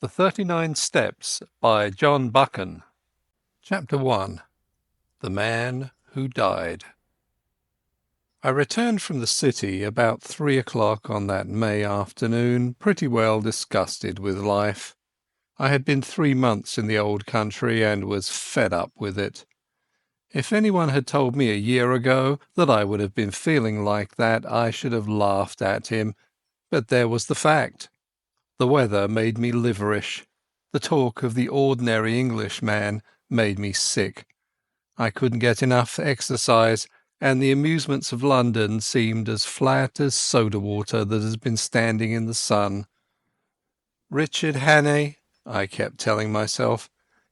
The 39 Steps by John Buchan. Chapter 1. The Man Who Died. I returned from the city about 3 o'clock on that May afternoon, pretty well disgusted with life. I had been 3 months in the old country and was fed up with it. If anyone had told me a year ago that I would have been feeling like that, I should have laughed at him, but there was the fact. The weather made me liverish. The talk of the ordinary Englishman made me sick. I couldn't get enough exercise, and the amusements of London seemed as flat as soda water that has been standing in the sun. "Richard Hannay," I kept telling myself,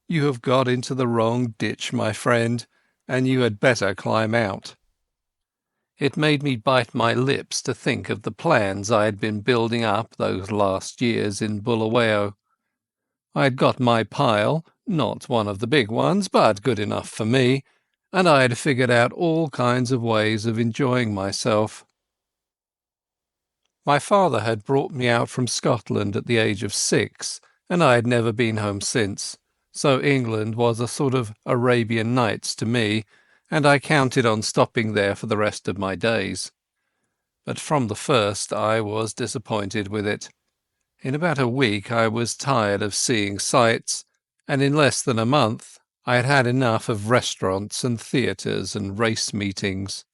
"you have got into the wrong ditch, my friend, and you had better climb out." It made me bite my lips to think of the plans I had been building up those last years in Bulawayo. I had got my pile, not one of the big ones, but good enough for me, and I had figured out all kinds of ways of enjoying myself. My father had brought me out from Scotland at the age of 6, and I had never been home since, so England was a sort of Arabian Nights to me, and I counted on stopping there for the rest of my days. But from the first I was disappointed with it. In about a week I was tired of seeing sights, and in less than a month I had had enough of restaurants and theatres and race meetings.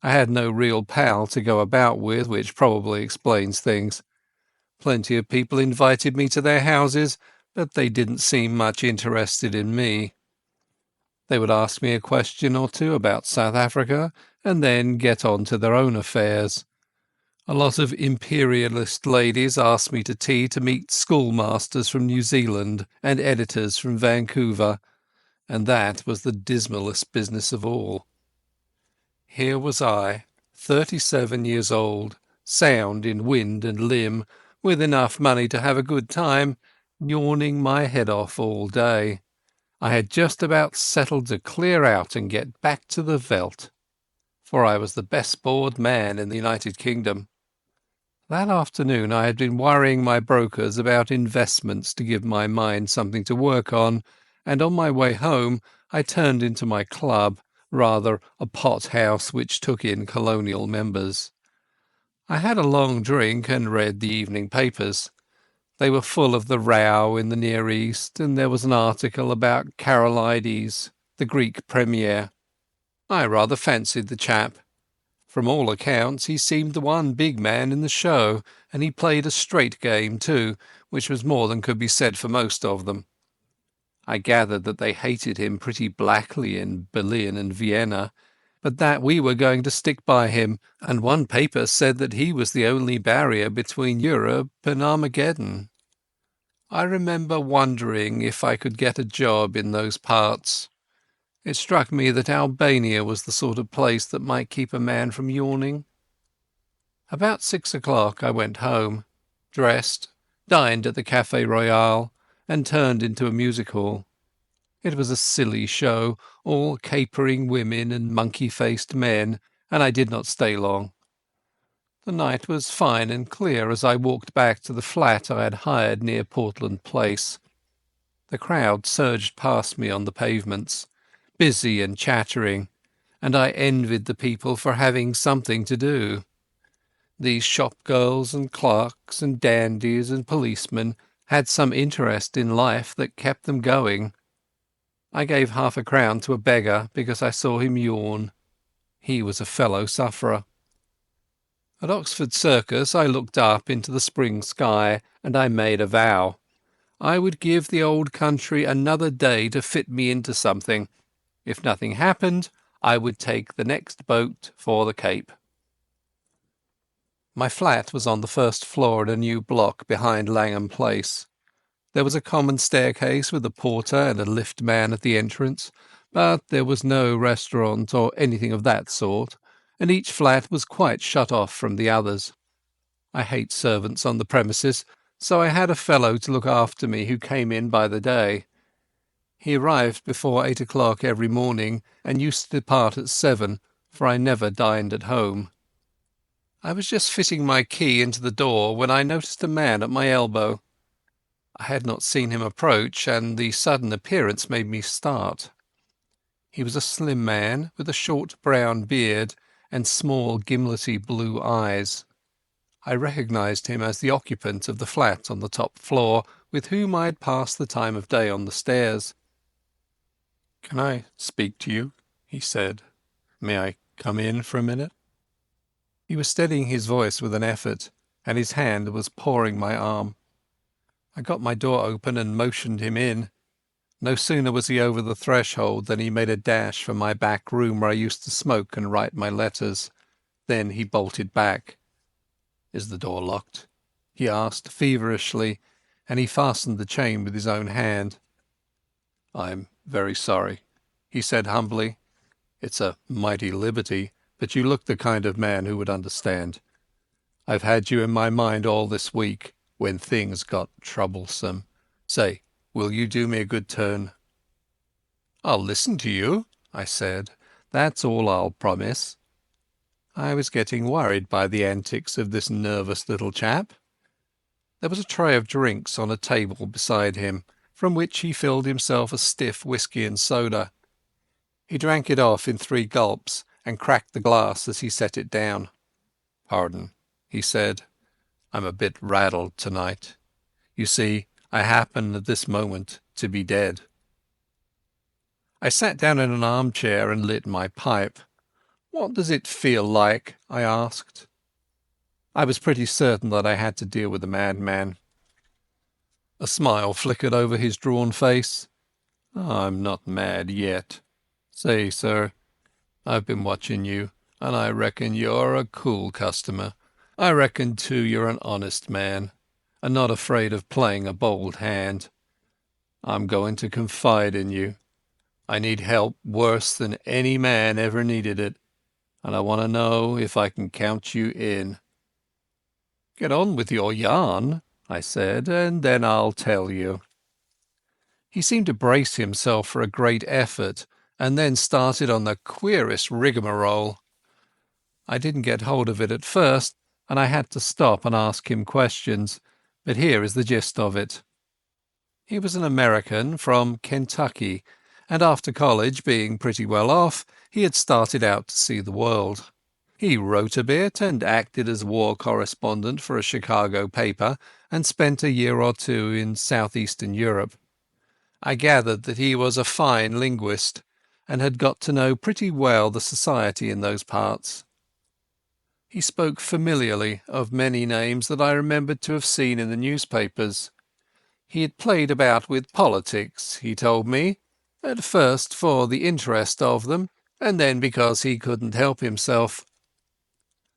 I had no real pal to go about with, which probably explains things. Plenty of people invited me to their houses, but they didn't seem much interested in me. They would ask me a question or two about South Africa and then get on to their own affairs. A lot of imperialist ladies asked me to tea to meet schoolmasters from New Zealand and editors from Vancouver, and that was the dismalest business of all. Here was I, 37 years old, sound in wind and limb, with enough money to have a good time, yawning my head off all day. I had just about settled to clear out and get back to the veldt, for I was the best bored man in the United Kingdom. That afternoon I had been worrying my brokers about investments to give my mind something to work on, and on my way home I turned into my club, rather a pot-house which took in colonial members. I had a long drink and read the evening papers. They were full of the row in the Near East, and there was an article about Karolides, the Greek premier. I rather fancied the chap. From all accounts he seemed the one big man in the show, and he played a straight game too, which was more than could be said for most of them. I gathered that they hated him pretty blackly in Berlin and Vienna, but that we were going to stick by him, and one paper said that he was the only barrier between Europe and Armageddon. I remember wondering if I could get a job in those parts. It struck me that Albania was the sort of place that might keep a man from yawning. About 6 o'clock I went home, dressed, dined at the Café Royal, and turned into a music hall. It was a silly show, all capering women and monkey-faced men, and I did not stay long. The night was fine and clear as I walked back to the flat I had hired near Portland Place. The crowd surged past me on the pavements, busy and chattering, and I envied the people for having something to do. These shop-girls and clerks and dandies and policemen had some interest in life that kept them going. I gave half-a-crown to a beggar because I saw him yawn. He was a fellow-sufferer. At Oxford Circus I looked up into the spring sky, and I made a vow. I would give the old country another day to fit me into something. If nothing happened, I would take the next boat for the Cape. My flat was on the first floor in a new block behind Langham Place. There was a common staircase with a porter and a lift man at the entrance, but there was no restaurant or anything of that sort, and each flat was quite shut off from the others. I hate servants on the premises, so I had a fellow to look after me who came in by the day. He arrived before 8 o'clock every morning and used to depart at 7, for I never dined at home. I was just fitting my key into the door when I noticed a man at my elbow. I had not seen him approach, and the sudden appearance made me start. He was a slim man with a short brown beard and small gimlety blue eyes. I recognized him as the occupant of the flat on the top floor with whom I had passed the time of day on the stairs. "Can I speak to you?" he said. "May I come in for a minute?" He was steadying his voice with an effort, and his hand was pawing my arm. I got my door open and motioned him in. No sooner was he over the threshold than he made a dash for my back room where I used to smoke and write my letters. Then he bolted back. "Is the door locked?" he asked feverishly, and he fastened the chain with his own hand. "I'm very sorry," he said humbly. "It's a mighty liberty, but you look the kind of man who would understand. I've had you in my mind all this week, when things got troublesome. Say, will you do me a good turn?" "I'll listen to you," I said. "That's all I'll promise." I was getting worried by the antics of this nervous little chap. There was a tray of drinks on a table beside him, from which he filled himself a stiff whisky and soda. He drank it off in 3 gulps and cracked the glass as he set it down. "Pardon," he said. "I'm a bit rattled tonight. You see, I happen at this moment to be dead." I sat down in an armchair and lit my pipe. "What does it feel like?" I asked. I was pretty certain that I had to deal with a madman. A smile flickered over his drawn face. "I'm not mad yet. Say, sir, I've been watching you, and I reckon you're a cool customer. I reckon, too, you're an honest man, and not afraid of playing a bold hand. I'm going to confide in you. I need help worse than any man ever needed it, and I want to know if I can count you in." "Get on with your yarn," I said, "and then I'll tell you." He seemed to brace himself for a great effort, and then started on the queerest rigmarole. I didn't get hold of it at first, and I had to stop and ask him questions, but here is the gist of it. He was an American from Kentucky, and after college, being pretty well off, he had started out to see the world. He wrote a bit and acted as war correspondent for a Chicago paper and spent a year or 2 in southeastern Europe. I gathered that he was a fine linguist and had got to know pretty well the society in those parts. He spoke familiarly of many names that I remembered to have seen in the newspapers. He had played about with politics, he told me, at first for the interest of them, and then because he couldn't help himself.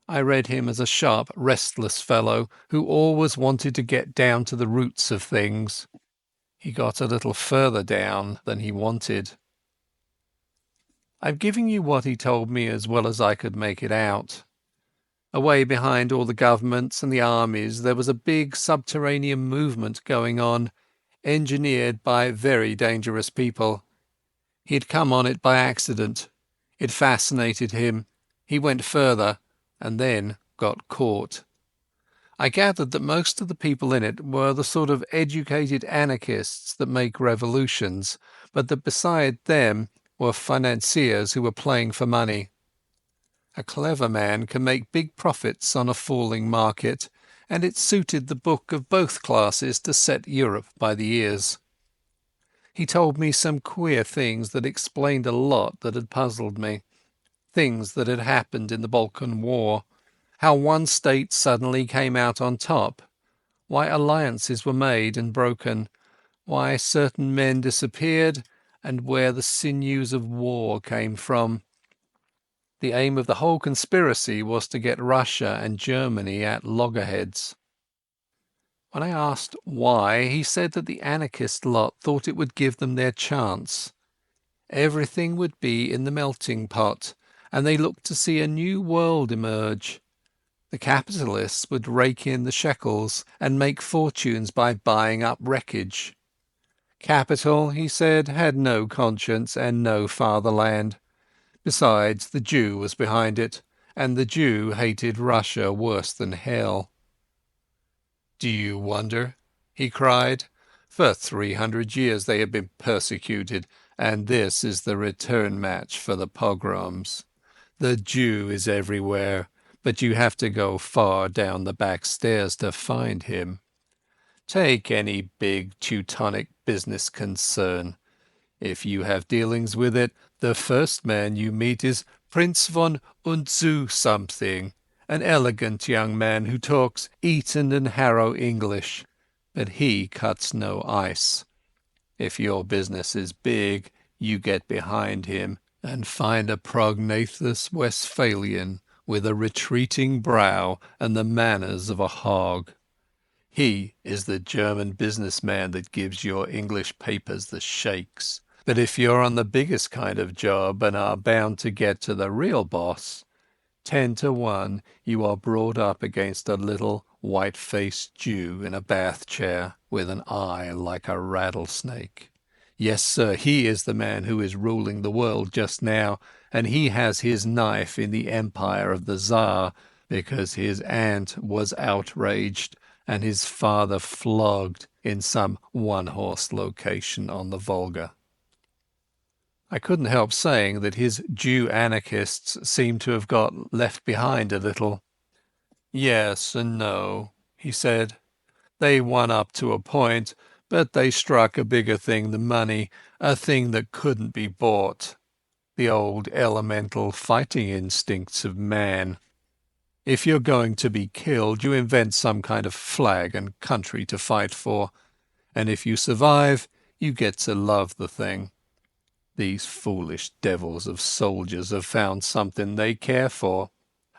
I read him as a sharp, restless fellow who always wanted to get down to the roots of things. He got a little further down than he wanted. I'm giving you what he told me as well as I could make it out. Away behind all the governments and the armies there was a big subterranean movement going on, engineered by very dangerous people. He had come on it by accident. It fascinated him. He went further, and then got caught. I gathered that most of the people in it were the sort of educated anarchists that make revolutions, but that beside them were financiers who were playing for money. A clever man can make big profits on a falling market, and it suited the book of both classes to set Europe by the ears. He told me some queer things that explained a lot that had puzzled me. Things that had happened in the Balkan War, how one state suddenly came out on top, why alliances were made and broken, why certain men disappeared, and where the sinews of war came from. The aim of the whole conspiracy was to get Russia and Germany at loggerheads. When I asked why, he said that the anarchist lot thought it would give them their chance. Everything would be in the melting pot, and they looked to see a new world emerge. The capitalists would rake in the shekels and make fortunes by buying up wreckage. Capital, he said, had no conscience and no fatherland. Besides, the Jew was behind it, and the Jew hated Russia worse than hell. "Do you wonder?" he cried. For 300 years they have been persecuted, and this is the return match for the pogroms. The Jew is everywhere, but you have to go far down the back stairs to find him. Take any big Teutonic business concern. If you have dealings with it, the first man you meet is Prince von Unzu something, an elegant young man who talks Eton and Harrow English, but he cuts no ice. If your business is big, you get behind him and find a prognathous Westphalian with a retreating brow and the manners of a hog. He is the German businessman that gives your English papers the shakes. But if you're on the biggest kind of job and are bound to get to the real boss, 10 to 1 you are brought up against a little white-faced Jew in a bath chair with an eye like a rattlesnake. Yes, sir, he is the man who is ruling the world just now, and he has his knife in the empire of the Tsar because his aunt was outraged and his father flogged in some one-horse location on the Volga. I couldn't help saying that his Jew anarchists seemed to have got left behind a little. Yes and no, he said. They won up to a point, but they struck a bigger thing than money, a thing that couldn't be bought. The old elemental fighting instincts of man. If you're going to be killed, you invent some kind of flag and country to fight for, and if you survive, you get to love the thing. These foolish devils of soldiers have found something they care for,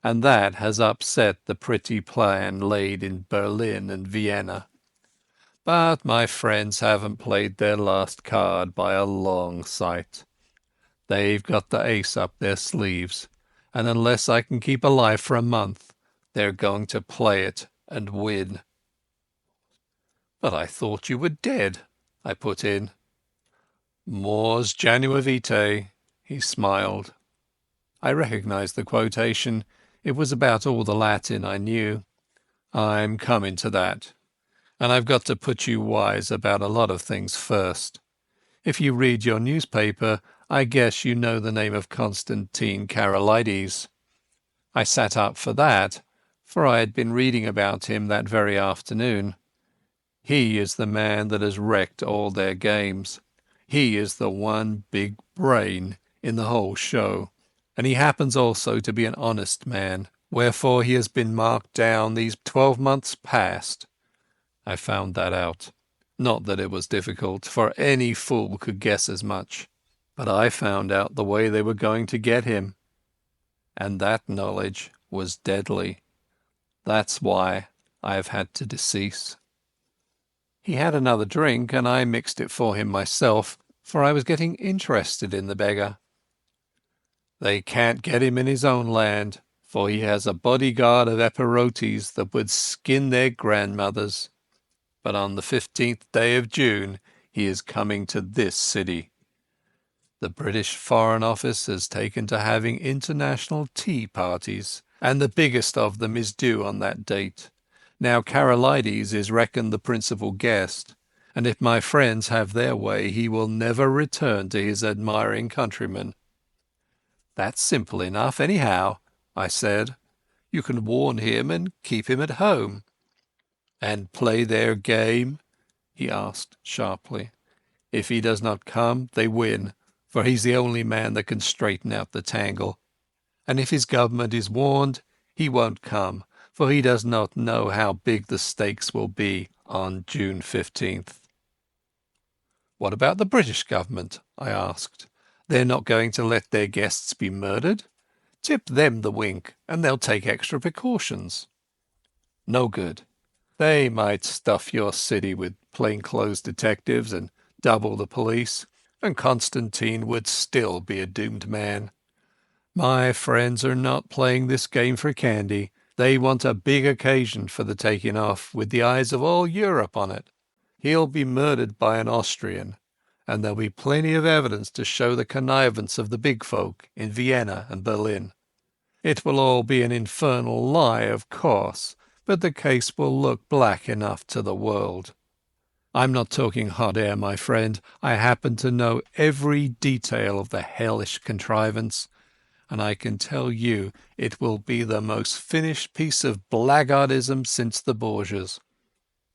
and that has upset the pretty plan laid in Berlin and Vienna. But my friends haven't played their last card by a long sight. They've got the ace up their sleeves, and unless I can keep alive for a month, they're going to play it and win. But I thought you were dead, I put in. Mors janua vitae, he smiled. I recognized the quotation. It was about all the Latin I knew. I'm coming to that. And I've got to put you wise about a lot of things first. If you read your newspaper, I guess you know the name of Constantine Karolides. I sat up for that, for I had been reading about him that very afternoon. He is the man that has wrecked all their games. He is the one big brain in the whole show, and he happens also to be an honest man, wherefore he has been marked down these 12 months past. I found that out. Not that it was difficult, for any fool could guess as much. But I found out the way they were going to get him. And that knowledge was deadly. That's why I have had to decease. He had another drink, and I mixed it for him myself, for I was getting interested in the beggar. They can't get him in his own land, for he has a bodyguard of Epirotes that would skin their grandmothers. But on the 15th day of June he is coming to this city. The British Foreign Office has taken to having international tea parties, and the biggest of them is due on that date. Now Karolides is reckoned the principal guest, and if my friends have their way he will never return to his admiring countrymen. That's simple enough anyhow, I said. You can warn him and keep him at home. And play their game? He asked sharply. If he does not come, they win, for he's the only man that can straighten out the tangle. And if his government is warned, he won't come, for he does not know how big the stakes will be on June 15th. What about the British government? I asked. They're not going to let their guests be murdered? Tip them the wink, and they'll take extra precautions. No good. They might stuff your city with plainclothes detectives and double the police, and Constantine would still be a doomed man. My friends are not playing this game for candy. They want a big occasion for the taking off, with the eyes of all Europe on it. He'll be murdered by an Austrian, and there'll be plenty of evidence to show the connivance of the big folk in Vienna and Berlin. It will all be an infernal lie, of course, but the case will look black enough to the world. I'm not talking hot air, my friend. I happen to know every detail of the hellish contrivance, and I can tell you it will be the most finished piece of blackguardism since the Borgias.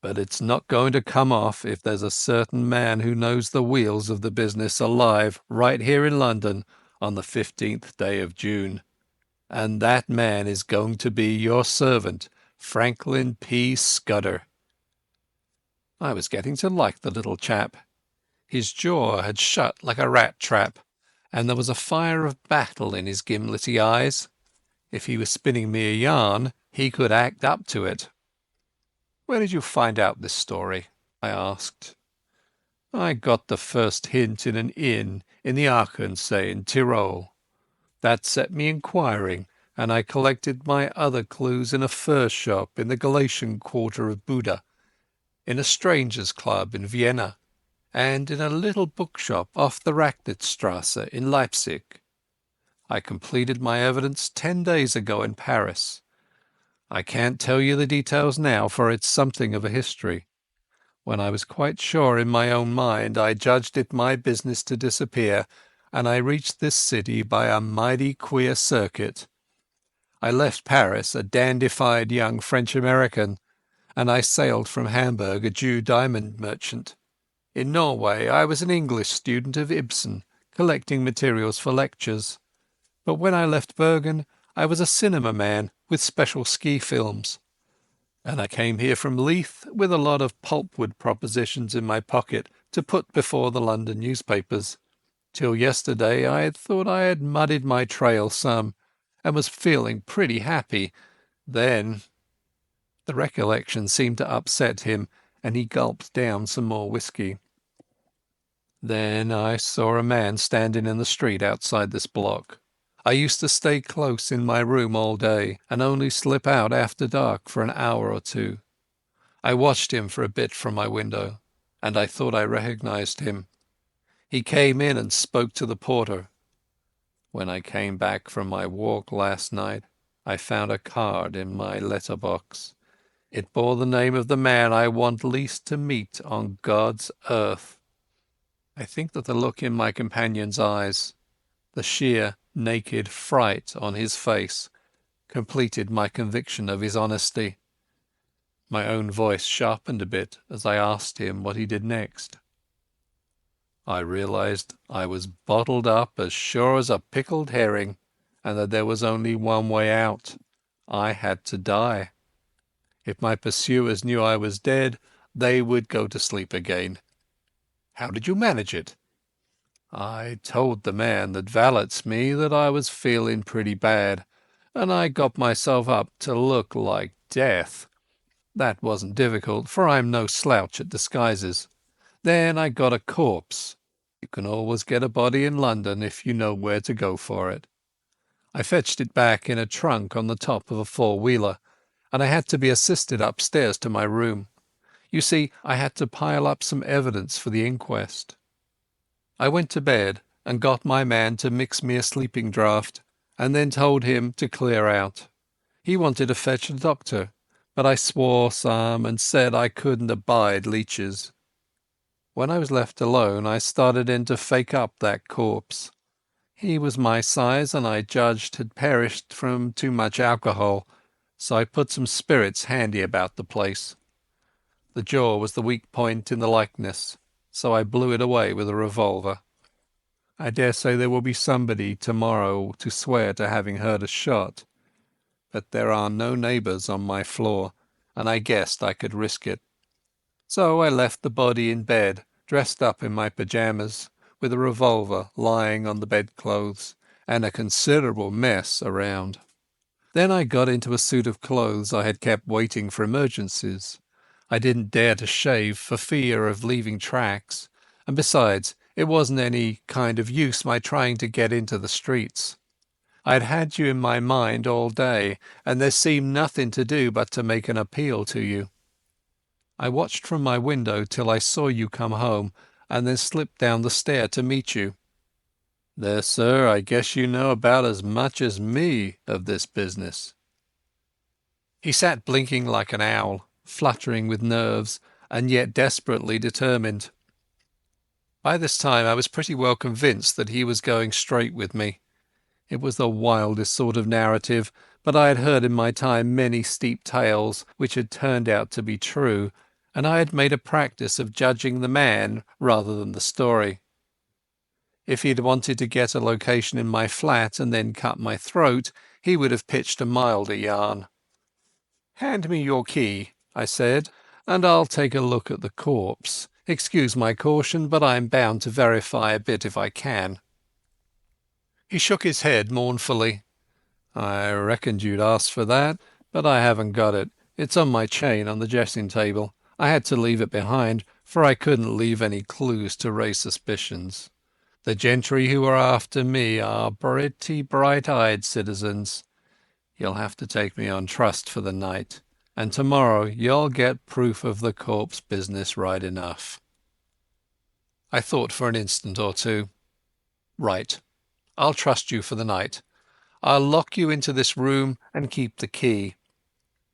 But it's not going to come off if there's a certain man who knows the wheels of the business alive right here in London on the 15th day of June. And that man is going to be your servant, Franklin P. Scudder. I was getting to like the little chap. His jaw had shut like a rat trap, and there was a fire of battle in his gimlety eyes. If he was spinning me a yarn, he could act up to it. "Where did you find out this story?" I asked. "I got the first hint in an inn in the Aachernsee in Tyrol. That set me inquiring, and I collected my other clues in a fur shop in the Galatian quarter of Buda, in a strangers' club in Vienna, and in a little bookshop off the Racknitzstrasse in Leipzig. I completed my evidence 10 days ago in Paris. I can't tell you the details now, for it's something of a history. When I was quite sure in my own mind, I judged it my business to disappear, and I reached this city by a mighty queer circuit. I left Paris a dandified young French-American, and I sailed from Hamburg a Jew diamond merchant. In Norway I was an English student of Ibsen, collecting materials for lectures. But when I left Bergen, I was a cinema man with special ski films. And I came here from Leith with a lot of pulpwood propositions in my pocket to put before the London newspapers. Till yesterday I had thought I had muddied my trail some, and was feeling pretty happy. Then—" The recollection seemed to upset him, and he gulped down some more whisky. "Then I saw a man standing in the street outside this block. I used to stay close in my room all day, and only slip out after dark for an hour or two. I watched him for a bit from my window, and I thought I recognized him. He came in and spoke to the porter. When I came back from my walk last night, I found a card in my letterbox. It bore the name of the man I want least to meet on God's earth." I think that the look in my companion's eyes, the sheer, naked fright on his face, completed my conviction of his honesty. My own voice sharpened a bit as I asked him what he did next. "I realized I was bottled up as sure as a pickled herring, and that there was only one way out. I had to die. If my pursuers knew I was dead, they would go to sleep again." "How did you manage it?" "I told the man that valets me that I was feeling pretty bad, and I got myself up to look like death. That wasn't difficult, for I'm no slouch at disguises. Then I got a corpse. You can always get a body in London if you know where to go for it. I fetched it back in a trunk on the top of a four-wheeler, and I had to be assisted upstairs to my room. You see, I had to pile up some evidence for the inquest. I went to bed and got my man to mix me a sleeping draught, and then told him to clear out. He wanted to fetch a doctor, but I swore some and said I couldn't abide leeches. When I was left alone, I started in to fake up that corpse. He was my size, and I judged had perished from too much alcohol, so I put some spirits handy about the place. The jaw was the weak point in the likeness, so I blew it away with a revolver. I dare say there will be somebody tomorrow to swear to having heard a shot, but there are no neighbours on my floor, and I guessed I could risk it. So I left the body in bed, dressed up in my pyjamas, with a revolver lying on the bedclothes, and a considerable mess around. Then I got into a suit of clothes I had kept waiting for emergencies. I didn't dare to shave for fear of leaving tracks, and besides, it wasn't any kind of use my trying to get into the streets. I'd had you in my mind all day, and there seemed nothing to do but to make an appeal to you. I watched from my window till I saw you come home, and then slipped down the stair to meet you. There, sir, I guess you know about as much as me of this business." He sat blinking like an owl, fluttering with nerves, and yet desperately determined. By this time I was pretty well convinced that he was going straight with me. It was the wildest sort of narrative, but I had heard in my time many steep tales which had turned out to be true, and I had made a practice of judging the man rather than the story. If he'd wanted to get a location in my flat and then cut my throat, he would have pitched a milder yarn. "Hand me your key," I said, "and I'll take a look at the corpse. Excuse my caution, but I'm bound to verify a bit if I can." He shook his head mournfully. "I reckoned you'd ask for that, but I haven't got it. It's on my chain on the dressing table. I had to leave it behind, for I couldn't leave any clues to raise suspicions. The gentry who are after me are pretty bright-eyed citizens. You'll have to take me on trust for the night, and tomorrow you'll get proof of the corpse business right enough." I thought for an instant or two. "Right. I'll trust you for the night. I'll lock you into this room and keep the key.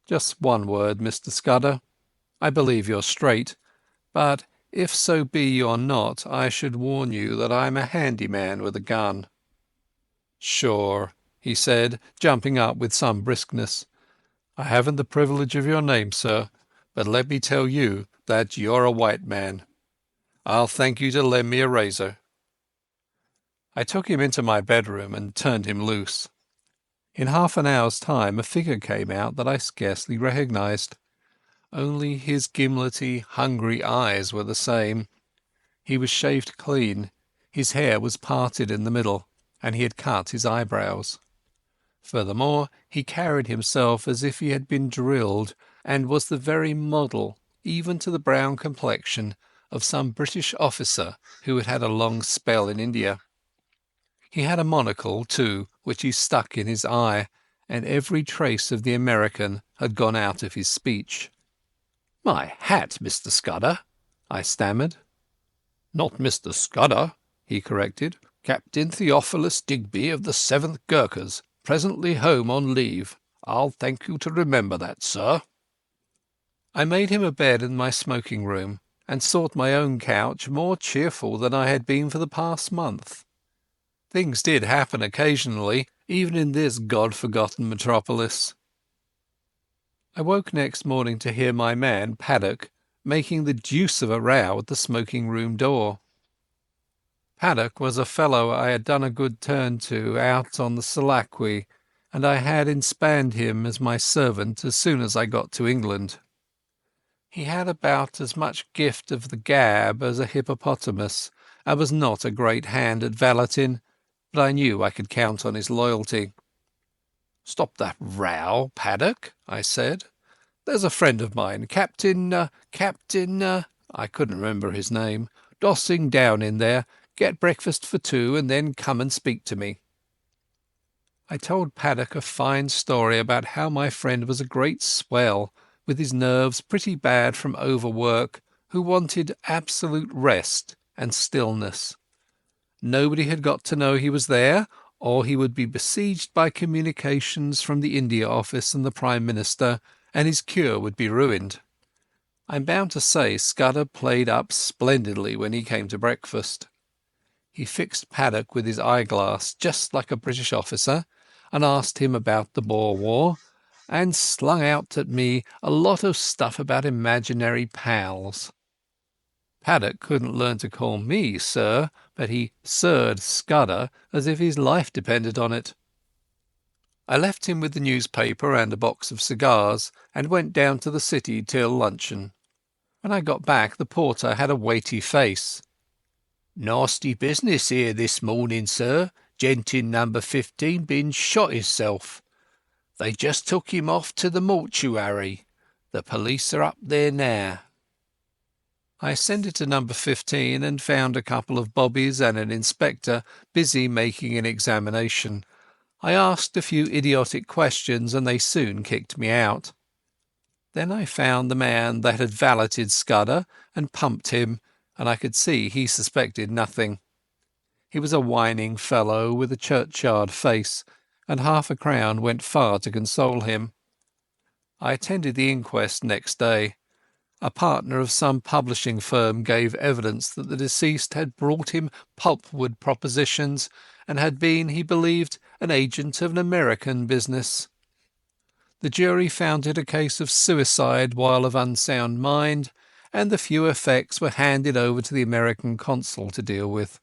Just one word, Mr. Scudder. I believe you're straight, but if so be you're not, I should warn you that I'm a handy man with a gun." "Sure," he said, jumping up with some briskness. "I haven't the privilege of your name, sir, but let me tell you that you're a white man. I'll thank you to lend me a razor." I took him into my bedroom and turned him loose. In half an hour's time a figure came out that I scarcely recognized. Only his gimlety, hungry eyes were the same. He was shaved clean, his hair was parted in the middle, and he had cut his eyebrows. Furthermore, he carried himself as if he had been drilled, and was the very model, even to the brown complexion, of some British officer who had had a long spell in India. He had a monocle, too, which he stuck in his eye, and every trace of the American had gone out of his speech. "My hat, Mr. Scudder," I stammered. "Not Mr. Scudder," he corrected. "Captain Theophilus Digby of the 7th Gurkhas, presently home on leave. I'll thank you to remember that, sir." I made him a bed in my smoking room, and sought my own couch more cheerful than I had been for the past month. Things did happen occasionally, even in this God-forgotten metropolis. I woke next morning to hear my man, Paddock, making the deuce of a row at the smoking-room door. Paddock was a fellow I had done a good turn to out on the Selakwe, and I had inspanned him as my servant as soon as I got to England. He had about as much gift of the gab as a hippopotamus, and was not a great hand at valeting, but I knew I could count on his loyalty. "Stop that row, Paddock," I said. "There's a friend of mine, Captain, I couldn't remember his name, dossing down in there. Get breakfast for two and then come and speak to me." I told Paddock a fine story about how my friend was a great swell, with his nerves pretty bad from overwork, who wanted absolute rest and stillness. Nobody had got to know he was there, or he would be besieged by communications from the India Office and the Prime Minister, and his cure would be ruined. I'm bound to say Scudder played up splendidly when he came to breakfast. He fixed Paddock with his eyeglass just like a British officer, and asked him about the Boer War, and slung out at me a lot of stuff about imaginary pals. Paddock couldn't learn to call me sir, but he sirred Scudder as if his life depended on it. I left him with the newspaper and a box of cigars, and went down to the city till luncheon. When I got back the porter had a weighty face. "Nasty business here this morning, sir. Gent in number 15 been shot hisself. They just took him off to the mortuary. The police are up there now." I ascended to number 15 and found a couple of bobbies and an inspector busy making an examination. I asked a few idiotic questions and they soon kicked me out. Then I found the man that had valeted Scudder and pumped him, and I could see he suspected nothing. He was a whining fellow with a churchyard face, and half a crown went far to console him. I attended the inquest next day. A partner of some publishing firm gave evidence that the deceased had brought him pulpwood propositions and had been, he believed, an agent of an American business. The jury found it a case of suicide while of unsound mind, and the few effects were handed over to the American consul to deal with.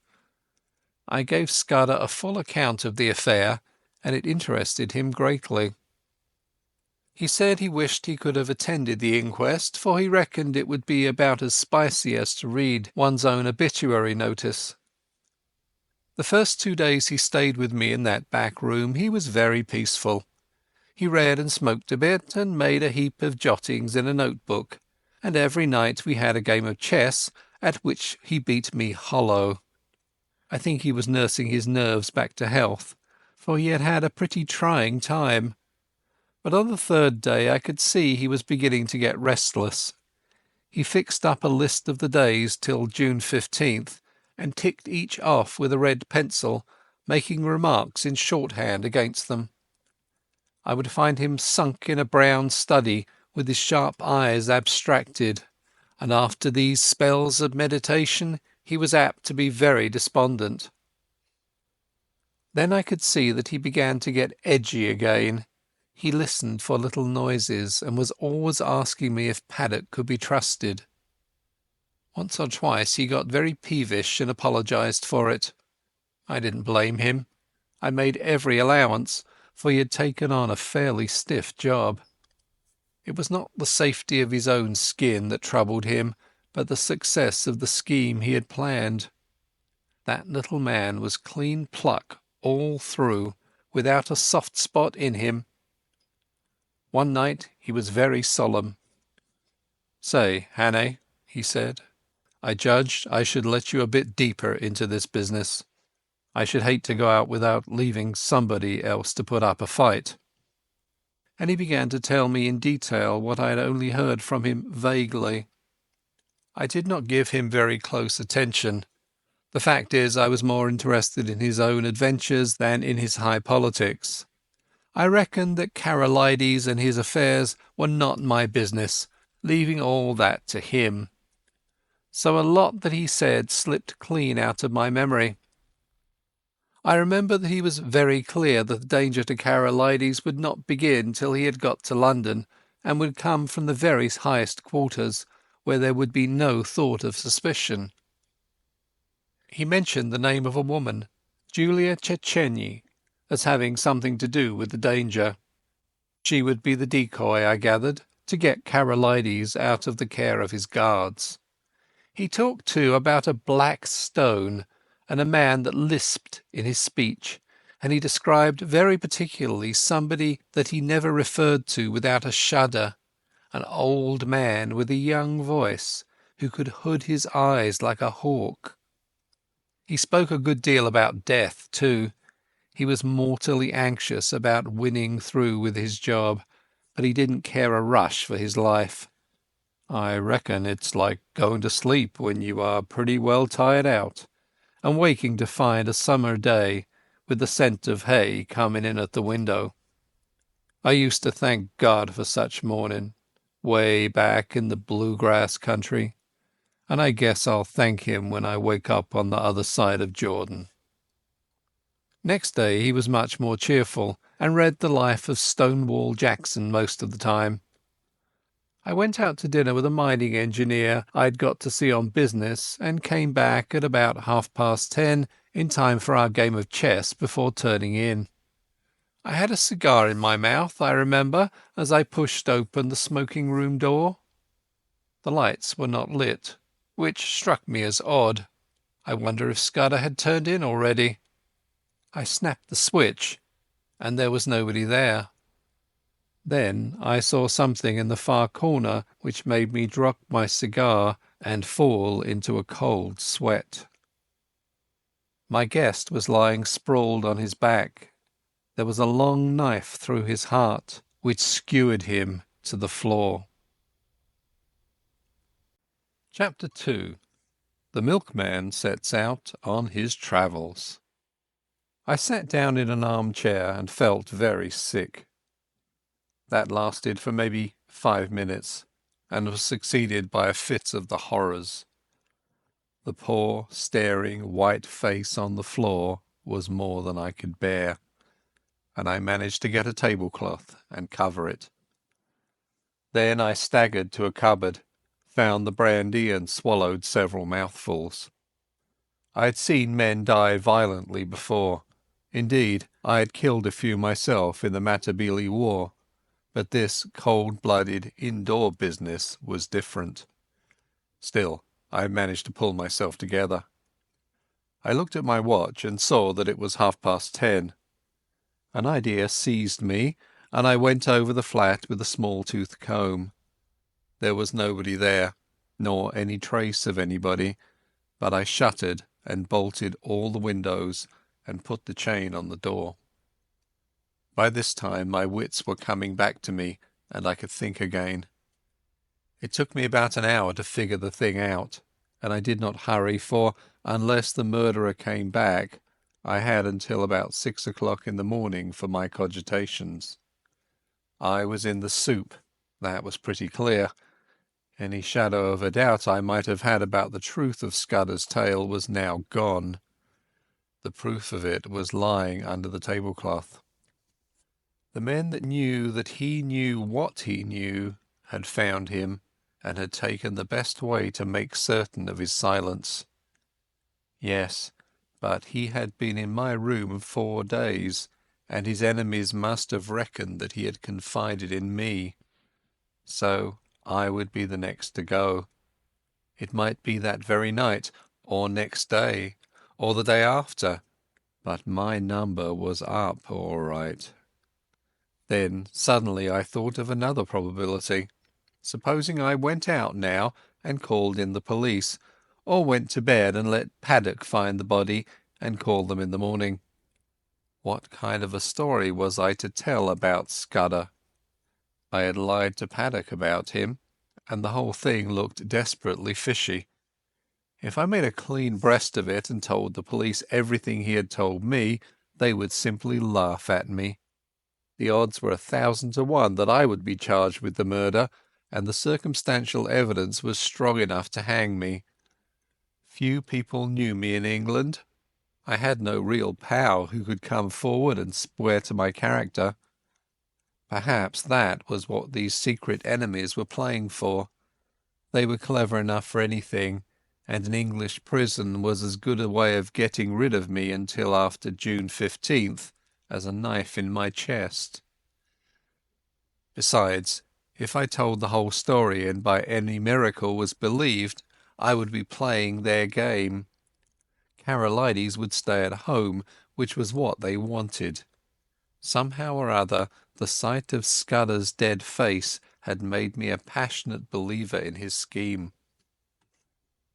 I gave Scudder a full account of the affair, and it interested him greatly. He said he wished he could have attended the inquest, for he reckoned it would be about as spicy as to read one's own obituary notice. The first 2 days he stayed with me in that back room he was very peaceful. He read and smoked a bit, and made a heap of jottings in a notebook, and every night we had a game of chess, at which he beat me hollow. I think he was nursing his nerves back to health, for he had had a pretty trying time. But on the third day I could see he was beginning to get restless. He fixed up a list of the days till June 15th, and ticked each off with a red pencil, making remarks in shorthand against them. I would find him sunk in a brown study, with his sharp eyes abstracted, and after these spells of meditation he was apt to be very despondent. Then I could see that he began to get edgy again. He listened for little noises, and was always asking me if Paddock could be trusted. Once or twice he got very peevish and apologized for it. I didn't blame him. I made every allowance, for he had taken on a fairly stiff job. It was not the safety of his own skin that troubled him, but the success of the scheme he had planned. That little man was clean pluck all through, without a soft spot in him. One night he was very solemn. "Say, Hannay," he said, "I judged I should let you a bit deeper into this business. I should hate to go out without leaving somebody else to put up a fight." And he began to tell me in detail what I had only heard from him vaguely. I did not give him very close attention. The fact is, I was more interested in his own adventures than in his high politics. I reckoned that Karolides and his affairs were not my business, leaving all that to him. So a lot that he said slipped clean out of my memory. I remember that he was very clear that the danger to Karolides would not begin till he had got to London, and would come from the very highest quarters, where there would be no thought of suspicion. He mentioned the name of a woman, Julia Czechenyi, as having something to do with the danger. She would be the decoy, I gathered, to get Karolides out of the care of his guards. He talked too about a black stone and a man that lisped in his speech, and he described very particularly somebody that he never referred to without a shudder, an old man with a young voice who could hood his eyes like a hawk. He spoke a good deal about death too. He was mortally anxious about winning through with his job, but he didn't care a rush for his life. "I reckon it's like going to sleep when you are pretty well tired out, and waking to find a summer day with the scent of hay coming in at the window. I used to thank God for such morning, way back in the bluegrass country, and I guess I'll thank him when I wake up on the other side of Jordan." Next day he was much more cheerful, and read the life of Stonewall Jackson most of the time. I went out to dinner with a mining engineer I'd got to see on business, and came back at about 10:30 in time for our game of chess before turning in. I had a cigar in my mouth, I remember, as I pushed open the smoking-room door. The lights were not lit, which struck me as odd. I wonder if Scudder had turned in already. I snapped the switch, and there was nobody there. Then I saw something in the far corner which made me drop my cigar and fall into a cold sweat. My guest was lying sprawled on his back. There was a long knife through his heart, which skewered him to the floor. Chapter 2. The Milkman Sets Out on His Travels. I sat down in an armchair and felt very sick. That lasted for maybe 5 minutes. and was succeeded by a fit of the horrors. The poor, staring, white face on the floor was more than I could bear, and I managed to get a tablecloth and cover it. Then I staggered to a cupboard, found the brandy and swallowed several mouthfuls. I had seen men die violently before. Indeed, I had killed a few myself in the Matabele War, but this cold-blooded indoor business was different. Still, I managed to pull myself together. I looked at my watch and saw that it was 10:30. An idea seized me, and I went over the flat with a small-toothed comb. There was nobody there, nor any trace of anybody, but I shuttered and bolted all the windows and put the chain on the door. By this time my wits were coming back to me, and I could think again. It took me about an hour to figure the thing out, and I did not hurry, for unless the murderer came back, I had until about 6 o'clock in the morning for my cogitations. I was in the soup, that was pretty clear. Any shadow of a doubt I might have had about the truth of Scudder's tale was now gone. The proof of it was lying under the tablecloth. The men that knew that he knew what he knew had found him, and had taken the best way to make certain of his silence. Yes, but he had been in my room 4 days, and his enemies must have reckoned that he had confided in me. So I would be the next to go. It might be that very night, or next day, or the day after, but my number was up all right. Then suddenly I thought of another probability. Supposing I went out now and called in the police, or went to bed and let Paddock find the body and call them in the morning. What kind of a story was I to tell about Scudder? I had lied to Paddock about him, and the whole thing looked desperately fishy. If I made a clean breast of it and told the police everything he had told me, they would simply laugh at me. The odds were 1,000 to 1 that I would be charged with the murder, and the circumstantial evidence was strong enough to hang me. Few people knew me in England. I had no real pal who could come forward and swear to my character. Perhaps that was what these secret enemies were playing for. They were clever enough for anything, and an English prison was as good a way of getting rid of me until after June 15th as a knife in my chest. Besides, if I told the whole story and by any miracle was believed, I would be playing their game. Karolides would stay at home, which was what they wanted. Somehow or other, the sight of Scudder's dead face had made me a passionate believer in his scheme.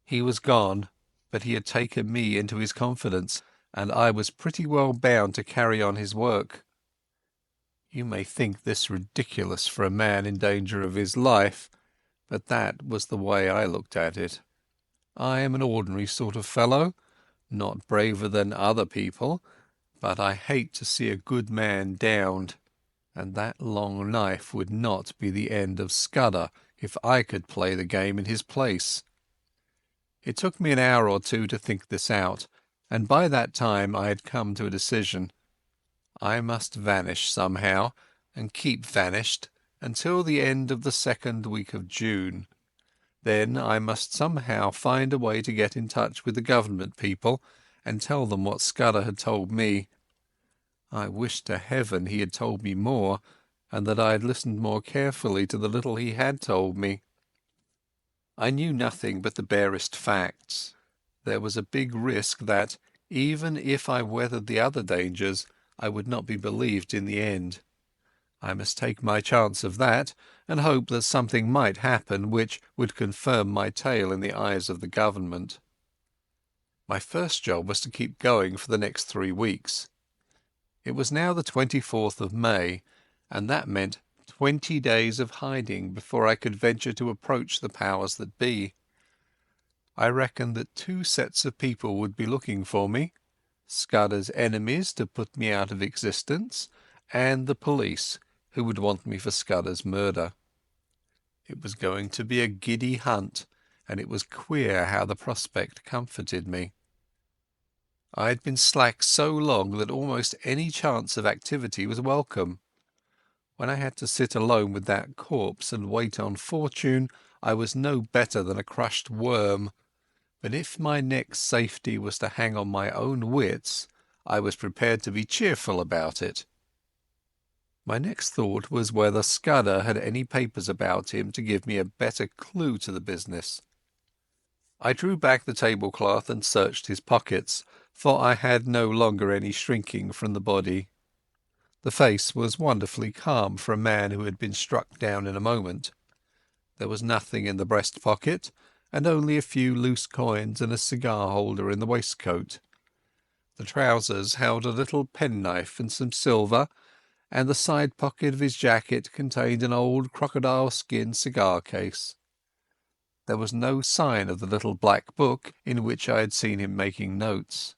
He was gone, but he had taken me into his confidence, and I was pretty well bound to carry on his work. You may think this ridiculous for a man in danger of his life, but that was the way I looked at it. I am an ordinary sort of fellow, not braver than other people, but I hate to see a good man downed, and that long knife would not be the end of Scudder if I could play the game in his place. It took me an hour or two to think this out, and by that time I had come to a decision. I must vanish somehow, and keep vanished, until the end of the 2nd week of June. Then I must somehow find a way to get in touch with the government people and tell them what Scudder had told me. I wished to heaven he had told me more, and that I had listened more carefully to the little he had told me. I knew nothing but the barest facts. There was a big risk that, even if I weathered the other dangers, I would not be believed in the end. I must take my chance of that, and hope that something might happen which would confirm my tale in the eyes of the government. My first job was to keep going for the next 3 weeks. It was now the 24th of May, and that meant 20 days of hiding before I could venture to approach the powers that be. I reckoned that 2 sets of people would be looking for me: Scudder's enemies to put me out of existence, and the police, who would want me for Scudder's murder. It was going to be a giddy hunt, and it was queer how the prospect comforted me. I had been slack so long that almost any chance of activity was welcome. When I had to sit alone with that corpse and wait on fortune, I was no better than a crushed worm. But if my next safety was to hang on my own wits, I was prepared to be cheerful about it. My next thought was whether Scudder had any papers about him to give me a better clue to the business. I drew back the tablecloth and searched his pockets, for I had no longer any shrinking from the body. The face was wonderfully calm for a man who had been struck down in a moment. There was nothing in the breast pocket, and only a few loose coins and a cigar holder in the waistcoat. The trousers held a little penknife and some silver, and the side pocket of his jacket contained an old crocodile-skin cigar case. There was no sign of the little black book in which I had seen him making notes.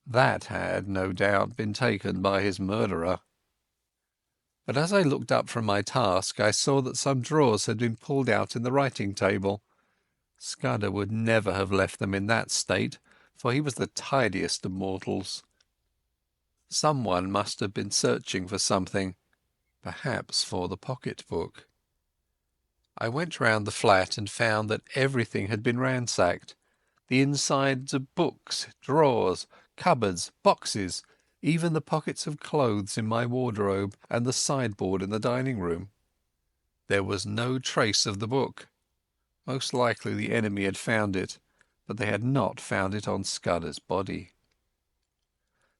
That had, no doubt, been taken by his murderer. But as I looked up from my task, I saw that some drawers had been pulled out in the writing table. Scudder would never have left them in that state, for he was the tidiest of mortals. Someone must have been searching for something, perhaps for the pocket-book. I went round the flat and found that everything had been ransacked. The insides of books, drawers, cupboards, boxes, even the pockets of clothes in my wardrobe and the sideboard in the dining-room. There was no trace of the book. Most likely the enemy had found it, but they had not found it on Scudder's body.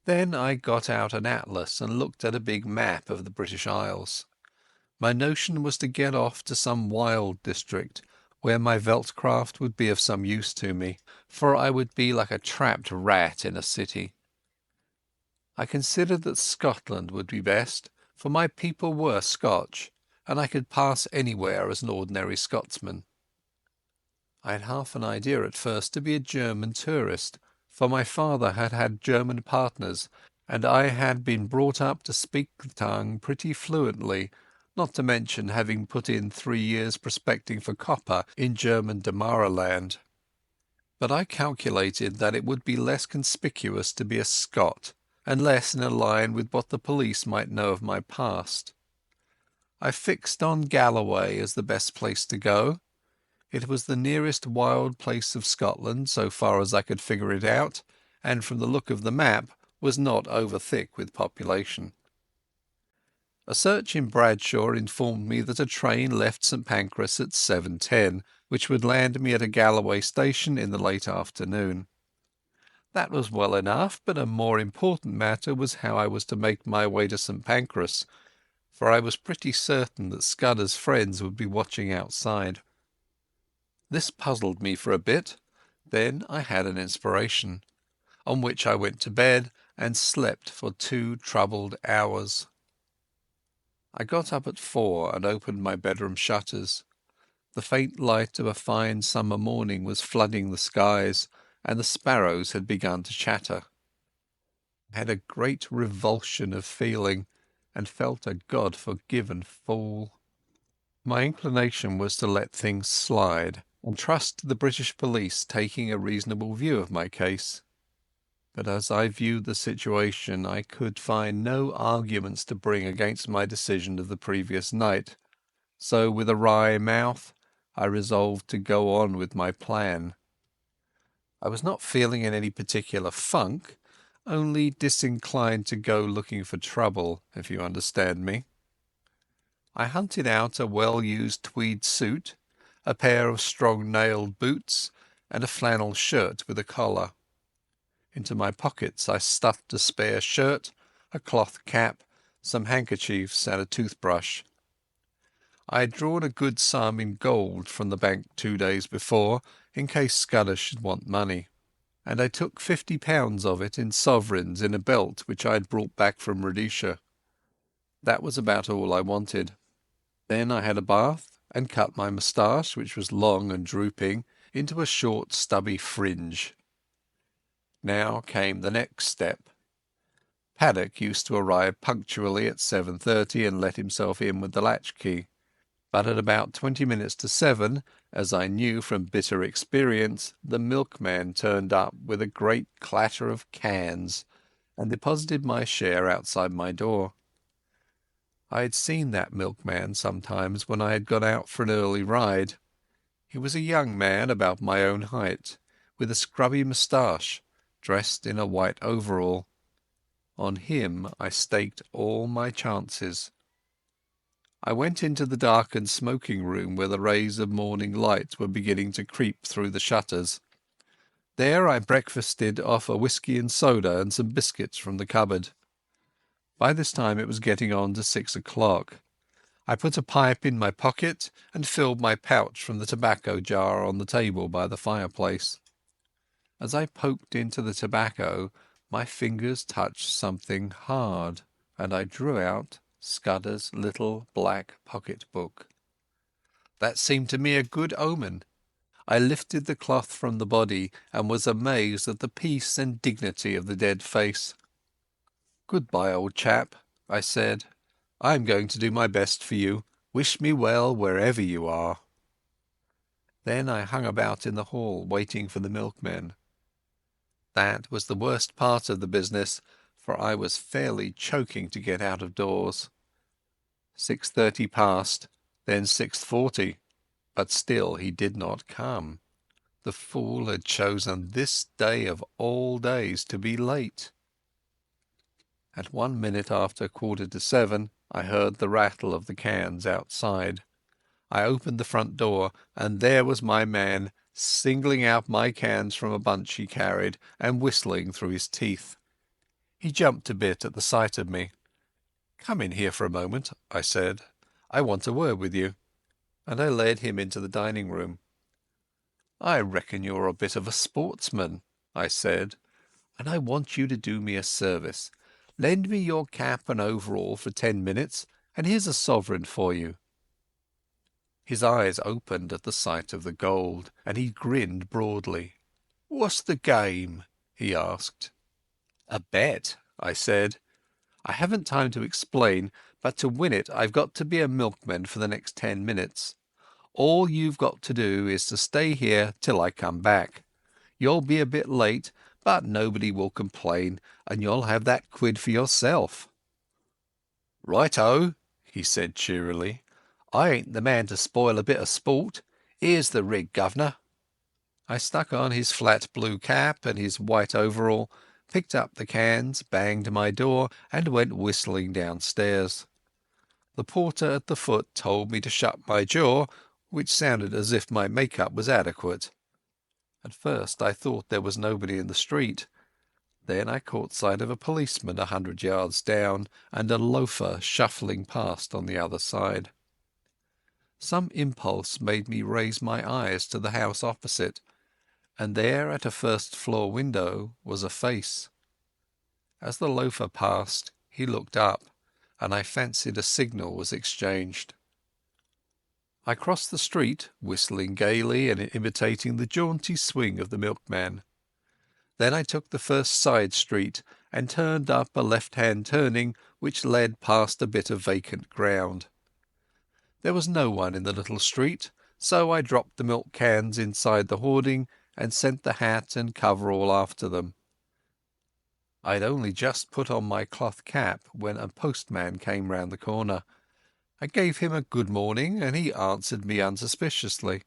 Then I got out an atlas and looked at a big map of the British Isles. My notion was to get off to some wild district where my Veldcraft would be of some use to me, for I would be like a trapped rat in a city. I considered that Scotland would be best, for my people were Scotch, and I could pass anywhere as an ordinary Scotsman. I had half an idea at first to be a German tourist, for my father had had German partners, and I had been brought up to speak the tongue pretty fluently, not to mention having put in 3 years prospecting for copper in German Damaraland. But I calculated that it would be less conspicuous to be a Scot, and less in a line with what the police might know of my past. I fixed on Galloway as the best place to go. It was the nearest wild place of Scotland, so far as I could figure it out, and from the look of the map was not over thick with population. A search in Bradshaw informed me that a train left St Pancras at 7:10, which would land me at a Galloway station in the late afternoon. That was well enough, but a more important matter was how I was to make my way to St Pancras, for I was pretty certain that Scudder's friends would be watching outside. This puzzled me for a bit. Then I had an inspiration, on which I went to bed and slept for 2 troubled hours. I got up at 4 and opened my bedroom shutters. The faint light of a fine summer morning was flooding the skies, and the sparrows had begun to chatter. I had a great revulsion of feeling, and felt a God-forgiven fool. My inclination was to let things slide, and trust to the British police taking a reasonable view of my case. But as I viewed the situation, I could find no arguments to bring against my decision of the previous night, so with a wry mouth I resolved to go on with my plan. I was not feeling in any particular funk, only disinclined to go looking for trouble, if you understand me. I hunted out a well-used tweed suit, a pair of strong-nailed boots, and a flannel shirt with a collar. Into my pockets I stuffed a spare shirt, a cloth cap, some handkerchiefs, and a toothbrush. I had drawn a good sum in gold from the bank 2 days before, in case Scudder should want money, and I took £50 of it in sovereigns in a belt which I had brought back from Rhodesia. That was about all I wanted. Then I had a bath and cut my moustache, which was long and drooping, into a short stubby fringe. Now came the next step. Paddock used to arrive punctually at 7:30 and let himself in with the latchkey. But at about 20 minutes to 7, as I knew from bitter experience, the milkman turned up with a great clatter of cans and deposited my share outside my door. I had seen that milkman sometimes when I had gone out for an early ride. He was a young man about my own height, with a scrubby moustache, dressed in a white overall. On him I staked all my chances. I went into the darkened smoking room where the rays of morning light were beginning to creep through the shutters. There I breakfasted off a whisky and soda and some biscuits from the cupboard. By this time it was getting on to 6 o'clock. I put a pipe in my pocket and filled my pouch from the tobacco jar on the table by the fireplace. As I poked into the tobacco, my fingers touched something hard, and I drew out Scudder's little black pocket-book. That seemed to me a good omen. I lifted the cloth from the body and was amazed at the peace and dignity of the dead face. "Goodbye, old chap," I said. "I am going to do my best for you. Wish me well wherever you are." Then I hung about in the hall waiting for the milkman. That was the worst part of the business, for I was fairly choking to get out of doors. 6:30 passed, then 6:40, but still he did not come. The fool had chosen this day of all days to be late. At 1 minute after 7:15, I heard the rattle of the cans outside. I opened the front door, and there was my man, singling out my cans from a bunch he carried and whistling through his teeth. He jumped a bit at the sight of me. "Come in here for a moment," I said. "I want a word with you." And I led him into the dining room. "I reckon you're a bit of a sportsman," I said, "and I want you to do me a service. Lend me your cap and overall for 10 minutes, and here's a sovereign for you." His eyes opened at the sight of the gold, and he grinned broadly. "What's the game?" he asked. "A bet," I said. "I haven't time to explain, but to win it I've got to be a milkman for the next 10 minutes. All you've got to do is to stay here till I come back. You'll be a bit late, but nobody will complain, and you'll have that quid for yourself." "Right-o," he said cheerily. "I ain't the man to spoil a bit of sport. Here's the rig, governor." I stuck on his flat blue cap and his white overall, picked up the cans, banged my door, and went whistling downstairs. The porter at the foot told me to shut my jaw, which sounded as if my make-up was adequate. At first I thought there was nobody in the street. Then I caught sight of a policeman 100 yards down, and a loafer shuffling past on the other side. Some impulse made me raise my eyes to the house opposite, and there at a first-floor window was a face. As the loafer passed, he looked up, and I fancied a signal was exchanged. I crossed the street, whistling gaily and imitating the jaunty swing of the milkman. Then I took the first side street and turned up a left-hand turning which led past a bit of vacant ground. There was no one in the little street, so I dropped the milk cans inside the hoarding and sent the hat and coverall after them. I had only just put on my cloth cap when a postman came round the corner. I gave him a good morning, and he answered me unsuspiciously.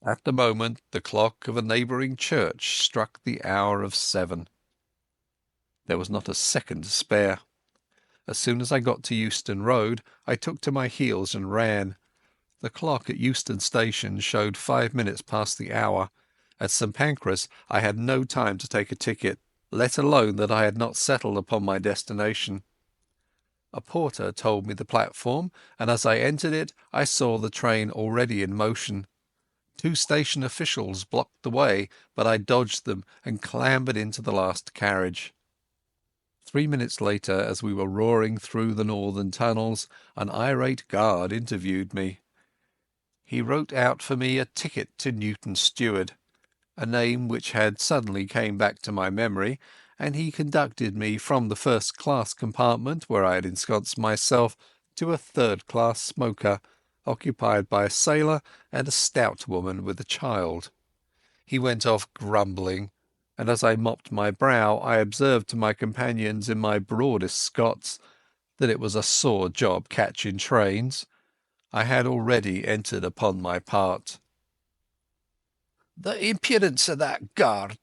At the moment the clock of a neighbouring church struck the hour of 7. There was not a second to spare. As soon as I got to Euston Road, I took to my heels and ran. The clock at Euston Station showed 5 minutes past the hour. At St Pancras I had no time to take a ticket, let alone that I had not settled upon my destination. A porter told me the platform, and as I entered it I saw the train already in motion. 2 station officials blocked the way, but I dodged them and clambered into the last carriage. 3 minutes later, as we were roaring through the northern tunnels, an irate guard interviewed me. He wrote out for me a ticket to Newton Stewart, a name which had suddenly come back to my memory, and he conducted me from the first-class compartment where I had ensconced myself to a third-class smoker, occupied by a sailor and a stout woman with a child. He went off grumbling, and as I mopped my brow I observed to my companions in my broadest Scots that it was a sore job catching trains. I had already entered upon my part. "The impudence of that guard,"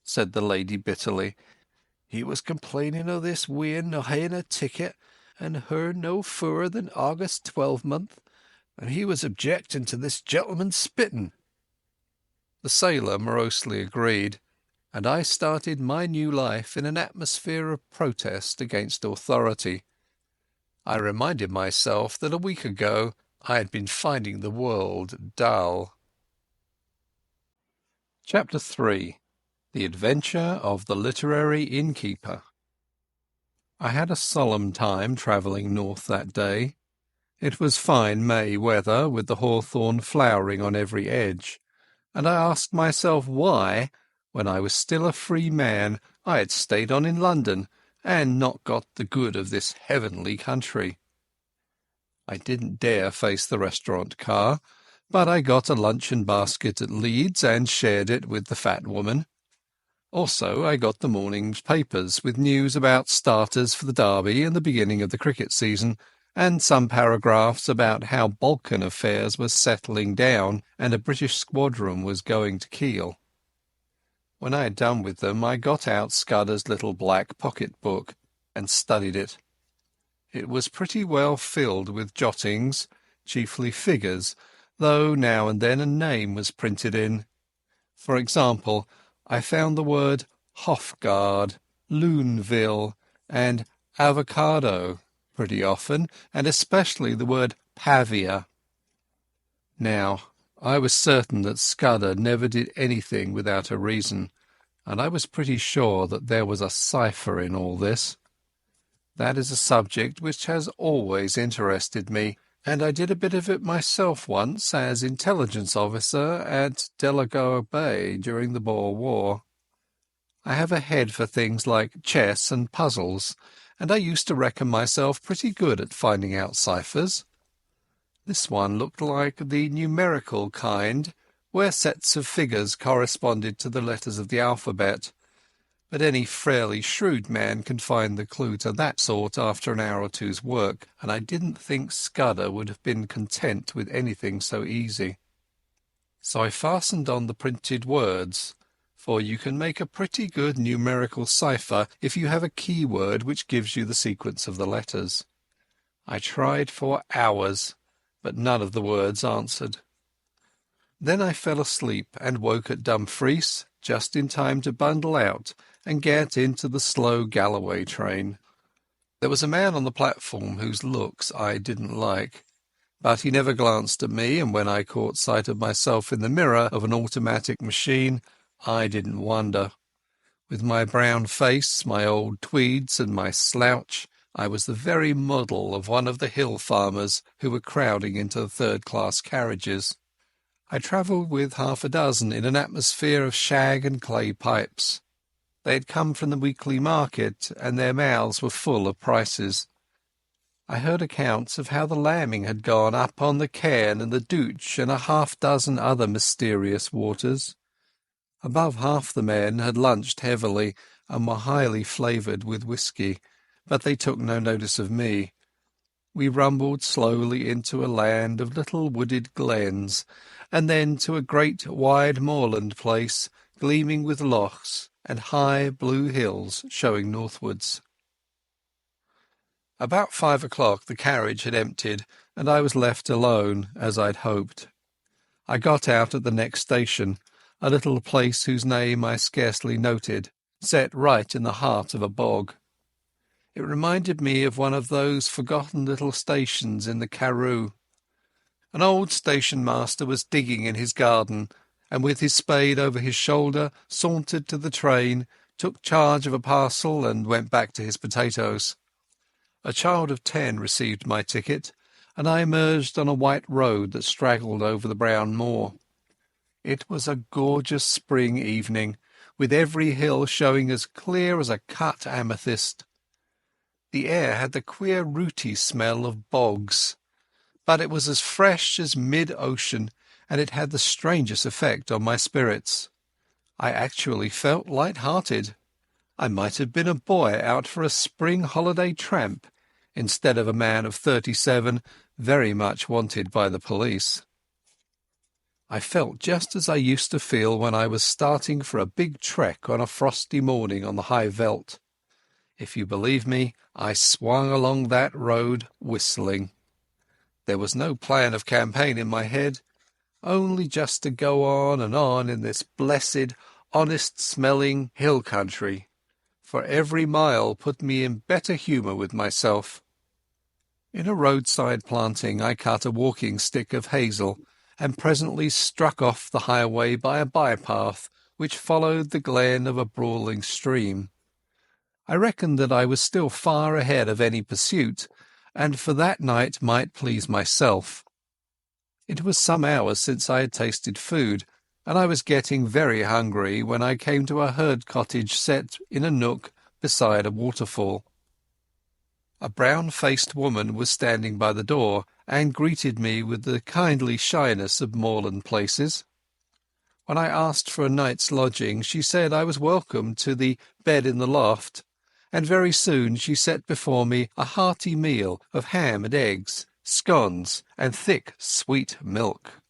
said the lady bitterly. "He was complaining o' this wean no haeing a ticket, and her no furrer than August 12th, and he was objecting to this gentleman spitting." The sailor morosely agreed, and I started my new life in an atmosphere of protest against authority. I reminded myself that a week ago I had been finding the world dull. Chapter 3. The Adventure of the Literary Innkeeper. I had a solemn time travelling north that day. It was fine May weather, with the hawthorn flowering on every edge, and I asked myself why, when I was still a free man, I had stayed on in London and not got the good of this heavenly country. I didn't dare face the restaurant car, but I got a luncheon basket at Leeds and shared it with the fat woman. Also I got the morning's papers with news about starters for the Derby and the beginning of the cricket season, and some paragraphs about how Balkan affairs were settling down and a British squadron was going to Kiel. When I had done with them I got out Scudder's little black pocket-book and studied it. It was pretty well filled with jottings, chiefly figures, though now and then a name was printed in. For example, I found the word Hofgaard, Loonville, and avocado pretty often, and especially the word Pavia. Now, I was certain that Scudder never did anything without a reason, and I was pretty sure that there was a cipher in all this. That is a subject which has always interested me, and I did a bit of it myself once as intelligence officer at Delagoa Bay during the Boer War. I have a head for things like chess and puzzles, and I used to reckon myself pretty good at finding out ciphers. This one looked like the numerical kind, where sets of figures corresponded to the letters of the alphabet, but any fairly shrewd man can find the clue to that sort after an hour or two's work, and I didn't think Scudder would have been content with anything so easy. So I fastened on the printed words, for you can make a pretty good numerical cipher if you have a keyword which gives you the sequence of the letters. I tried for hours, but none of the words answered. Then I fell asleep and woke at Dumfries just in time to bundle out and get into the slow Galloway train. There was a man on the platform whose looks I didn't like, but he never glanced at me, and when I caught sight of myself in the mirror of an automatic machine, I didn't wonder. With my brown face, my old tweeds, and my slouch, I was the very model of one of the hill farmers who were crowding into the third-class carriages. I travelled with half a dozen in an atmosphere of shag and clay pipes. They had come from the weekly market, and their mouths were full of prices. I heard accounts of how the lambing had gone up on the Cairn and the Douch and a half-dozen other mysterious waters. Above half the men had lunched heavily and were highly flavoured with whisky, but they took no notice of me. We rumbled slowly into a land of little wooded glens, and then to a great wide moorland place, gleaming with lochs and high blue hills showing northwards. About 5 o'clock the carriage had emptied, and I was left alone, as I'd hoped. I got out at the next station, a little place whose name I scarcely noted, set right in the heart of a bog. It reminded me of one of those forgotten little stations in the Karoo. An old station-master was digging in his garden, and with his spade over his shoulder sauntered to the train, took charge of a parcel, and went back to his potatoes. A child of 10 received my ticket, and I emerged on a white road that straggled over the brown moor. It was a gorgeous spring evening, with every hill showing as clear as a cut amethyst. The air had the queer rooty smell of bogs. but it was as fresh as mid-ocean, and it had the strangest effect on my spirits. I actually felt light-hearted. I might have been a boy out for a spring holiday tramp, instead of a man of 37 very much wanted by the police. I felt just as I used to feel when I was starting for a big trek on a frosty morning on the high veldt. If you believe me, I swung along that road whistling. There was no plan of campaign in my head, only just to go on and on in this blessed, honest-smelling hill country, for every mile put me in better humour with myself. In a roadside planting I cut a walking stick of hazel, and presently struck off the highway by a bypath which followed the glen of a brawling stream. I reckoned that I was still far ahead of any pursuit, and for that night might please myself. It was some hours since I had tasted food, and I was getting very hungry when I came to a herd cottage set in a nook beside a waterfall. A brown-faced woman was standing by the door, and greeted me with the kindly shyness of moorland places. When I asked for a night's lodging, she said I was welcome to the bed in the loft, and very soon she set before me a hearty meal of ham and eggs, scones, and thick sweet milk.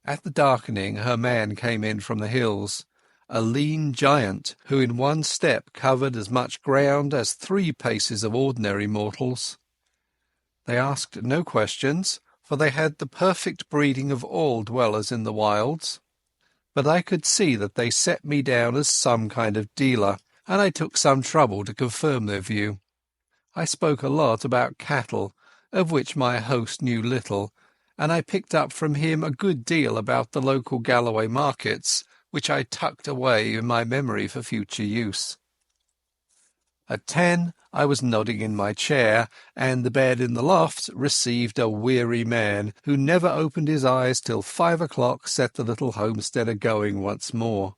At the darkening her man came in from the hills, a lean giant who in one step covered as much ground as 3 paces of ordinary mortals. They asked no questions, for they had the perfect breeding of all dwellers in the wilds, but I could see that they set me down as some kind of dealer, and I took some trouble to confirm their view. I spoke a lot about cattle, of which my host knew little, and I picked up from him a good deal about the local Galloway markets, which I tucked away in my memory for future use. At 10 I was nodding in my chair, and the bed in the loft received a weary man who never opened his eyes till 5 o'clock set the little homestead a-going once more.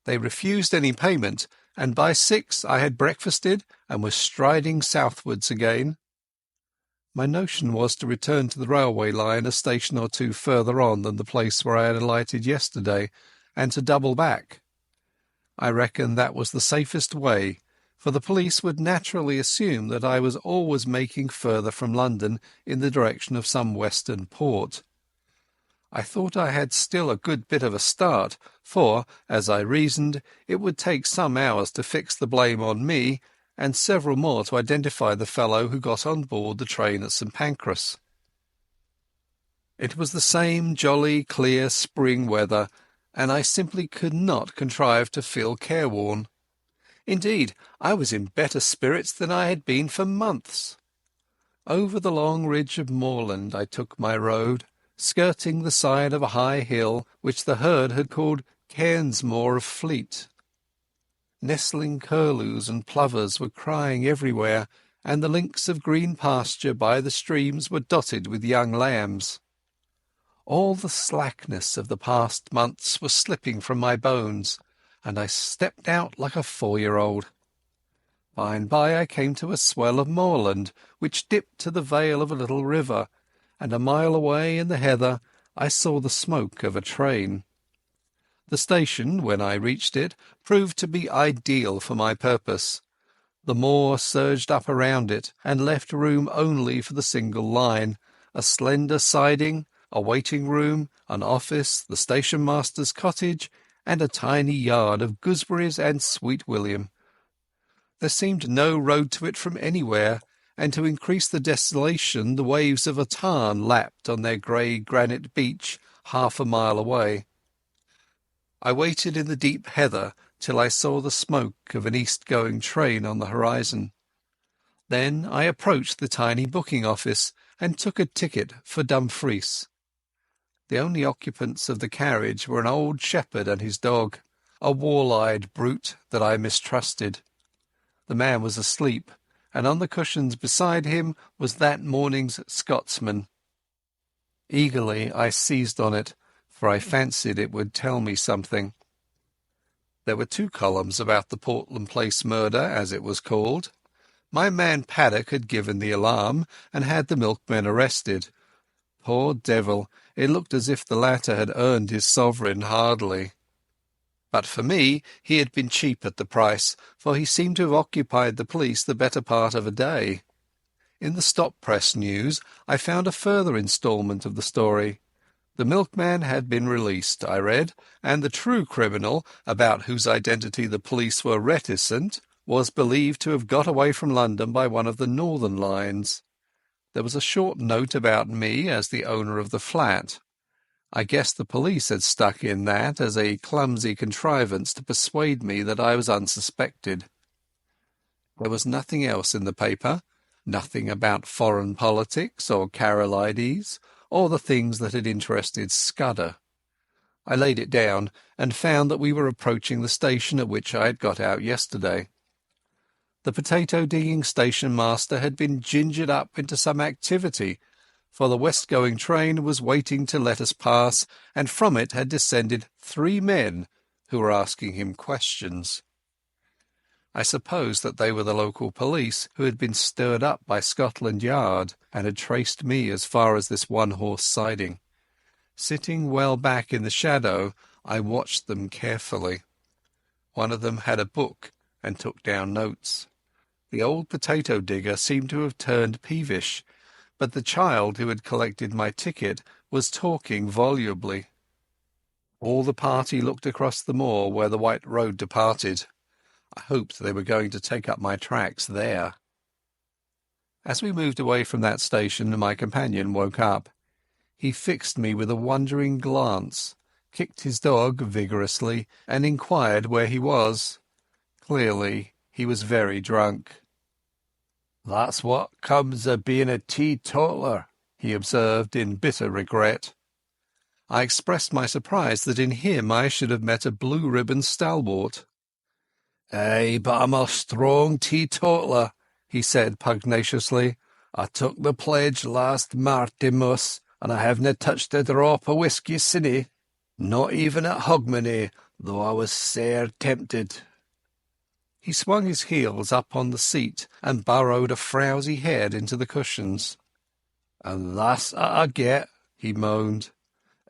They refused any payment, and by 6 I had breakfasted and was striding southwards again. My notion was to return to the railway line a station or 2 further on than the place where I had alighted yesterday, and to double back. I reckon that was the safest way, for the police would naturally assume that I was always making further from London in the direction of some western port. I thought I had still a good bit of a start, for, as I reasoned, it would take some hours to fix the blame on me, and several more to identify the fellow who got on board the train at St. Pancras. It was the same jolly, clear spring weather, and I simply could not contrive to feel careworn. Indeed, I was in better spirits than I had been for months. Over the long ridge of moorland I took my road, skirting the side of a high hill which the herd had called Cairnsmore of Fleet. Nestling curlews and plovers were crying everywhere, and the links of green pasture by the streams were dotted with young lambs. All the slackness of the past months was slipping from my bones, and I stepped out like a 4-year-old. By and by I came to a swell of moorland, which dipped to the vale of a little river, and a mile away in the heather I saw the smoke of a train. The station, when I reached it, proved to be ideal for my purpose. The moor surged up around it, and left room only for the single line, a slender siding, a waiting-room, an office, the station-master's cottage, and a tiny yard of gooseberries and sweet william. There seemed no road to it from anywhere, and to increase the desolation the waves of a tarn lapped on their grey granite beach half a mile away. I waited in the deep heather till I saw the smoke of an east-going train on the horizon. Then I approached the tiny booking office and took a ticket for Dumfries. The only occupants of the carriage were an old shepherd and his dog, a wall-eyed brute that I mistrusted. The man was asleep, and on the cushions beside him was that morning's Scotsman. Eagerly I seized on it, for I fancied it would tell me something. There were 2 columns about the Portland Place murder, as it was called. My man Paddock had given the alarm and had the milkman arrested. Poor devil, it looked as if the latter had earned his sovereign hardly. But for me he had been cheap at the price, for he seemed to have occupied the police the better part of a day. In the stop-press news I found a further instalment of the story. The milkman had been released, I read, and the true criminal, about whose identity the police were reticent, was believed to have got away from London by one of the northern lines. There was a short note about me as the owner of the flat. I guess the police had stuck in that as a clumsy contrivance to persuade me that I was unsuspected. There was nothing else in the paper, nothing about foreign politics or Carolides, or the things that had interested Scudder. I laid it down and found that we were approaching the station at which I had got out yesterday. The potato-digging station-master had been gingered up into some activity, for the west-going train was waiting to let us pass, and from it had descended 3 men who were asking him questions. I suppose that they were the local police who had been stirred up by Scotland Yard and had traced me as far as this one-horse siding. Sitting well back in the shadow, I watched them carefully. One of them had a book and took down notes. The old potato-digger seemed to have turned peevish, but the child who had collected my ticket was talking volubly. All the party looked across the moor where the white road departed. I hoped they were going to take up my tracks there. As we moved away from that station, my companion woke up. He fixed me with a wondering glance, kicked his dog vigorously, and inquired where he was. Clearly he was very drunk. "That's what comes of being a teetotaler," he observed in bitter regret. I expressed my surprise that in him I should have met a blue-ribbon stalwart. "Aye, but I'm a strong teetotaler," he said pugnaciously. "I took the pledge last Martinmas, and I havena touched a drop of whisky since, not even at Hogmanay, though I was sair tempted." He swung his heels up on the seat and burrowed a frowsy head into the cushions. "And that's I get," he moaned.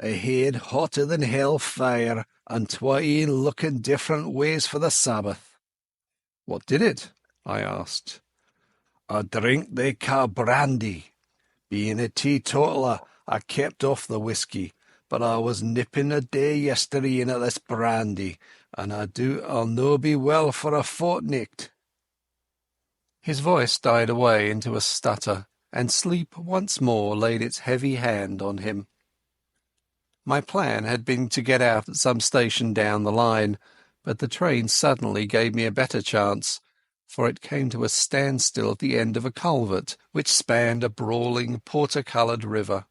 "A head hotter than hell fire, and twain looking different ways for the Sabbath." "What did it?" I asked. "A drink they ca' brandy. Being a teetotaler, I kept off the whisky, but I was nipping a day yestreen at this brandy, and I doubt I'll no be well for a fortnicht." His voice died away into a stutter, and sleep once more laid its heavy hand on him. My plan had been to get out at some station down the line, but the train suddenly gave me a better chance, for it came to a standstill at the end of a culvert which spanned a brawling porter-coloured river.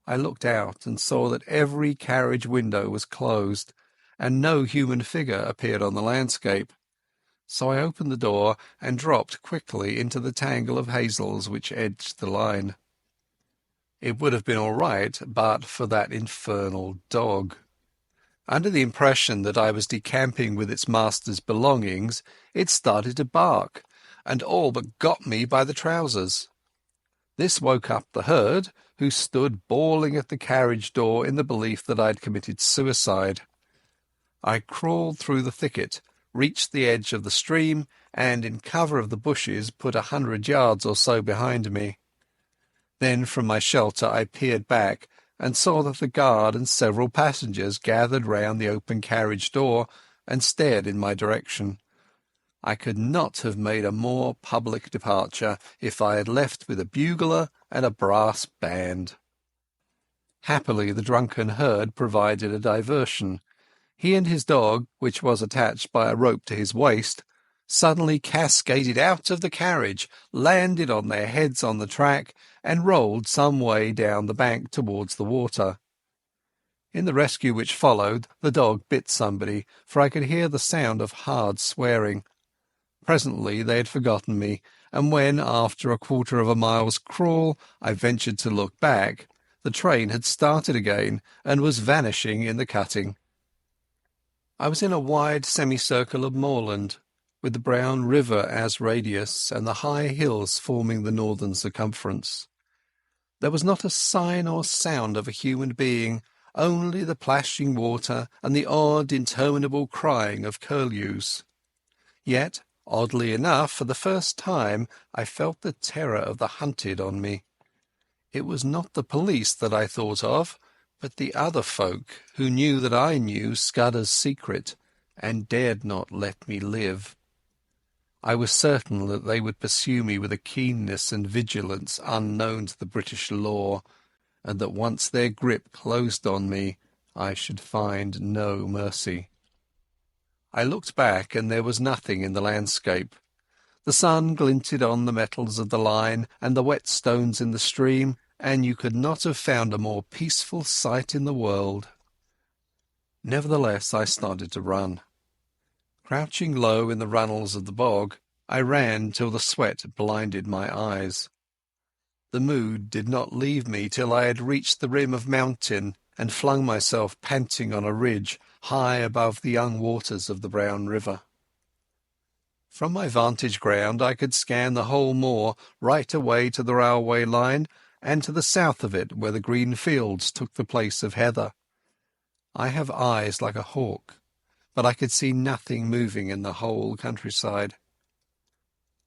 I looked out and saw that every carriage window was closed, and no human figure appeared on the landscape. So I opened the door and dropped quickly into the tangle of hazels which edged the line. It would have been all right but for that infernal dog. Under the impression that I was decamping with its master's belongings, it started to bark, and all but got me by the trousers. This woke up the herd, who stood bawling at the carriage door in the belief that I had committed suicide. I crawled through the thicket, reached the edge of the stream, and in cover of the bushes put 100 yards or so behind me. Then from my shelter I peered back and saw that the guard and several passengers gathered round the open carriage door and stared in my direction. I could not have made a more public departure if I had left with a bugler and a brass band. Happily the drunken herd provided a diversion. He and his dog, which was attached by a rope to his waist, suddenly cascaded out of the carriage, landed on their heads on the track, and rolled some way down the bank towards the water. In the rescue which followed, the dog bit somebody, for I could hear the sound of hard swearing. Presently they had forgotten me, and when, after a quarter of a mile's crawl, I ventured to look back, the train had started again and was vanishing in the cutting. I was in a wide semicircle of moorland. with the brown river as radius and the high hills forming the northern circumference. There was not a sign or sound of a human being, only the plashing water and the odd, interminable crying of curlews. Yet, oddly enough, for the first time I felt the terror of the hunted on me. It was not the police that I thought of, but the other folk who knew that I knew Scudder's secret, and dared not let me live. I was certain that they would pursue me with a keenness and vigilance unknown to the British law, and that once their grip closed on me, I should find no mercy. I looked back, and there was nothing in the landscape. The sun glinted on the metals of the line and the wet stones in the stream, and you could not have found a more peaceful sight in the world. Nevertheless, I started to run. Crouching low in the runnels of the bog, I ran till the sweat blinded my eyes. The mood did not leave me till I had reached the rim of mountain and flung myself panting on a ridge high above the young waters of the brown river. From my vantage ground I could scan the whole moor right away to the railway line and to the south of it where the green fields took the place of heather. I have eyes like a hawk, but I could see nothing moving in the whole countryside.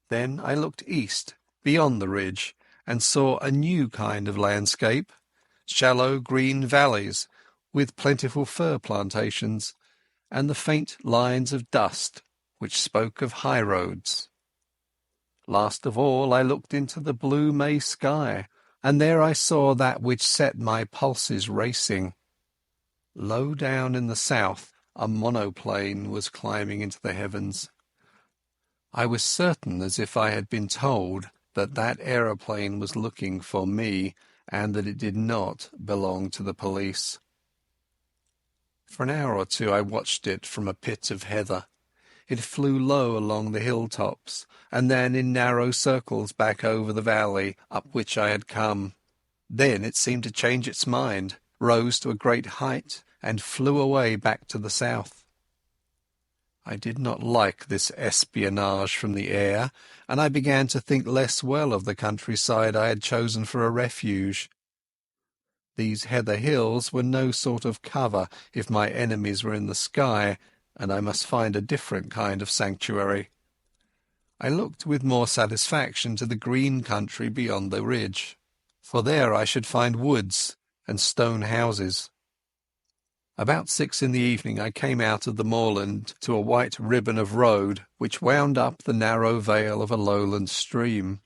Then I looked east, beyond the ridge, and saw a new kind of landscape, shallow green valleys with plentiful fir plantations, and the faint lines of dust which spoke of high roads. Last of all I looked into the blue May sky, and there I saw that which set my pulses racing. Low down in the south a monoplane was climbing into the heavens. I was certain, as if I had been told, that that aeroplane was looking for me, and that it did not belong to the police. For an hour or two I watched it from a pit of heather. It flew low along the hilltops, and then in narrow circles back over the valley up which I had come. Then it seemed to change its mind, rose to a great height, and flew away back to the south. I did not like this espionage from the air, and I began to think less well of the countryside I had chosen for a refuge. These heather hills were no sort of cover if my enemies were in the sky, and I must find a different kind of sanctuary. I looked with more satisfaction to the green country beyond the ridge, for there I should find woods and stone houses. About 6 in the evening I came out of the moorland to a white ribbon of road which wound up the narrow vale of a lowland stream.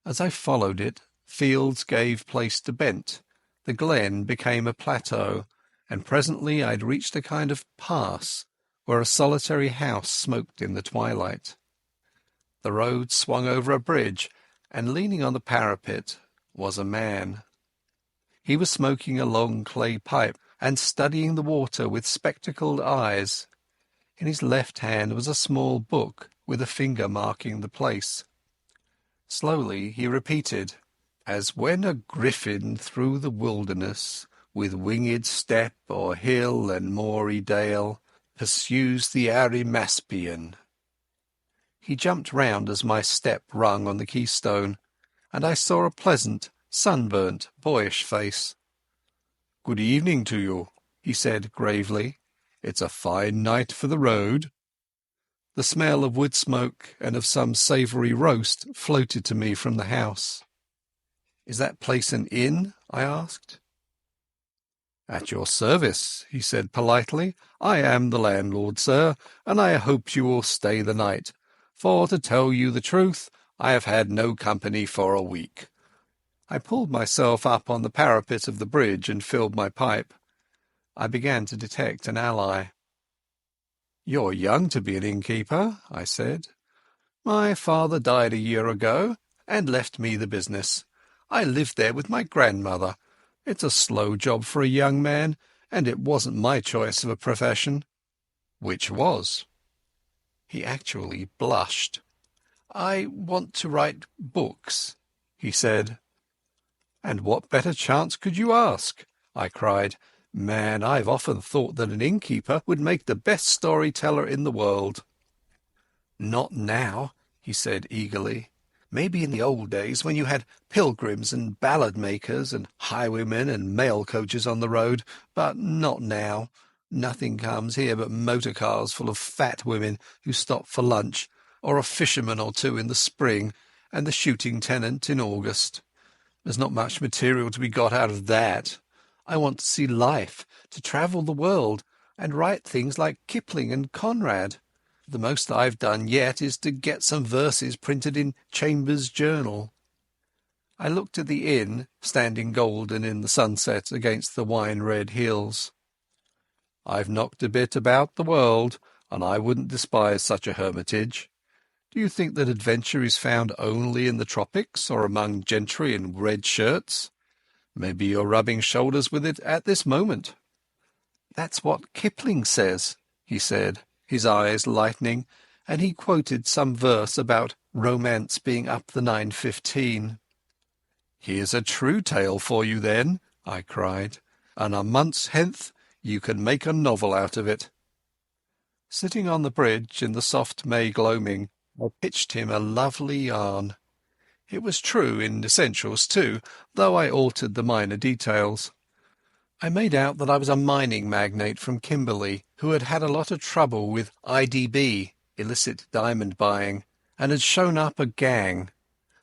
As I followed it, fields gave place to bent, the glen became a plateau, and presently I had reached a kind of pass where a solitary house smoked in the twilight. The road swung over a bridge, and leaning on the parapet was a man. He was smoking a long clay pipe and studying the water with spectacled eyes. In his left hand was a small book with a finger marking the place. Slowly he repeated, "As when a griffin through the wilderness, with winged step o'er hill and moory dale, pursues the Arimaspian." He jumped round as my step rung on the keystone, and I saw a pleasant, sunburnt, boyish face. "Good evening to you," he said gravely. "It's a fine night for the road." The smell of wood smoke and of some savoury roast floated to me from the house. "Is that place an inn?" I asked. "At your service," he said politely. "I am the landlord, sir, and I hope you will stay the night, for to tell you the truth, I have had no company for a week." I pulled myself up on the parapet of the bridge and filled my pipe. I began to detect an ally. "You're young to be an innkeeper," I said. "My father died a year ago and left me the business. I lived there with my grandmother. It's a slow job for a young man, and it wasn't my choice of a profession." "Which was?" He actually blushed. "I want to write books," he said. "And what better chance could you ask?" I cried. "Man, I've often thought that an innkeeper would make the best storyteller in the world." "Not now," he said eagerly. "Maybe in the old days when you had pilgrims and ballad makers and highwaymen and mail coaches on the road, but not now. Nothing comes here but motor cars full of fat women who stop for lunch, or a fisherman or two in the spring, and the shooting tenant in August. There's not much material to be got out of that. I want to see life, to travel the world, and write things like Kipling and Conrad. The most I've done yet is to get some verses printed in Chambers' Journal." I looked at the inn, standing golden in the sunset against the wine-red hills. "I've knocked a bit about the world, and I wouldn't despise such a hermitage. Do you think that adventure is found only in the tropics or among gentry in red shirts? Maybe you're rubbing shoulders with it at this moment." "That's what Kipling says," he said, his eyes lightening, and he quoted some verse about romance being up the 9:15. "Here's a true tale for you then," I cried, "and a month's hence you can make a novel out of it." Sitting on the bridge in the soft May gloaming, I pitched him a lovely yarn. It was true in essentials too, though I altered the minor details. I made out that I was a mining magnate from Kimberley who had had a lot of trouble with IDB, illicit diamond buying, and had shown up a gang.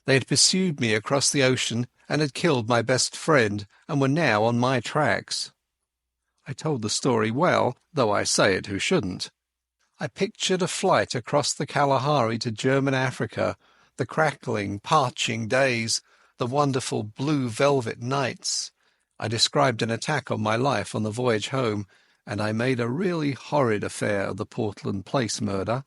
They had pursued me across the ocean and had killed my best friend and were now on my tracks. I told the story well, though I say it who shouldn't. I pictured a flight across the Kalahari to German Africa, the crackling, parching days, the wonderful blue velvet nights. I described an attack on my life on the voyage home, and I made a really horrid affair of the Portland Place murder.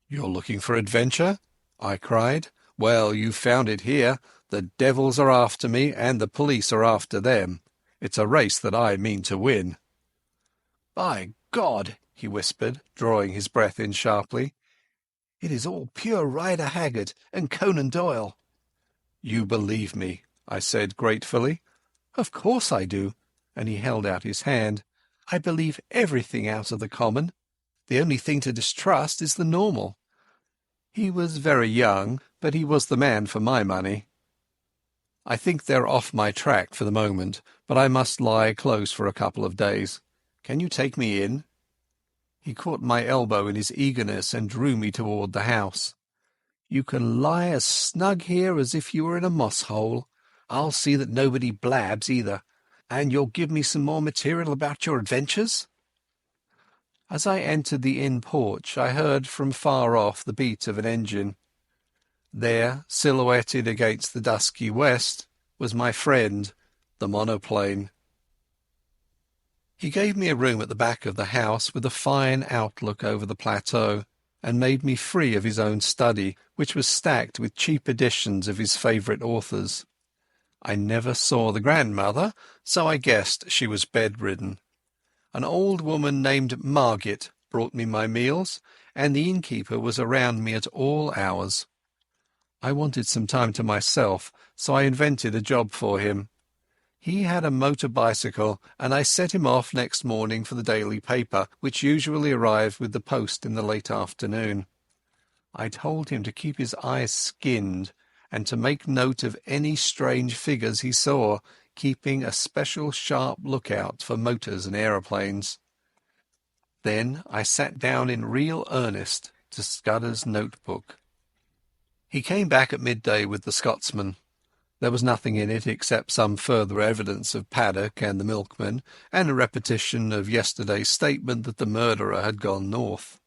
"You're looking for adventure?" I cried. "Well, you've found it here. The devils are after me, and the police are after them. It's a race that I mean to win." "By God," he whispered, drawing his breath in sharply, "it is all pure Rider Haggard and Conan Doyle." "You believe me," I said gratefully. "Of course I do," and he held out his hand. "I believe everything out of the common. The only thing to distrust is the normal." He was very young, but he was the man for my money. "I think they're off my track for the moment, but I must lie close for a couple of days. Can you take me in?" He caught my elbow in his eagerness and drew me toward the house. "You can lie as snug here as if you were in a moss-hole. I'll see that nobody blabs either. And you'll give me some more material about your adventures?" As I entered the inn porch I heard from far off the beat of an engine. There, silhouetted against the dusky west, was my friend, the monoplane. He gave me a room at the back of the house with a fine outlook over the plateau, and made me free of his own study, which was stacked with cheap editions of his favourite authors. I never saw the grandmother, so I guessed she was bedridden. An old woman named Margit brought me my meals, and the innkeeper was around me at all hours. I wanted some time to myself, so I invented a job for him. He had a motor bicycle, and I set him off next morning for the daily paper, which usually arrived with the post in the late afternoon. I told him to keep his eyes skinned, and to make note of any strange figures he saw, keeping a special sharp lookout for motors and aeroplanes. Then I sat down in real earnest to Scudder's notebook. He came back at midday with the Scotsman. There was nothing in it except some further evidence of Paddock and the Milkman, and a repetition of yesterday's statement that the murderer had gone north.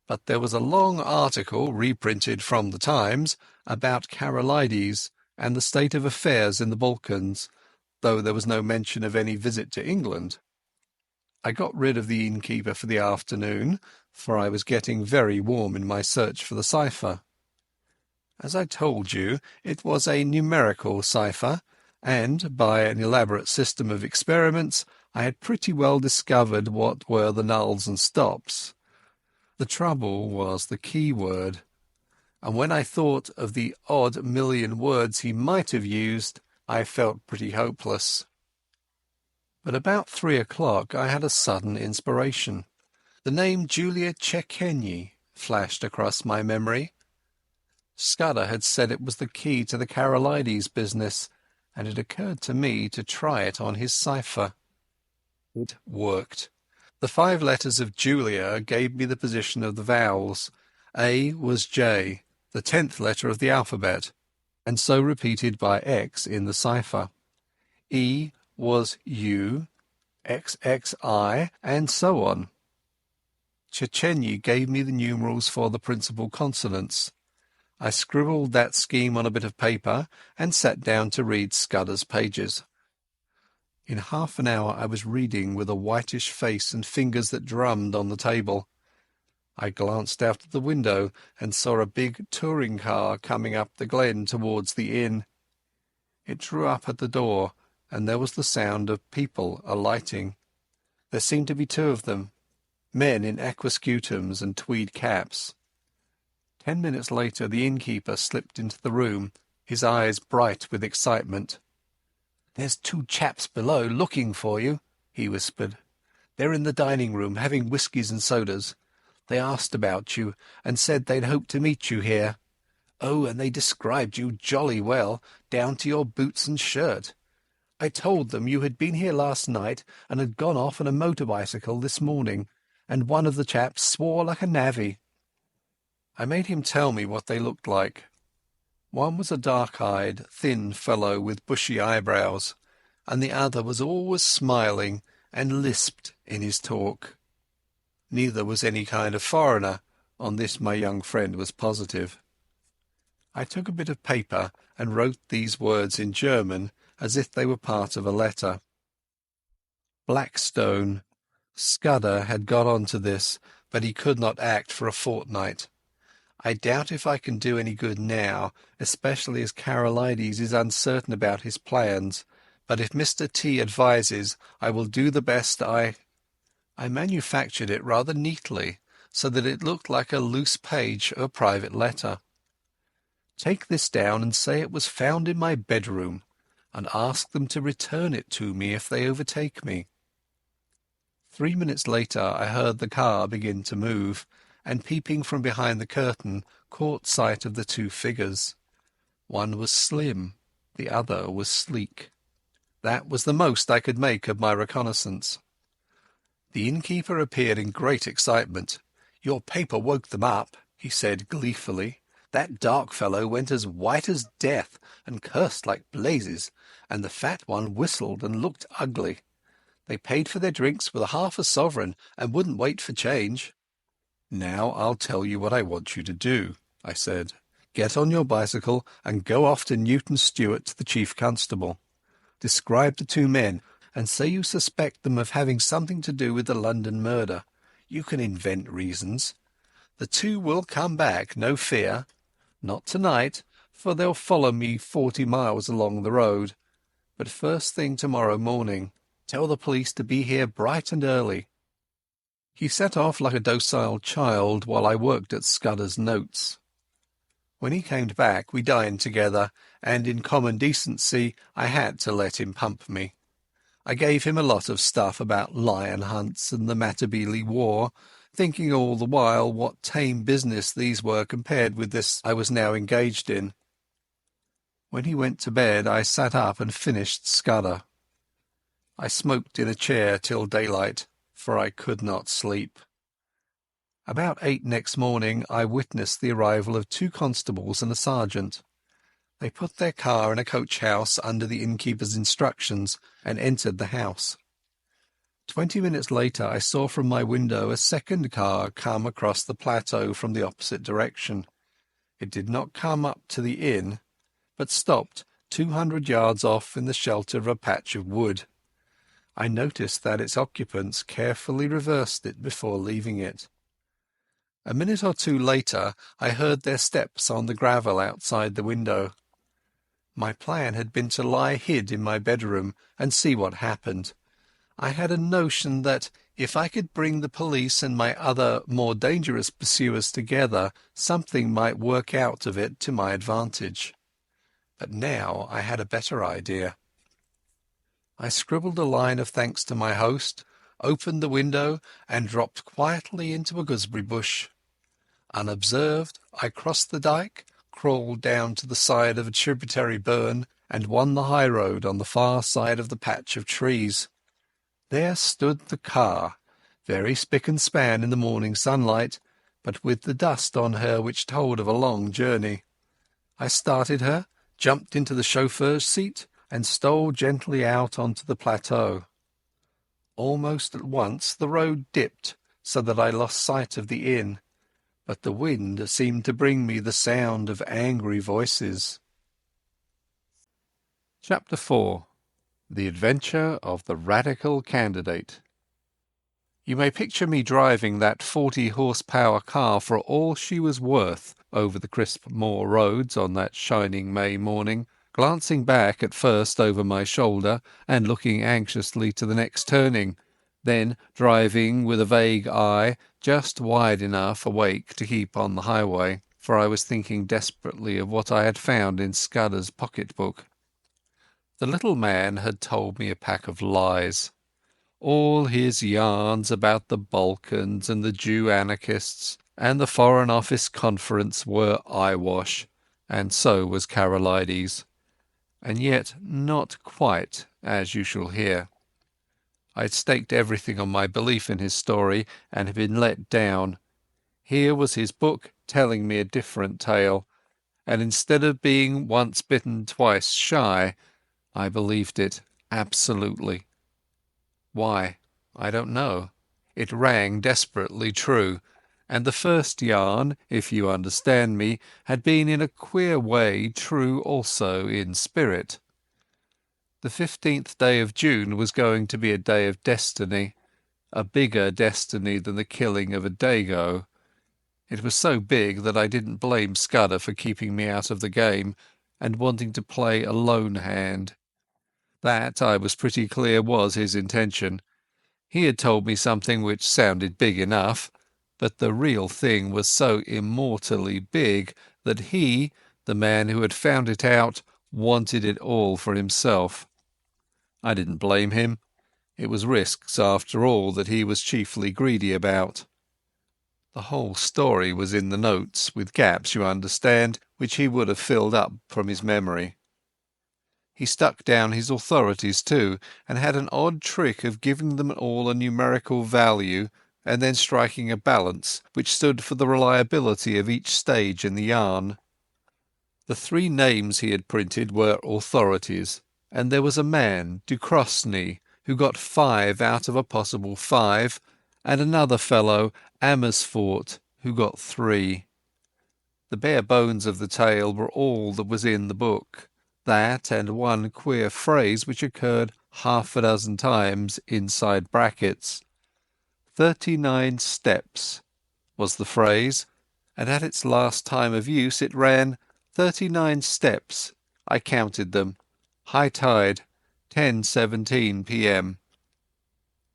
But there was a long article, reprinted from the Times, about Karolides and the state of affairs in the Balkans, though there was no mention of any visit to England. I got rid of the innkeeper for the afternoon, for I was getting very warm in my search for the cipher. As I told you, it was a numerical cipher, and by an elaborate system of experiments I had pretty well discovered what were the nulls and stops. The trouble was the key word, and when I thought of the odd million words he might have used, I felt pretty hopeless. But about 3 o'clock I had a sudden inspiration. The name Julia Czechenyi flashed across my memory. Scudder had said it was the key to the Karolides business, and it occurred to me to try it on his cipher. It worked. The 5 letters of Julia gave me the position of the vowels. A was J, the 10th letter of the alphabet, and so repeated by X in the cipher. E was U, XXI, and so on. Chechenyi gave me the numerals for the principal consonants. I scribbled that scheme on a bit of paper and sat down to read Scudder's pages. In half an hour I was reading with a whitish face and fingers that drummed on the table. I glanced out of the window and saw a big touring car coming up the glen towards the inn. It drew up at the door, and there was the sound of people alighting. There seemed to be 2 of them, men in aquascutums and tweed caps. 10 minutes later the innkeeper slipped into the room, his eyes bright with excitement. "There's 2 chaps below looking for you," he whispered. "They're in the dining room having whiskies and sodas. They asked about you and said they'd hoped to meet you here. Oh, and they described you jolly well, down to your boots and shirt. I told them you had been here last night and had gone off on a motor bicycle this morning, and one of the chaps swore like a navvy." I made him tell me what they looked like. One was a dark-eyed, thin fellow with bushy eyebrows, and the other was always smiling and lisped in his talk. Neither was any kind of foreigner. On this my young friend was positive. I took a bit of paper and wrote these words in German as if they were part of a letter. Blackstone. Scudder had got on to this, but he could not act for a fortnight. I doubt if I can do any good now, especially as Karolides is uncertain about his plans, but if Mr. T advises, I will do the best I manufactured it rather neatly, so that it looked like a loose page of a private letter. "Take this down and say it was found in my bedroom, and ask them to return it to me if they overtake me." 3 minutes later I heard the car begin to move, and peeping from behind the curtain caught sight of the 2 figures. One was slim, the other was sleek. That was the most I could make of my reconnaissance. The innkeeper appeared in great excitement. "Your paper woke them up," he said gleefully. "That dark fellow went as white as death and cursed like blazes, and the fat one whistled and looked ugly. They paid for their drinks with half a sovereign and wouldn't wait for change." "Now I'll tell you what I want you to do," I said. "Get on your bicycle and go off to Newton Stewart to the chief constable. Describe the 2 men, and say you suspect them of having something to do with the London murder. You can invent reasons. The 2 will come back, no fear. Not tonight, for they'll follow me 40 miles along the road. But first thing tomorrow morning. Tell the police to be here bright and early." He set off like a docile child while I worked at Scudder's notes. When he came back we dined together, and in common decency I had to let him pump me. I gave him a lot of stuff about lion hunts and the Matabele War, thinking all the while what tame business these were compared with this I was now engaged in. When he went to bed I sat up and finished Scudder. I smoked in a chair till daylight, for I could not sleep. About 8 next morning I witnessed the arrival of 2 constables and a sergeant. They put their car in a coach-house under the innkeeper's instructions and entered the house. 20 minutes later I saw from my window a second car come across the plateau from the opposite direction. It did not come up to the inn, but stopped 200 yards off in the shelter of a patch of wood. I noticed that its occupants carefully reversed it before leaving it. A minute or 2 later I heard their steps on the gravel outside the window. My plan had been to lie hid in my bedroom and see what happened. I had a notion that if I could bring the police and my other more dangerous pursuers together, something might work out of it to my advantage. But now I had a better idea. I scribbled a line of thanks to my host, opened the window, and dropped quietly into a gooseberry bush. Unobserved, I crossed the dyke, crawled down to the side of a tributary burn, and won the high road on the far side of the patch of trees. There stood the car, very spick and span in the morning sunlight, but with the dust on her which told of a long journey. I started her, jumped into the chauffeur's seat, and stole gently out onto the plateau. Almost at once the road dipped, so that I lost sight of the inn, but the wind seemed to bring me the sound of angry voices. Chapter 4. The Adventure of the Radical Candidate. You may picture me driving that 40-horsepower car for all she was worth over the crisp moor roads on that shining May morning, glancing back at first over my shoulder and looking anxiously to the next turning, then driving with a vague eye just wide enough awake to keep on the highway, for I was thinking desperately of what I had found in Scudder's pocket-book. The little man had told me a pack of lies. All his yarns about the Balkans and the Jew anarchists and the Foreign Office Conference were eyewash, and so was Karolides, and yet not quite, as you shall hear. I had staked everything on my belief in his story and had been let down. Here was his book telling me a different tale, and instead of being once bitten twice shy, I believed it absolutely. Why? I don't know. It rang desperately true, and the first yarn, if you understand me, had been in a queer way true also in spirit. The 15th day of June was going to be a day of destiny, a bigger destiny than the killing of a dago. It was so big that I didn't blame Scudder for keeping me out of the game and wanting to play a lone hand. That, I was pretty clear, was his intention. He had told me something which sounded big enough, but the real thing was so immortally big that he, the man who had found it out, wanted it all for himself. I didn't blame him. It was risks, after all, that he was chiefly greedy about. The whole story was in the notes, with gaps, you understand, which he would have filled up from his memory. He stuck down his authorities too, and had an odd trick of giving them all a numerical value and then striking a balance which stood for the reliability of each stage in the yarn. The 3 names he had printed were authorities, and there was a man, Ducrosny, who got 5 out of a possible 5, and another fellow, Amersfoort, who got 3. The bare bones of the tale were all that was in the book. That and one queer phrase which occurred half a dozen times inside brackets. 39 steps was the phrase, and at its last time of use it ran 39 steps. I counted them. High tide, 10:17 p.m.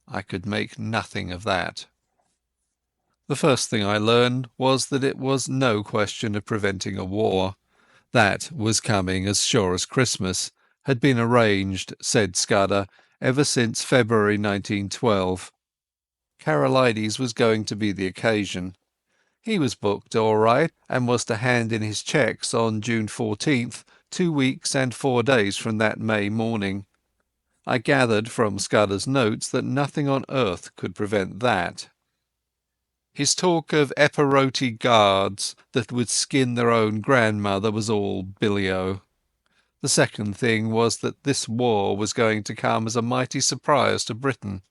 I could make nothing of that. The first thing I learned was that it was no question of preventing a war. That was coming as sure as Christmas, had been arranged, said Scudder, ever since February 1912. Karolides was going to be the occasion. He was booked all right, and was to hand in his cheques on June 14th, 2 weeks and 4 days from that May morning. I gathered from Scudder's notes that nothing on earth could prevent that. His talk of Epirote guards that would skin their own grandmother was all billy-o. The second thing was that this war was going to come as a mighty surprise to Britain.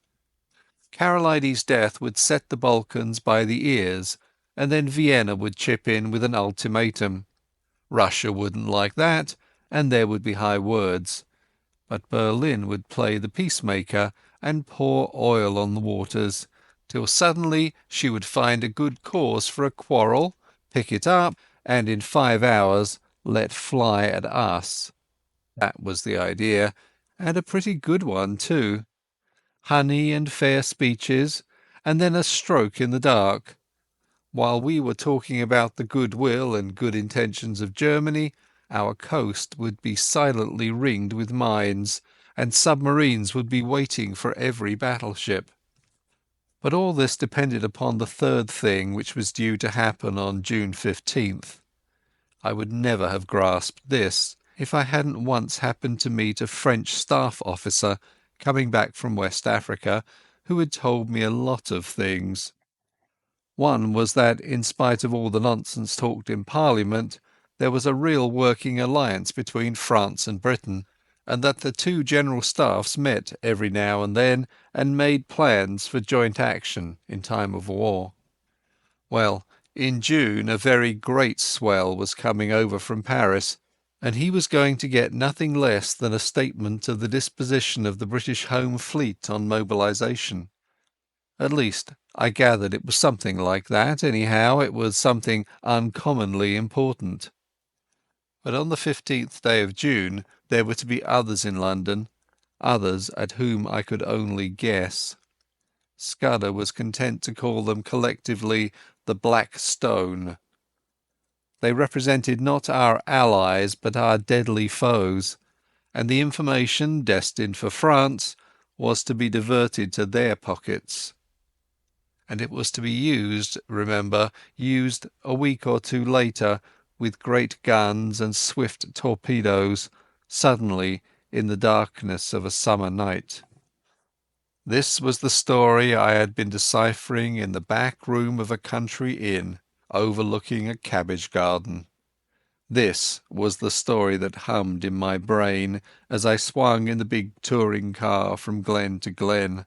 Karolides' death would set the Balkans by the ears, and then Vienna would chip in with an ultimatum. Russia wouldn't like that, and there would be high words. But Berlin would play the peacemaker and pour oil on the waters, till suddenly she would find a good cause for a quarrel, pick it up, and in 5 hours let fly at us. That was the idea, and a pretty good one too. Honey and fair speeches, and then a stroke in the dark. While we were talking about the goodwill and good intentions of Germany, our coast would be silently ringed with mines, and submarines would be waiting for every battleship. But all this depended upon the third thing, which was due to happen on June 15th. I would never have grasped this if I hadn't once happened to meet a French staff officer coming back from West Africa who had told me a lot of things. One was that, in spite of all the nonsense talked in Parliament, there was a real working alliance between France and Britain, and that the two general staffs met every now and then and made plans for joint action in time of war. Well, in June a very great swell was coming over from Paris, and he was going to get nothing less than a statement of the disposition of the British Home Fleet on mobilisation. At least, I gathered it was something like that. Anyhow, it was something uncommonly important. But on the 15th day of June there were to be others in London, others at whom I could only guess. Scudder was content to call them collectively the Black Stone. They represented not our allies but our deadly foes, and the information destined for France was to be diverted to their pockets. And it was to be used, remember, used a week or two later with great guns and swift torpedoes, suddenly in the darkness of a summer night. This was the story I had been deciphering in the back room of a country inn overlooking a cabbage garden. This was the story that hummed in my brain as I swung in the big touring car from glen to glen.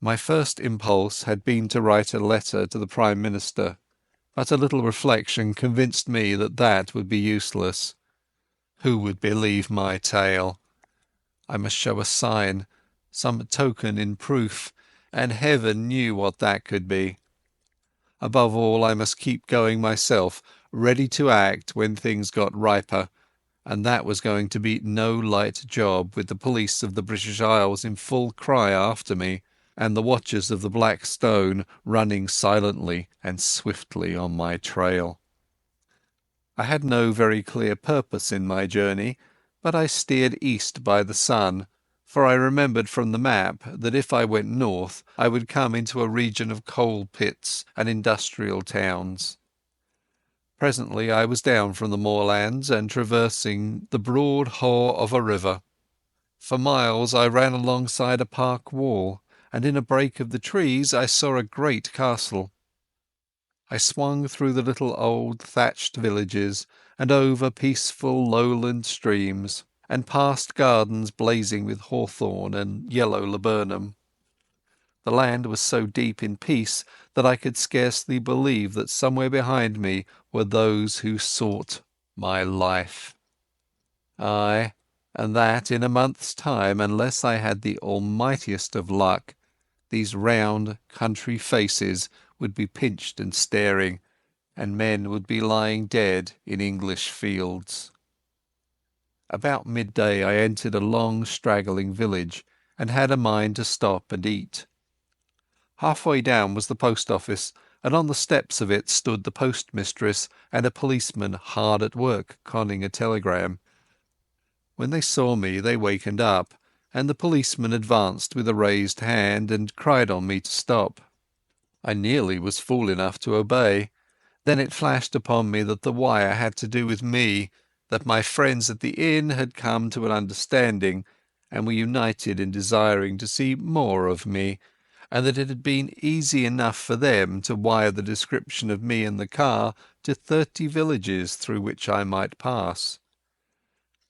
My first impulse had been to write a letter to the Prime Minister, but a little reflection convinced me that that would be useless. Who would believe my tale? I must show a sign, some token in proof, and heaven knew what that could be. Above all, I must keep going myself, ready to act when things got riper, and that was going to be no light job with the police of the British Isles in full cry after me, and the watchers of the Black Stone running silently and swiftly on my trail. I had no very clear purpose in my journey, but I steered east by the sun, for I remembered from the map that if I went north I would come into a region of coal pits and industrial towns. Presently I was down from the moorlands and traversing the broad haugh of a river. For miles I ran alongside a park wall, and in a break of the trees I saw a great castle. I swung through the little old thatched villages and over peaceful lowland streams, and past gardens blazing with hawthorn and yellow laburnum. The land was so deep in peace that I could scarcely believe that somewhere behind me were those who sought my life. Ay, and that in a month's time, unless I had the almightiest of luck, these round country faces would be pinched and staring, and men would be lying dead in English fields. About midday I entered a long straggling village, and had a mind to stop and eat. Halfway down was the post office, and on the steps of it stood the postmistress and a policeman hard at work conning a telegram. When they saw me they wakened up, and the policeman advanced with a raised hand and cried on me to stop. I nearly was fool enough to obey. Then it flashed upon me that the wire had to do with me, that my friends at the inn had come to an understanding, and were united in desiring to see more of me, and that it had been easy enough for them to wire the description of me and the car to 30 villages through which I might pass.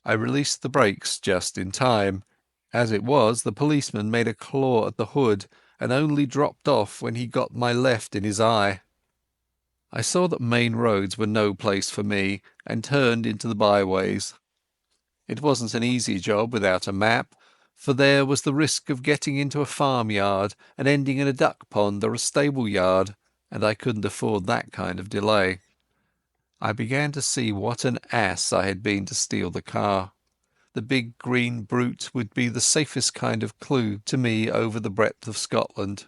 I released the brakes just in time. As it was, the policeman made a claw at the hood, and only dropped off when he got my left in his eye. I saw that main roads were no place for me, and turned into the byways. It wasn't an easy job without a map, for there was the risk of getting into a farmyard and ending in a duck pond or a stable yard, and I couldn't afford that kind of delay. I began to see what an ass I had been to steal the car. The big green brute would be the safest kind of clue to me over the breadth of Scotland.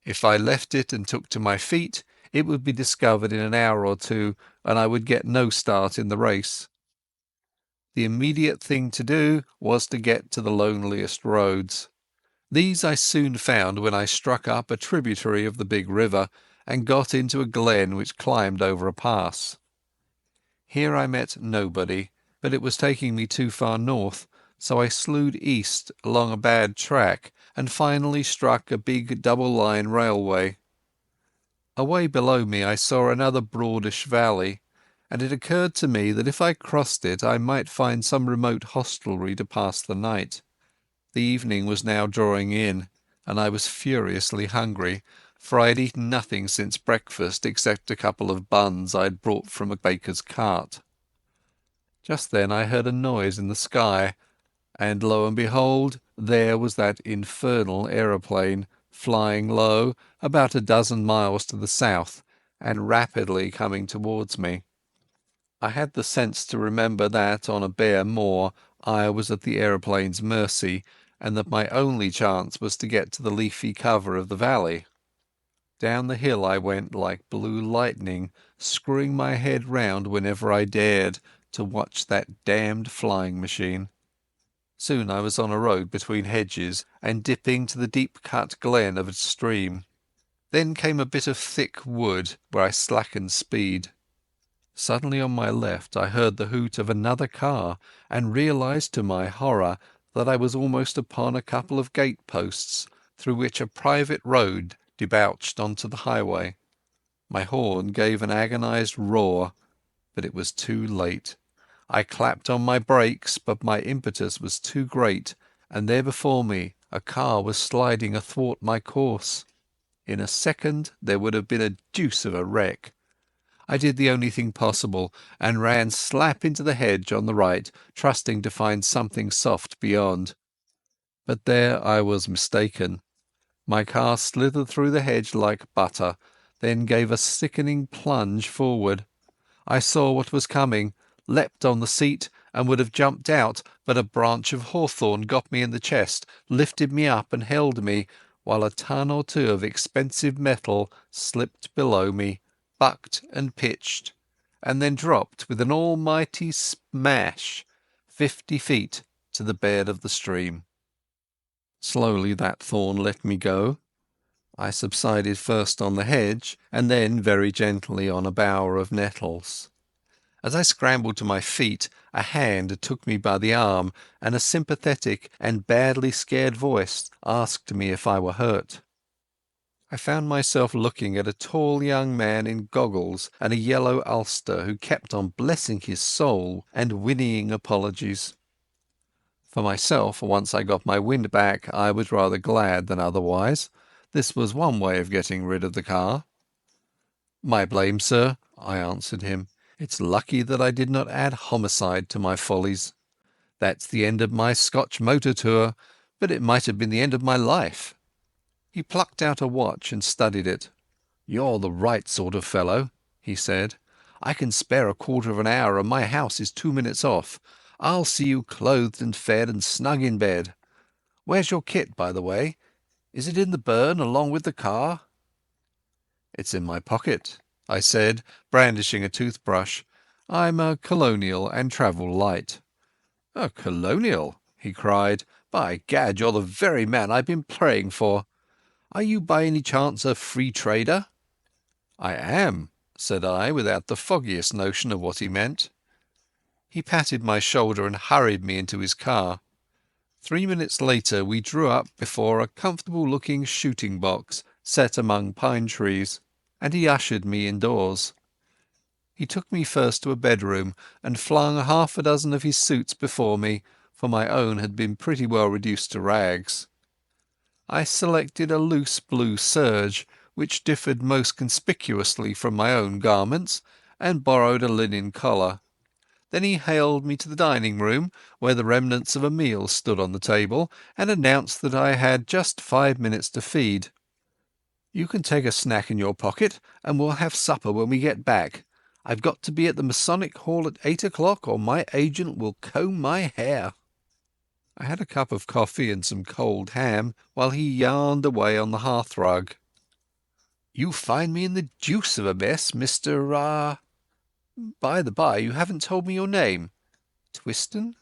If I left it and took to my feet, it would be discovered in an hour or two, and I would get no start in the race. The immediate thing to do was to get to the loneliest roads. These I soon found when I struck up a tributary of the big river and got into a glen which climbed over a pass. Here I met nobody, but it was taking me too far north, so I slewed east along a bad track and finally struck a big double-line railway. Away below me I saw another broadish valley, and it occurred to me that if I crossed it I might find some remote hostelry to pass the night. The evening was now drawing in, and I was furiously hungry, for I had eaten nothing since breakfast except a couple of buns I had brought from a baker's cart. Just then I heard a noise in the sky, and lo and behold, there was that infernal aeroplane, flying low, about a dozen miles to the south, and rapidly coming towards me. I had the sense to remember that on a bare moor I was at the aeroplane's mercy, and that my only chance was to get to the leafy cover of the valley. Down the hill I went like blue lightning, screwing my head round whenever I dared to watch that damned flying machine. Soon I was on a road between hedges and dipping to the deep-cut glen of a stream. Then came a bit of thick wood where I slackened speed. Suddenly on my left I heard the hoot of another car and realized to my horror that I was almost upon a couple of gateposts through which a private road debouched onto the highway. My horn gave an agonized roar, but it was too late. I clapped on my brakes, but my impetus was too great, and there before me a car was sliding athwart my course. In a second there would have been a deuce of a wreck. I did the only thing possible, and ran slap into the hedge on the right, trusting to find something soft beyond. But there I was mistaken. My car slithered through the hedge like butter, then gave a sickening plunge forward. I saw what was coming, leapt on the seat, and would have jumped out, but a branch of hawthorn got me in the chest, lifted me up and held me, while a ton or two of expensive metal slipped below me, bucked and pitched, and then dropped with an almighty smash 50 feet to the bed of the stream. Slowly that thorn let me go. I subsided first on the hedge, and then very gently on a bower of nettles. As I scrambled to my feet, a hand took me by the arm, and a sympathetic and badly scared voice asked me if I were hurt. I found myself looking at a tall young man in goggles and a yellow ulster who kept on blessing his soul and whinnying apologies. For myself, once I got my wind back, I was rather glad than otherwise. This was one way of getting rid of the car. "My blame, sir," I answered him. "It's lucky that I did not add homicide to my follies. That's the end of my Scotch motor tour, but it might have been the end of my life." He plucked out a watch and studied it. "You're the right sort of fellow," he said. "I can spare a quarter of an hour and my house is 2 minutes off. I'll see you clothed and fed and snug in bed. Where's your kit, by the way? Is it in the burn along with the car?" "It's in my pocket," I said, brandishing a toothbrush. "I'm a colonial and travel light." "A colonial?" he cried. "By gad, you're the very man I've been praying for. Are you by any chance a free trader?" "I am," said I, without the foggiest notion of what he meant. He patted my shoulder and hurried me into his car. 3 minutes later we drew up before a comfortable-looking shooting box set among pine trees, and he ushered me indoors. He took me first to a bedroom and flung half a dozen of his suits before me, for my own had been pretty well reduced to rags. I selected a loose blue serge, which differed most conspicuously from my own garments, and borrowed a linen collar. Then he haled me to the dining-room, where the remnants of a meal stood on the table, and announced that I had just 5 minutes to feed. "You can take a snack in your pocket, and we'll have supper when we get back. I've got to be at the Masonic Hall at 8 o'clock, or my agent will comb my hair." I had a cup of coffee and some cold ham, while he yarned away on the hearthrug. "You find me in the deuce of a mess, Mr. By the by, you haven't told me your name. Twisden?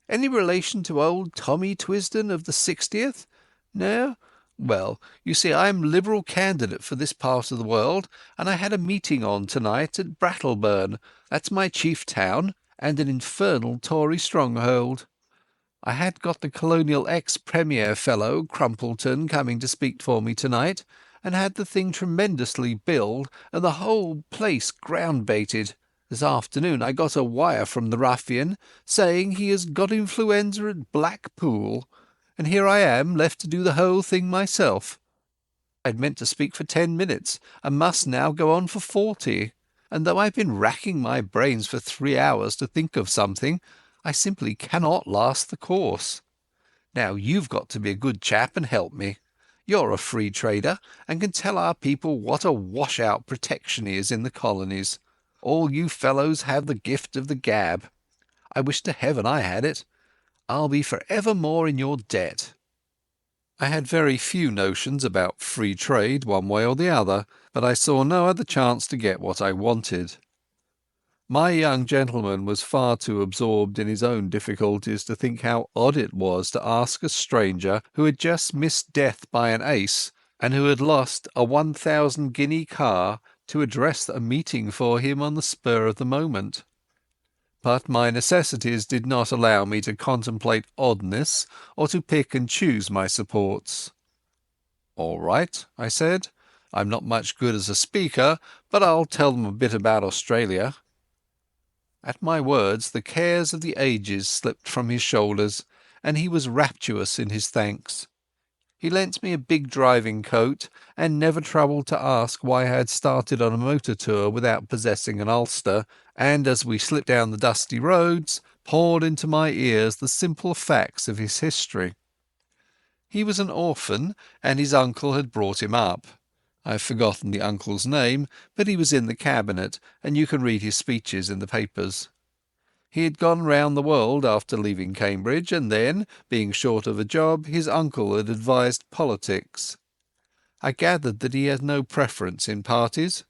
Any relation to old Tommy Twisden of the 60th? No? Well, you see, I'm Liberal candidate for this part of the world, and I had a meeting on tonight at Brattleburn. That's my chief town, and an infernal Tory stronghold. I had got the Colonial ex-Premier fellow, Crumpleton, coming to speak for me tonight, and had the thing tremendously billed, and the whole place ground-baited. This afternoon I got a wire from the ruffian, saying he has got influenza at Blackpool, and here I am, left to do the whole thing myself. I'd meant to speak for 10 minutes, and must now go on for 40, and though I've been racking my brains for 3 hours to think of something, I simply cannot last the course. Now you've got to be a good chap and help me. You're a free trader, and can tell our people what a wash-out protection is in the colonies. All you fellows have the gift of the gab. I wish to heaven I had it. I'll be for evermore in your debt." I had very few notions about free trade one way or the other, but I saw no other chance to get what I wanted. My young gentleman was far too absorbed in his own difficulties to think how odd it was to ask a stranger who had just missed death by an ace, and who had lost a 1,000-guinea car, to address a meeting for him on the spur of the moment. But my necessities did not allow me to contemplate oddness or to pick and choose my supports. "All right," I said. "I'm not much good as a speaker, but I'll tell them a bit about Australia." At my words the cares of the ages slipped from his shoulders, and he was rapturous in his thanks. He lent me a big driving coat, and never troubled to ask why I had started on a motor tour without possessing an ulster, and as we slipped down the dusty roads, poured into my ears the simple facts of his history. He was an orphan, and his uncle had brought him up. I have forgotten the uncle's name, but he was in the cabinet, and you can read his speeches in the papers. He had gone round the world after leaving Cambridge, and then, being short of a job, his uncle had advised politics. I gathered that he had no preference in parties.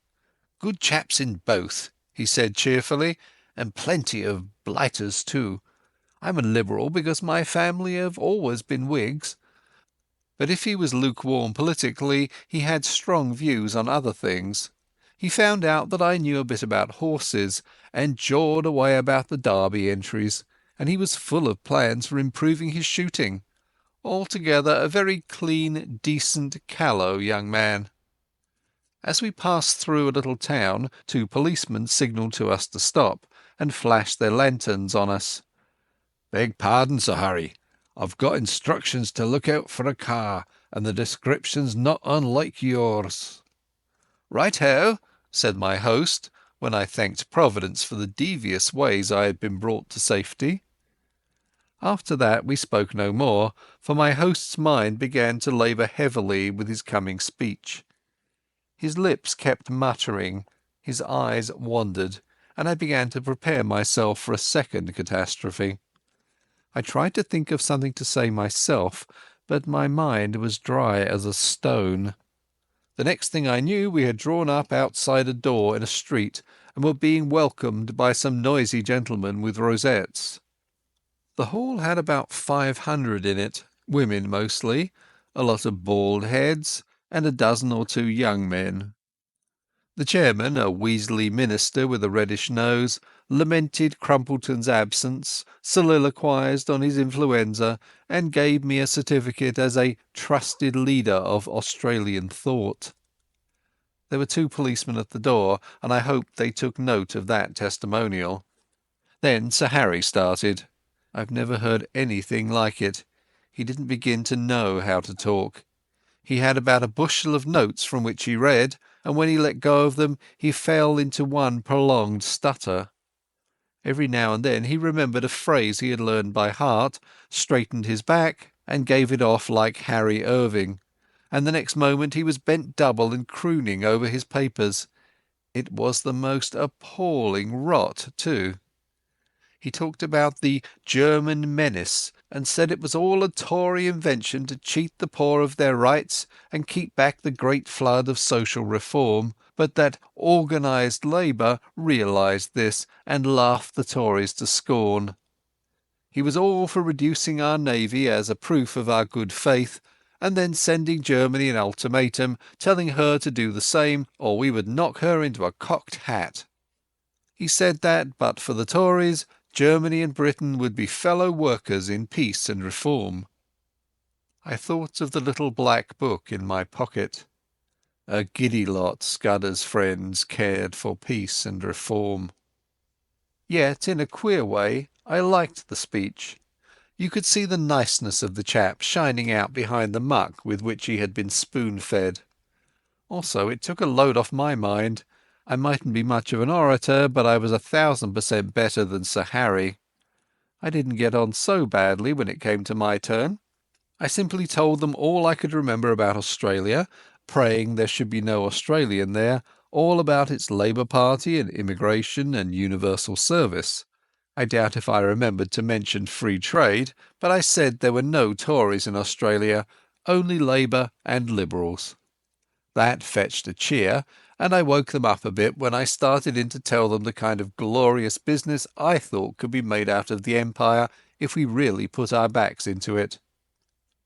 "Good chaps in both," he said cheerfully, "and plenty of blighters too. I'm a Liberal because my family have always been Whigs." But if he was lukewarm politically, he had strong views on other things. He found out that I knew a bit about horses, and jawed away about the Derby entries, and he was full of plans for improving his shooting. Altogether a very clean, decent, callow young man. As we passed through a little town, 2 policemen signalled to us to stop, and flashed their lanterns on us. "Beg pardon, Sir Harry. I've got instructions to look out for a car, and the description's not unlike yours." "Right-ho," said my host, when I thanked Providence for the devious ways I had been brought to safety. After that we spoke no more, for my host's mind began to labour heavily with his coming speech. His lips kept muttering, his eyes wandered, and I began to prepare myself for a second catastrophe. I tried to think of something to say myself, but my mind was dry as a stone. The next thing I knew we had drawn up outside a door in a street, and were being welcomed by some noisy gentlemen with rosettes. The hall had about 500 in it, women mostly, a lot of bald heads, and a dozen or 2 young men. The chairman, a weaselly minister with a reddish nose, lamented Crumpleton's absence, soliloquized on his influenza, and gave me a certificate as a trusted leader of Australian thought. There were 2 policemen at the door, and I hoped they took note of that testimonial. Then Sir Harry started. I've never heard anything like it. He didn't begin to know how to talk. He had about a bushel of notes from which he read, and when he let go of them he fell into one prolonged stutter. Every now and then he remembered a phrase he had learned by heart, straightened his back, and gave it off like Harry Irving, and the next moment he was bent double and crooning over his papers. It was the most appalling rot, too. He talked about the German menace, and said it was all a Tory invention to cheat the poor of their rights and keep back the great flood of social reform, but that organised labour realised this and laughed the Tories to scorn. He was all for reducing our navy as a proof of our good faith, and then sending Germany an ultimatum, telling her to do the same or we would knock her into a cocked hat. He said that, but for the Tories, Germany and Britain would be fellow workers in peace and reform. I thought of the little black book in my pocket. A giddy lot Scudder's friends cared for peace and reform. Yet, in a queer way, I liked the speech. You could see the niceness of the chap shining out behind the muck with which he had been spoon-fed. Also, it took a load off my mind. I mightn't be much of an orator, but I was 1000% better than Sir Harry. I didn't get on so badly when it came to my turn. I simply told them all I could remember about Australia, praying there should be no Australian there, all about its Labour Party and immigration and universal service. I doubt if I remembered to mention free trade, but I said there were no Tories in Australia, only Labour and Liberals. That fetched a cheer, and I woke them up a bit when I started in to tell them the kind of glorious business I thought could be made out of the Empire if we really put our backs into it.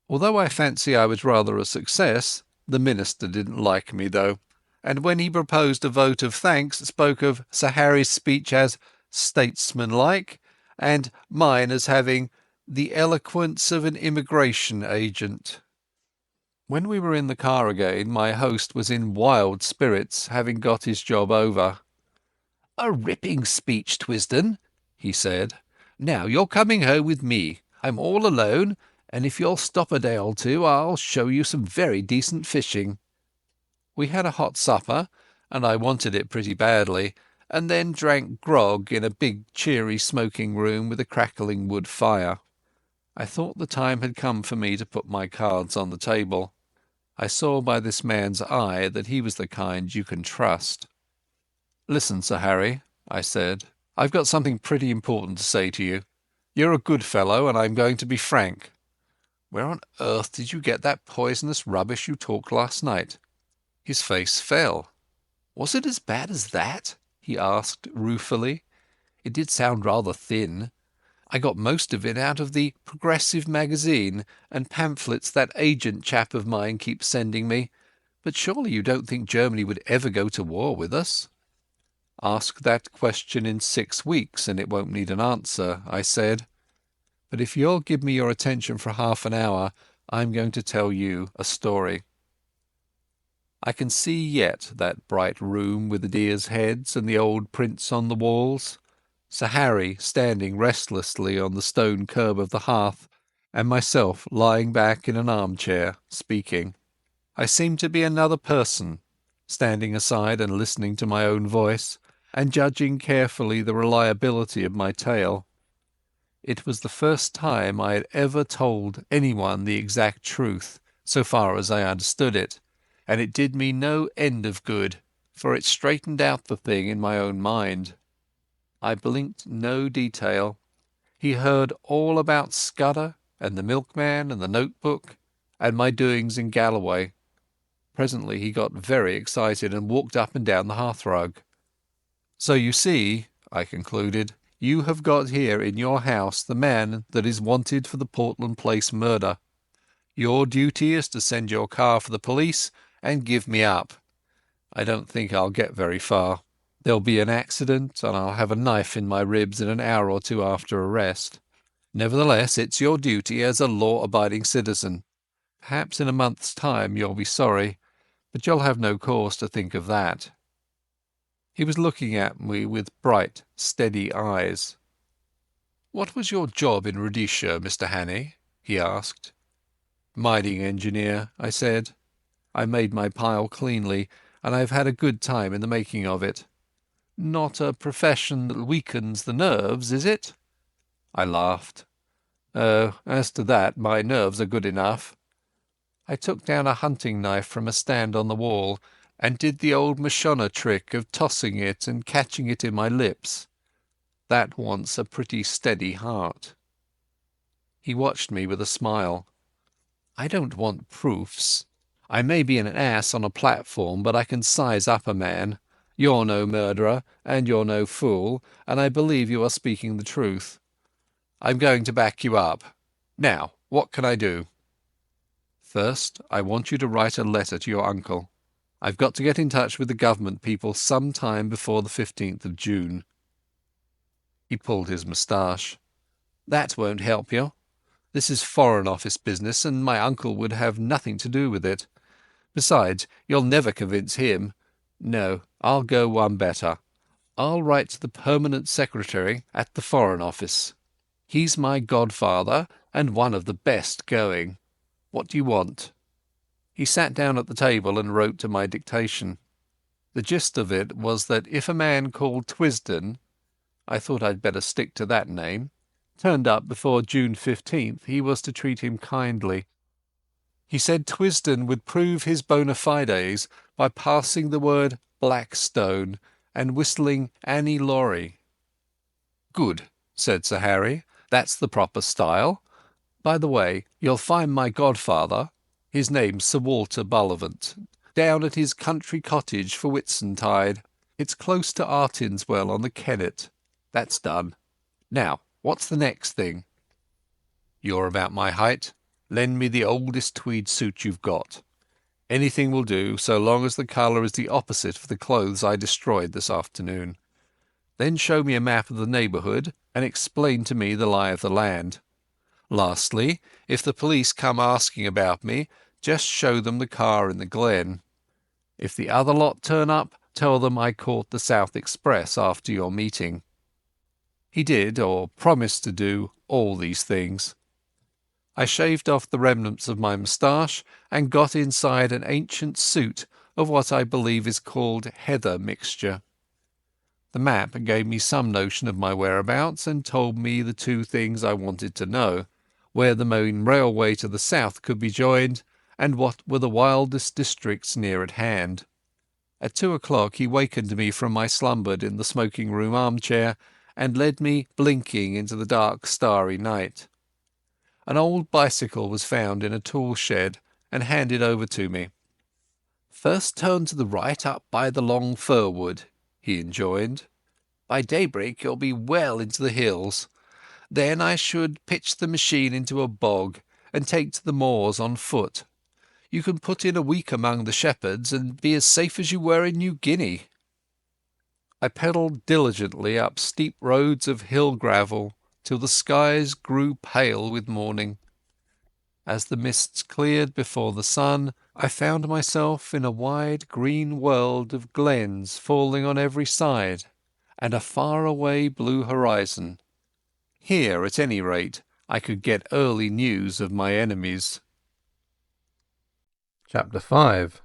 Although I fancy I was rather a success, the minister didn't like me though, and when he proposed a vote of thanks spoke of Sir Harry's speech as statesmanlike, and mine as having the eloquence of an immigration agent. When we were in the car again, my host was in wild spirits, having got his job over. "A ripping speech, Twisden," he said. "Now you're coming home with me. I'm all alone, and if you'll stop a day or two, I'll show you some very decent fishing." We had a hot supper, and I wanted it pretty badly, and then drank grog in a big cheery smoking room with a crackling wood fire. I thought the time had come for me to put my cards on the table. I saw by this man's eye that he was the kind you can trust. "Listen, Sir Harry," I said, "I've got something pretty important to say to you. You're a good fellow, and I'm going to be frank. Where on earth did you get that poisonous rubbish you talked last night?" His face fell. "Was it as bad as that?" he asked ruefully. "It did sound rather thin. I got most of it out of the Progressive magazine and pamphlets that agent chap of mine keeps sending me. But surely you don't think Germany would ever go to war with us?" "Ask that question in 6 weeks and it won't need an answer," I said. "But if you'll give me your attention for half an hour, I'm going to tell you a story." I can see yet that bright room with the deers' heads and the old prints on the walls, Sir Harry standing restlessly on the stone curb of the hearth, and myself lying back in an armchair, speaking. I seemed to be another person, standing aside and listening to my own voice, and judging carefully the reliability of my tale. It was the first time I had ever told anyone the exact truth, so far as I understood it, and it did me no end of good, for it straightened out the thing in my own mind. I blinked no detail. He heard all about Scudder and the Milkman and the notebook, and my doings in Galloway. Presently he got very excited and walked up and down the hearthrug. "So you see," I concluded, "you have got here in your house the man that is wanted for the Portland Place murder. Your duty is to send your car for the police and give me up. I don't think I'll get very far. There'll be an accident and I'll have a knife in my ribs in an hour or two after arrest. Nevertheless, it's your duty as a law-abiding citizen. Perhaps in a month's time you'll be sorry, but you'll have no cause to think of that." He was looking at me with bright, steady eyes. "What was your job in Rhodesia, Mr. Hannay?" he asked. "Mining engineer," I said. I made my pile cleanly, and I've had a good time in the making of it. "Not a profession that weakens the nerves, is it?" I laughed. "Oh, as to that, my nerves are good enough." I took down a hunting knife from a stand on the wall and did the old Mashona trick of tossing it and catching it in my lips. That wants a pretty steady heart. He watched me with a smile. "I don't want proofs. I may be an ass on a platform, but I can size up a man. You're no murderer, and you're no fool, and I believe you are speaking the truth. I'm going to back you up. Now, what can I do?" First, I want you to write a letter to your uncle. I've got to get in touch with the government people some time before the 15th of June. He pulled his moustache. That won't help you. This is Foreign Office business, and my uncle would have nothing to do with it. Besides, you'll never convince him. No, I'll go one better. I'll write to the permanent secretary at the Foreign Office. He's my godfather, and one of the best going. What do you want? He sat down at the table and wrote to my dictation. The gist of it was that if a man called Twisden, I thought I'd better stick to that name, turned up before June 15th, he was to treat him kindly. He said Twisden would prove his bona fides by passing the word Blackstone and whistling Annie Laurie. Good, said Sir Harry. That's the proper style. By the way, you'll find my godfather, his name's Sir Walter Bullivant, down at his country cottage for Whitsuntide. It's close to Artinswell on the Kennet. That's done. Now, what's the next thing? You're about my height. Lend me the oldest tweed suit you've got. Anything will do, so long as the colour is the opposite of the clothes I destroyed this afternoon. Then show me a map of the neighbourhood and explain to me the lie of the land. Lastly, if the police come asking about me, just show them the car in the glen. If the other lot turn up, tell them I caught the South Express after your meeting. He did, or promised to do, all these things. I shaved off the remnants of my moustache and got inside an ancient suit of what I believe is called heather mixture. The map gave me some notion of my whereabouts and told me the two things I wanted to know: where the main railway to the south could be joined, and what were the wildest districts near at hand. At 2 o'clock he wakened me from my slumber in the smoking-room armchair and led me blinking into the dark starry night. An old bicycle was found in a tool shed and handed over to me. "First turn to the right up by the long fir wood," he enjoined. "By daybreak you'll be well into the hills. Then I should pitch the machine into a bog and take to the moors on foot. You can put in a week among the shepherds and be as safe as you were in New Guinea." I pedalled diligently up steep roads of hill gravel till the skies grew pale with morning. As the mists cleared before the sun, I found myself in a wide green world of glens falling on every side, and a far-away blue horizon. Here, at any rate, I could get early news of my enemies. Chapter 5.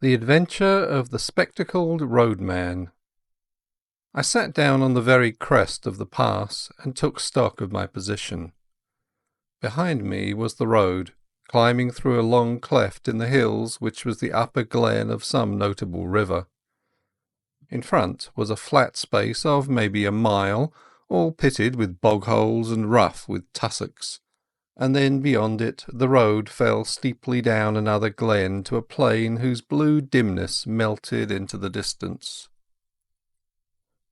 The Adventure of the Spectacled Roadman. I sat down on the very crest of the pass and took stock of my position. Behind me was the road, climbing through a long cleft in the hills which was the upper glen of some notable river. In front was a flat space of maybe a mile, all pitted with bog-holes and rough with tussocks, and then beyond it the road fell steeply down another glen to a plain whose blue dimness melted into the distance.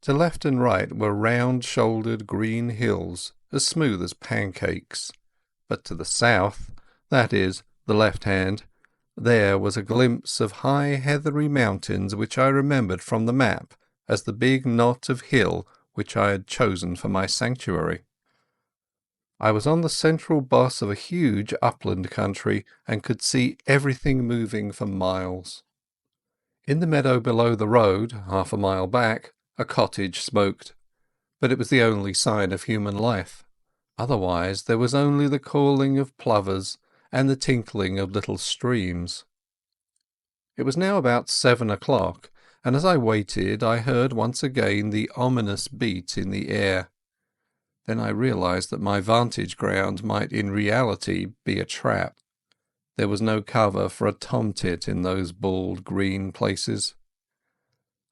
To left and right were round-shouldered green hills, as smooth as pancakes, but to the south, that is, the left hand, there was a glimpse of high heathery mountains which I remembered from the map as the big knot of hill which I had chosen for my sanctuary. I was on the central boss of a huge upland country and could see everything moving for miles. In the meadow below the road, half a mile back, a cottage smoked, but it was the only sign of human life. Otherwise there was only the calling of plovers and the tinkling of little streams. It was now about 7 o'clock, and as I waited I heard once again the ominous beat in the air. Then I realized that my vantage ground might in reality be a trap. There was no cover for a tomtit in those bald green places.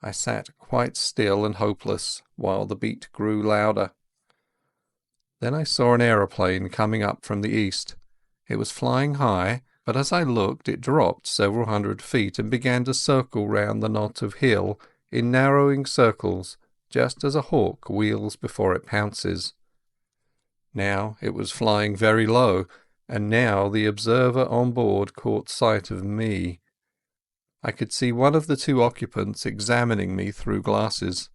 I sat quite still and hopeless while the beat grew louder. Then I saw an aeroplane coming up from the east. It was flying high, but as I looked it dropped several 100 feet and began to circle round the knot of hill in narrowing circles, just as a hawk wheels before it pounces. Now it was flying very low, and now the observer on board caught sight of me. I could see one of the two occupants examining me through glasses.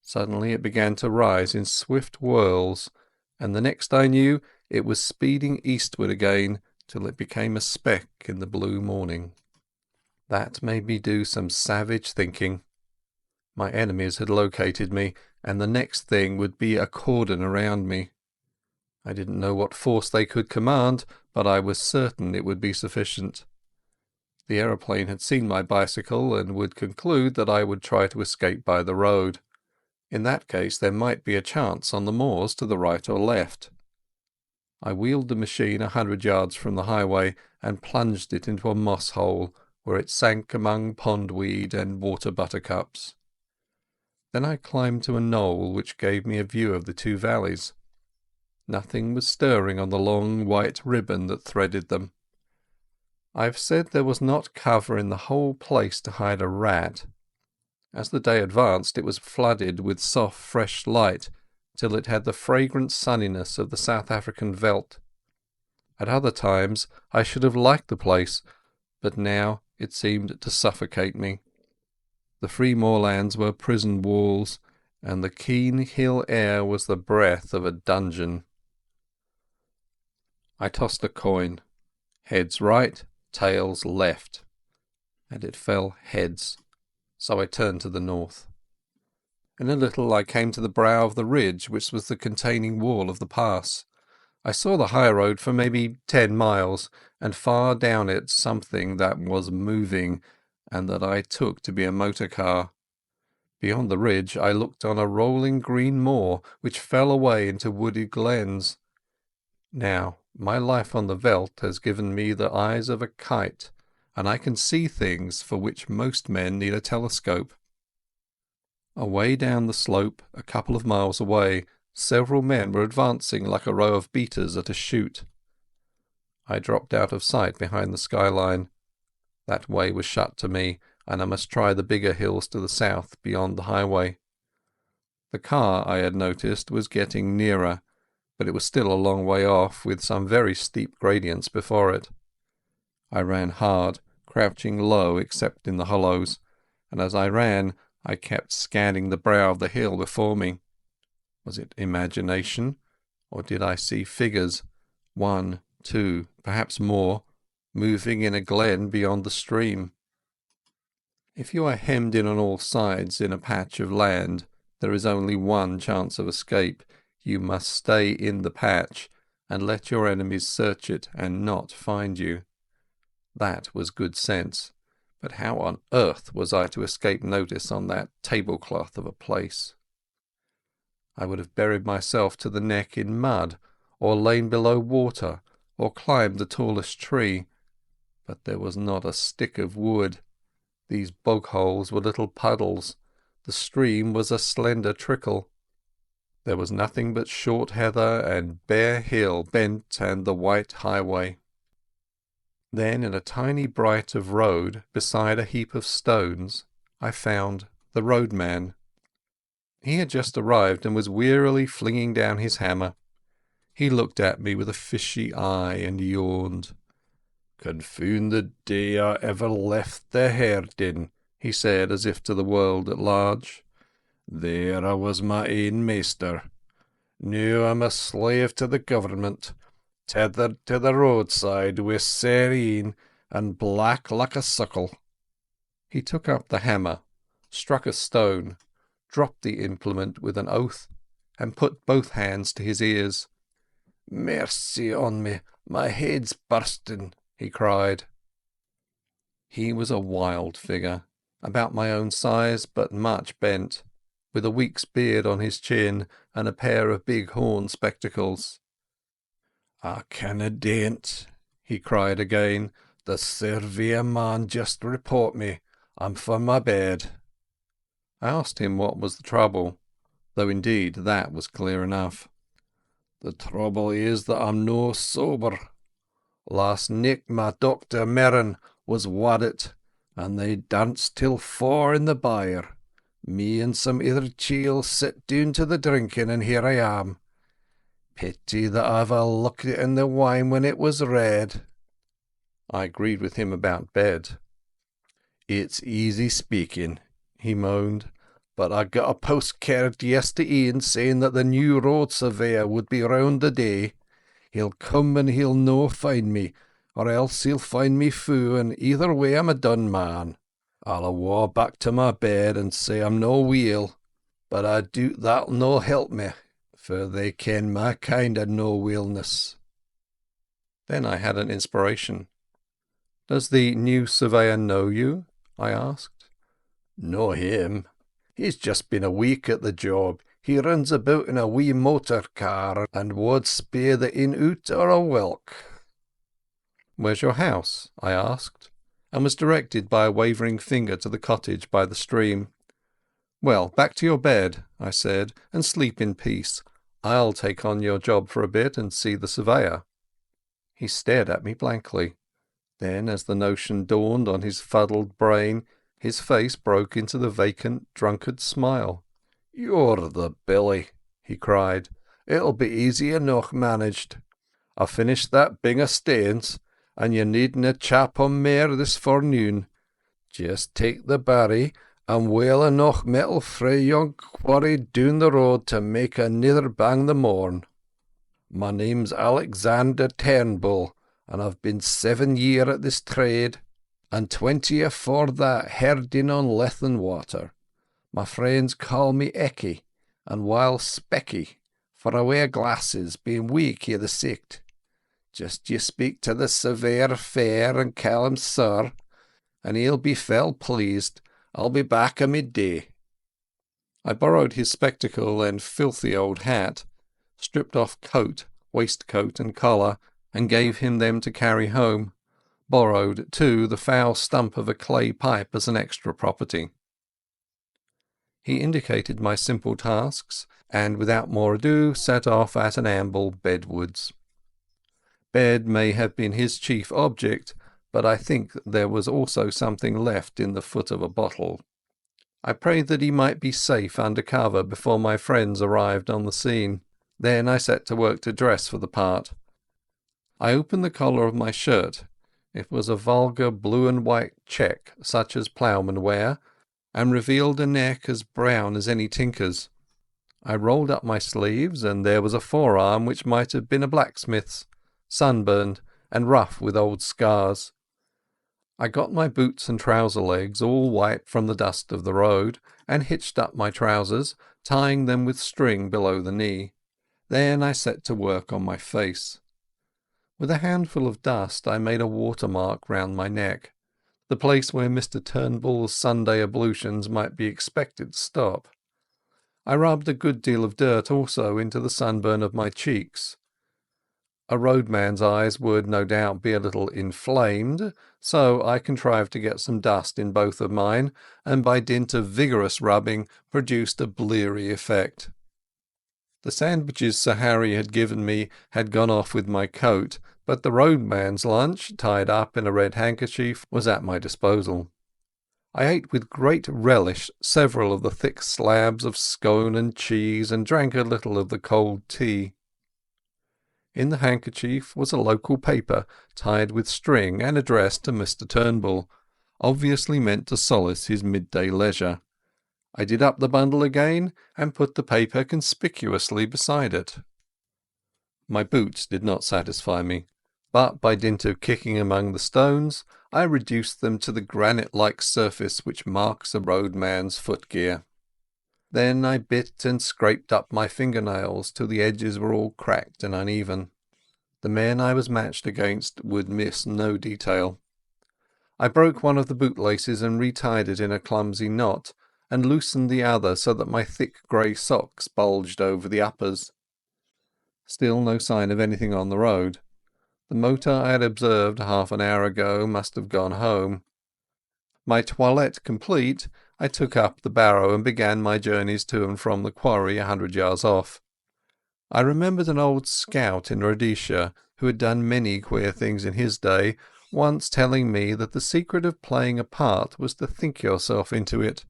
Suddenly it began to rise in swift whirls, and the next I knew it was speeding eastward again till it became a speck in the blue morning. That made me do some savage thinking. My enemies had located me, and the next thing would be a cordon around me. I didn't know what force they could command, but I was certain it would be sufficient. The aeroplane had seen my bicycle and would conclude that I would try to escape by the road. In that case there might be a chance on the moors to the right or left. I wheeled the machine 100 yards from the highway and plunged it into a moss hole, where it sank among pondweed and water buttercups. Then I climbed to a knoll which gave me a view of the two valleys. Nothing was stirring on the long white ribbon that threaded them. I have said there was not cover in the whole place to hide a rat. As the day advanced it was flooded with soft fresh light till it had the fragrant sunniness of the South African veldt. At other times I should have liked the place, but now it seemed to suffocate me. The free moorlands were prison walls, and the keen hill air was the breath of a dungeon. I tossed a coin. Heads right, tails left, and it fell heads, so I turned to the north. In a little I came to the brow of the ridge which was the containing wall of the pass. I saw the high road for maybe 10 miles, and far down it something that was moving, and that I took to be a motor car. Beyond the ridge I looked on a rolling green moor which fell away into wooded glens. Now, my life on the veldt has given me the eyes of a kite, and I can see things for which most men need a telescope. Away down the slope, a couple of miles away, several men were advancing like a row of beaters at a shoot. I dropped out of sight behind the skyline. That way was shut to me, and I must try the bigger hills to the south beyond the highway. The car, I had noticed, was getting nearer, but it was still a long way off, with some very steep gradients before it. I ran hard, crouching low except in the hollows, and as I ran I kept scanning the brow of the hill before me. Was it imagination, or did I see figures, 1, 2, perhaps more, moving in a glen beyond the stream? If you are hemmed in on all sides in a patch of land, there is only one chance of escape. You must stay in the patch and let your enemies search it and not find you. That was good sense, but how on earth was I to escape notice on that tablecloth of a place? I would have buried myself to the neck in mud, or lain below water, or climbed the tallest tree, but there was not a stick of wood. These bog-holes were little puddles. The stream was a slender trickle. There was nothing but short heather and bare hill bent and the white highway. Then in a tiny bight of road, beside a heap of stones, I found the Roadman. He had just arrived and was wearily flinging down his hammer. He looked at me with a fishy eye and yawned. "Confound the day I ever left the herding," he said, as if to the world at large. "There I was my ain master. Now I'm a slave to the government, tethered to the roadside with saireen and black like a suckle." He took up the hammer, struck a stone, dropped the implement with an oath, and put both hands to his ears. "Mercy on me, my head's bursting," he cried. He was a wild figure, about my own size but much bent, with a week's beard on his chin and a pair of big horn spectacles. "I canna daint," he cried again. "The surveyor man just report me. I'm for my bed." I asked him what was the trouble, though indeed that was clear enough. "The trouble is that I'm no sober. Last nicht my Dr. Merrin was waddit, and they danced till 4 in the byre. Me and some ither chiels sat down to the drinking, and here I am. Pity that I've a looked it in the wine when it was red. I agreed with him about bed. It's easy speaking, he moaned, but I got a postcard yesterday evening saying that the new road surveyor would be round the day. He'll come and he'll no find me, or else he'll find me fou, and either way I'm a done man. I'll awa back to my bed and say I'm no weel, but I doot that'll no help me, for they ken my kind of no weelness. Then I had an inspiration. Does the new surveyor know you? I asked. Know him? He's just been a week at the job. He runs about in a wee motor car and would spare the in out or a welk. Where's your house? I asked, and was directed by a wavering finger to the cottage by the stream. Well, back to your bed, I said, and sleep in peace. I'll take on your job for a bit and see the surveyor. He stared at me blankly. Then, as the notion dawned on his fuddled brain, his face broke into the vacant, drunkard smile. You're the Billy, he cried. It'll be easy enough managed. I've finished that bing of stains, and you needna chap on mair this forenoon. Just take the barry, and well enough metal frae yon quarry down the road to make anither bang the morn. My name's Alexander Turnbull, and I've been 7 year at this trade, and 20 afore that herding on Lethen water. My friends call me Ecky, and while Specky, for I wear glasses, being weak i' the sicht. Just you speak to the surveyor fair and call him sir, and he'll be fell pleased. I'll be back a midday. I borrowed his spectacle and filthy old hat, stripped off coat, waistcoat and collar, and gave him them to carry home. Borrowed, too, the foul stump of a clay pipe as an extra property. He indicated my simple tasks, and without more ado set off at an amble bedwards. Bed may have been his chief object, but I think there was also something left in the foot of a bottle. I prayed that he might be safe under cover before my friends arrived on the scene. Then I set to work to dress for the part. I opened the collar of my shirt. It was a vulgar blue and white check, such as ploughmen wear, and revealed a neck as brown as any tinker's. I rolled up my sleeves, and there was a forearm which might have been a blacksmith's, sunburned and rough with old scars. I got my boots and trouser legs all white from the dust of the road, and hitched up my trousers, tying them with string below the knee. Then I set to work on my face. With a handful of dust I made a watermark round my neck, the place where Mr. Turnbull's Sunday ablutions might be expected to stop. I rubbed a good deal of dirt also into the sunburn of my cheeks. A roadman's eyes would no doubt be a little inflamed, so I contrived to get some dust in both of mine, and by dint of vigorous rubbing produced a bleary effect. The sandwiches Sir Harry had given me had gone off with my coat, but the roadman's lunch, tied up in a red handkerchief, was at my disposal. I ate with great relish several of the thick slabs of scone and cheese, and drank a little of the cold tea. In the handkerchief was a local paper tied with string and addressed to Mr. Turnbull, obviously meant to solace his midday leisure. I did up the bundle again and put the paper conspicuously beside it. My boots did not satisfy me, but by dint of kicking among the stones I reduced them to the granite-like surface which marks a roadman's footgear. Then I bit and scraped up my fingernails till the edges were all cracked and uneven. The men I was matched against would miss no detail. I broke one of the bootlaces and retied it in a clumsy knot, and loosened the other so that my thick grey socks bulged over the uppers. Still no sign of anything on the road. The motor I had observed half an hour ago must have gone home. My toilette complete, I took up the barrow and began my journeys to and from the quarry 100 yards off. I remembered an old scout in Rhodesia, who had done many queer things in his day, once telling me that the secret of playing a part was to think yourself into it.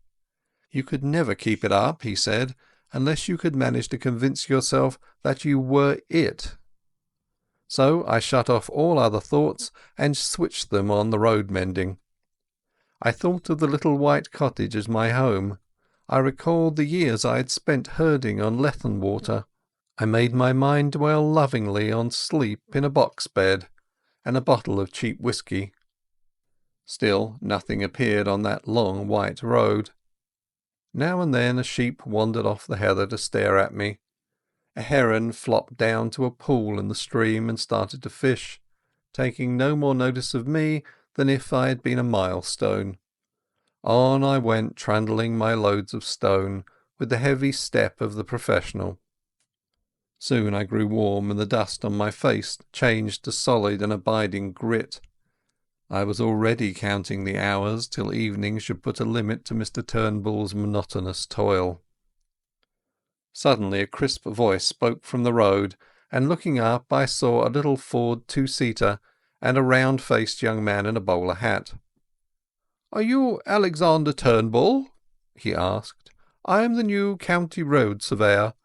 You could never keep it up, he said, unless you could manage to convince yourself that you were it. So I shut off all other thoughts and switched them on the road mending. I thought of the little white cottage as my home. I recalled the years I had spent herding on Lethen water. I made my mind dwell lovingly on sleep in a box bed and a bottle of cheap whisky. Still nothing appeared on that long white road. Now and then a sheep wandered off the heather to stare at me. A heron flopped down to a pool in the stream and started to fish, taking no more notice of me than if I had been a milestone. On I went, trundling my loads of stone with the heavy step of the professional. Soon I grew warm, and the dust on my face changed to solid and abiding grit. I was already counting the hours till evening should put a limit to Mr. Turnbull's monotonous toil. Suddenly a crisp voice spoke from the road, and looking up I saw a little Ford two-seater and a round-faced young man in a bowler hat. "Are you Alexander Turnbull?" he asked. "I am the new county road surveyor.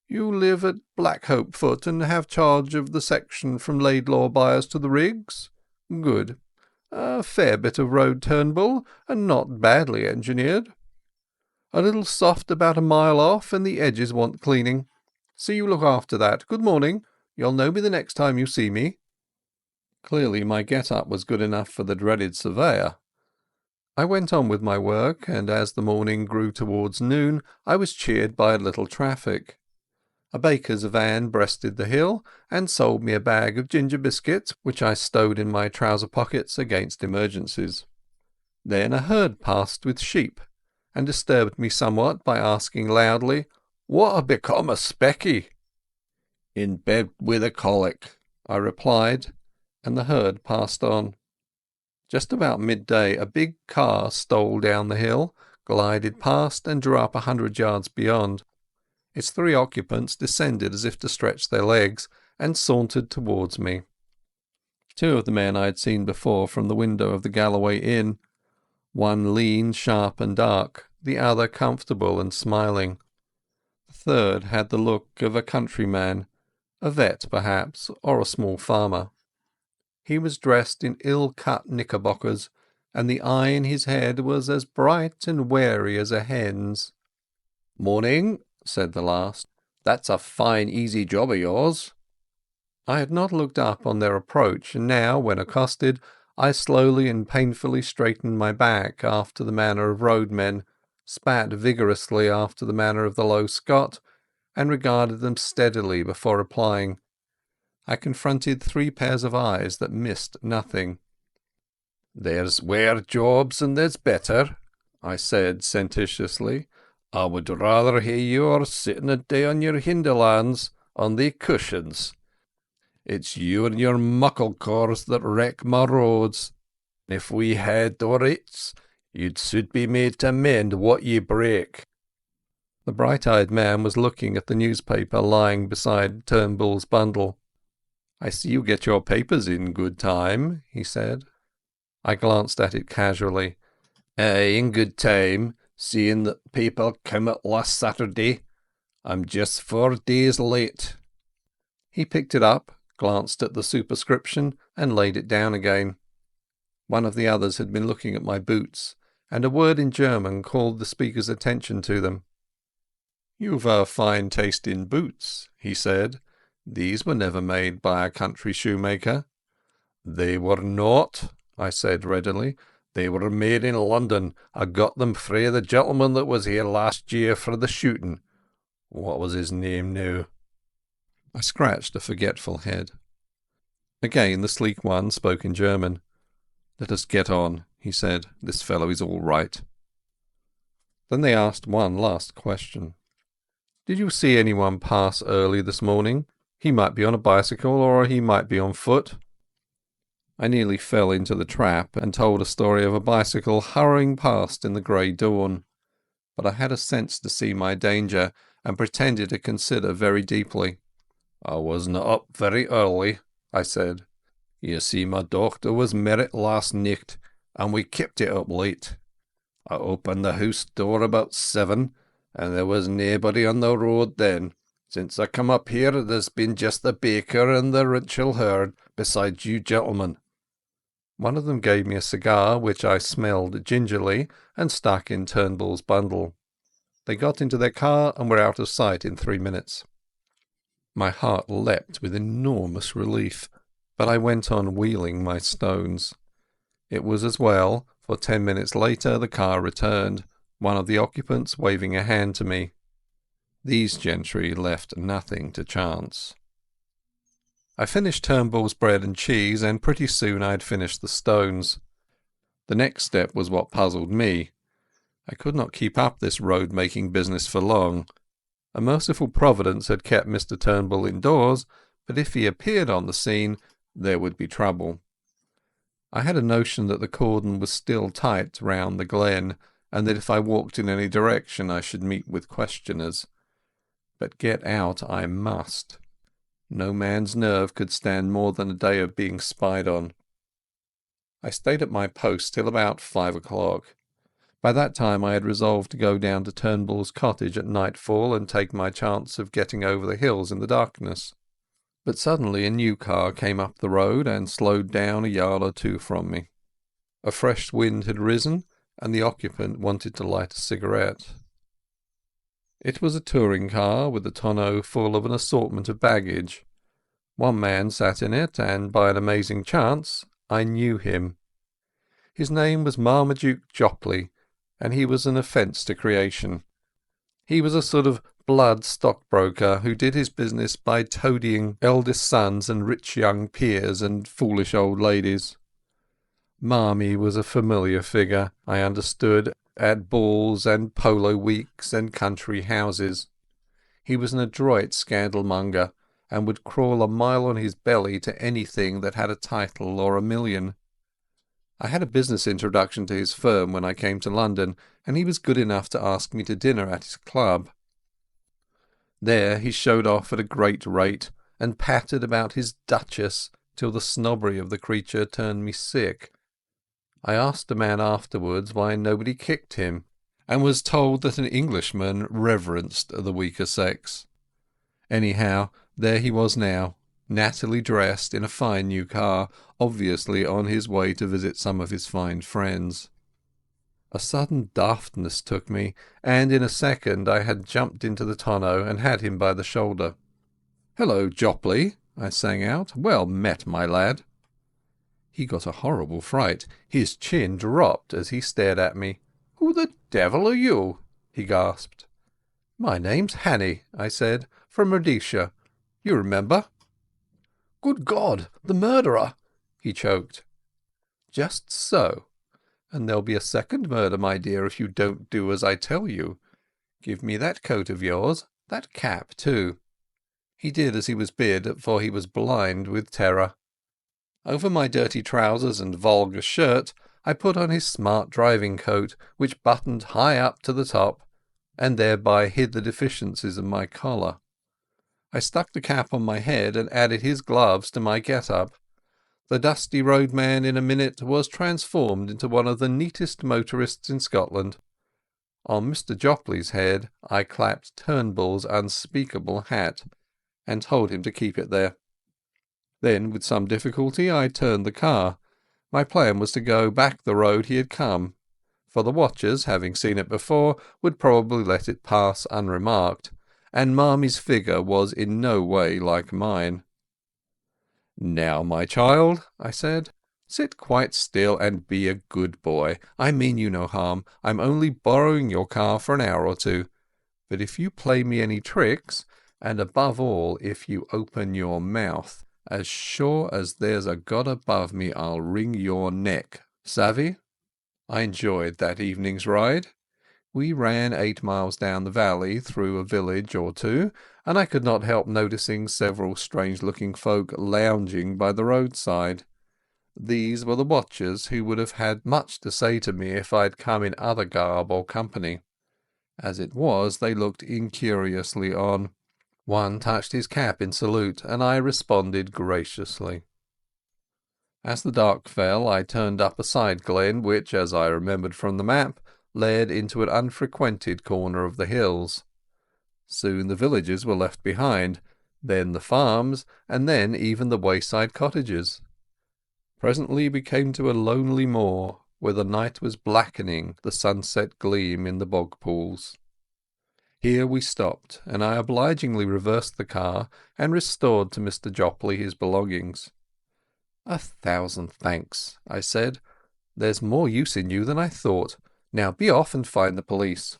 You live at Blackhope Foot and have charge of the section from Laidlaw Byres to the Riggs? Good. A fair bit of road, Turnbull, and not badly engineered. A little soft about a mile off, and the edges want cleaning. See you look after that. Good morning. You'll know me the next time you see me." Clearly my get-up was good enough for the dreaded surveyor. I went on with my work, and as the morning grew towards noon, I was cheered by a little traffic. A baker's van breasted the hill and sold me a bag of ginger biscuits, which I stowed in my trouser pockets against emergencies. Then a herd passed with sheep, and disturbed me somewhat by asking loudly, "What ha' become of Specky?" "In bed with a colic," I replied, and the herd passed on. Just about midday a big car stole down the hill, glided past, and drew up 100 yards beyond. Its 3 occupants descended as if to stretch their legs, and sauntered towards me. 2 of the men I had seen before from the window of the Galloway Inn, one lean, sharp and dark, the other comfortable and smiling. The third had the look of a countryman, a vet perhaps, or a small farmer. He was dressed in ill-cut knickerbockers, and the eye in his head was as bright and wary as a hen's. "Morning," said the last. "That's a fine easy job of yours." I had not looked up on their approach, and now, when accosted, I slowly and painfully straightened my back after the manner of roadmen, spat vigorously after the manner of the low Scot, and regarded them steadily before replying. I confronted 3 pairs of eyes that missed nothing. "There's waur jobs and there's better," I said sententiously. "I would rather hear you sitting a day on your hinderlands on the cushions. It's you and your muckle cors that wreck my roads. If we had the writs, you'd soon be made to mend what ye break." The bright-eyed man was looking at the newspaper lying beside Turnbull's bundle. "I see you get your papers in good time," he said. I glanced at it casually. "Aye, in good time, seeing that the paper came out last Saturday. I'm just 4 days late." He picked it up, glanced at the superscription, and laid it down again. One of the others had been looking at my boots, and a word in German called the speaker's attention to them. "You've a fine taste in boots," he said. "These were never made by a country shoemaker." "They were not," I said readily. "They were made in London. I got them frae the gentleman that was here last year for the shooting. What was his name now?" I scratched a forgetful head. Again the sleek one spoke in German. "Let us get on," he said. "This fellow is all right." Then they asked one last question. "Did you see anyone pass early this morning? He might be on a bicycle, or he might be on foot." I nearly fell into the trap and told a story of a bicycle hurrying past in the grey dawn, but I had a sense to see my danger and pretended to consider very deeply. "I wasna up very early," I said. "You see, my doctor was married last nicht, and we kept it up late. I opened the house door about 7, and there was naebody on the road then. Since I come up here, there's been just the baker and the Rachel herd, besides you gentlemen." One of them gave me a cigar, which I smelled gingerly and stuck in Turnbull's bundle. They got into their car and were out of sight in 3 minutes. My heart leapt with enormous relief, but I went on wheeling my stones. It was as well, for 10 minutes later the car returned, one of the occupants waving a hand to me. These gentry left nothing to chance. I finished Turnbull's bread and cheese, and pretty soon I had finished the stones. The next step was what puzzled me. I could not keep up this road-making business for long. A merciful providence had kept Mr. Turnbull indoors, but if he appeared on the scene, there would be trouble. I had a notion that the cordon was still tight round the glen, and that if I walked in any direction I should meet with questioners. But get out I must. No man's nerve could stand more than a day of being spied on. I stayed at my post till about 5 o'clock. By that time I had resolved to go down to Turnbull's cottage at nightfall and take my chance of getting over the hills in the darkness. But suddenly a new car came up the road and slowed down a yard or two from me. A fresh wind had risen, and the occupant wanted to light a cigarette. It was a touring car with a tonneau full of an assortment of baggage. One man sat in it, and by an amazing chance I knew him. His name was Marmaduke Jopley, and he was an offence to creation. He was a sort of blood stockbroker who did his business by toadying eldest sons and rich young peers and foolish old ladies. Marmy was a familiar figure, I understood, at balls and polo weeks and country houses. He was an adroit scandalmonger, and would crawl a mile on his belly to anything that had a title or a million. I had a business introduction to his firm when I came to London, and he was good enough to ask me to dinner at his club. There he showed off at a great rate, and pattered about his duchess till the snobbery of the creature turned me sick. I asked a man afterwards why nobody kicked him, and was told that an Englishman reverenced the weaker sex. Anyhow, there he was now, nattily dressed in a fine new car, obviously on his way to visit some of his fine friends. A sudden daftness took me, and in a second I had jumped into the tonneau and had him by the shoulder. "Hello, Jopley," I sang out. "Well met, my lad." He got a horrible fright. His chin dropped as he stared at me. "Who the devil are you?" he gasped. "My name's Hannay," I said, "from Rhodesia. You remember?" "Good God, the murderer!" he choked. "Just so. And there'll be a second murder, my dear, if you don't do as I tell you. Give me that coat of yours, that cap too." He did as he was bid, for he was blind with terror. Over my dirty trousers and vulgar shirt I put on his smart driving coat, which buttoned high up to the top, and thereby hid the deficiencies of my collar. I stuck the cap on my head and added his gloves to my get-up. The dusty roadman in a minute was transformed into one of the neatest motorists in Scotland. On Mr. Jopley's head I clapped Turnbull's unspeakable hat, and told him to keep it there. Then, with some difficulty, I turned the car. My plan was to go back the road he had come, for the watchers, having seen it before, would probably let it pass unremarked, and Marmy's figure was in no way like mine. "Now, my child," I said, "sit quite still and be a good boy. I mean you no harm. I'm only borrowing your car for an hour or two. But if you play me any tricks, and above all if you open your mouth, as sure as there's a God above me, I'll wring your neck. Savvy?" I enjoyed that evening's ride. We ran 8 miles down the valley through a village or two, and I could not help noticing several strange-looking folk lounging by the roadside. These were the watchers, who would have had much to say to me if I had come in other garb or company. As it was, they looked incuriously on. One touched his cap in salute, and I responded graciously. As the dark fell, I turned up a side glen which, as I remembered from the map, led into an unfrequented corner of the hills. Soon the villages were left behind, then the farms, and then even the wayside cottages. Presently we came to a lonely moor, where the night was blackening the sunset gleam in the bog pools. Here we stopped, and I obligingly reversed the car and restored to Mr. Jopley his belongings. "1,000 thanks," I said. "There's more use in you than I thought. Now be off and find the police."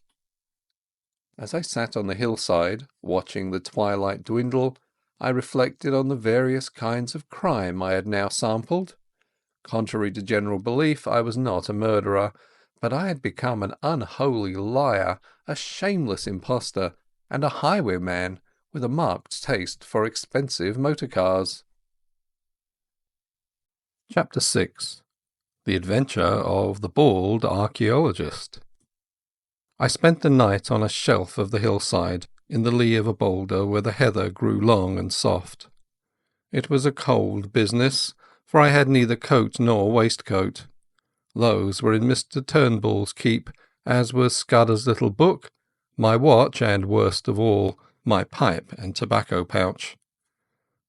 As I sat on the hillside, watching the twilight dwindle, I reflected on the various kinds of crime I had now sampled. Contrary to general belief, I was not a murderer, but I had become an unholy liar, a shameless impostor, and a highwayman with a marked taste for expensive motor cars. Chapter 6. The Adventure of the Bald Archaeologist. I spent the night on a shelf of the hillside, in the lee of a boulder where the heather grew long and soft. It was a cold business, for I had neither coat nor waistcoat. Those were in Mr. Turnbull's keep, as was Scudder's little book, my watch, and, worst of all, my pipe and tobacco pouch.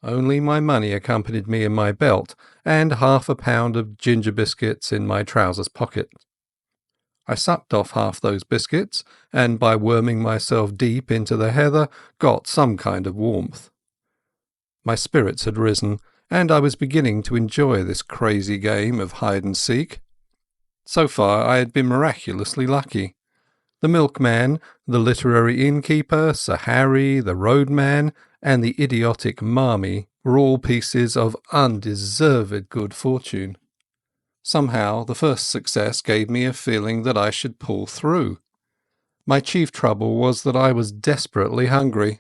Only my money accompanied me in my belt, and £1/2 pound of ginger biscuits in my trousers pocket. I sucked off half those biscuits, and by worming myself deep into the heather got some kind of warmth. My spirits had risen, and I was beginning to enjoy this crazy game of hide-and-seek. So far I had been miraculously lucky. The Milkman, the literary Innkeeper, Sir Harry, the Roadman, and the idiotic Marmee were all pieces of undeserved good fortune. Somehow the first success gave me a feeling that I should pull through. My chief trouble was that I was desperately hungry.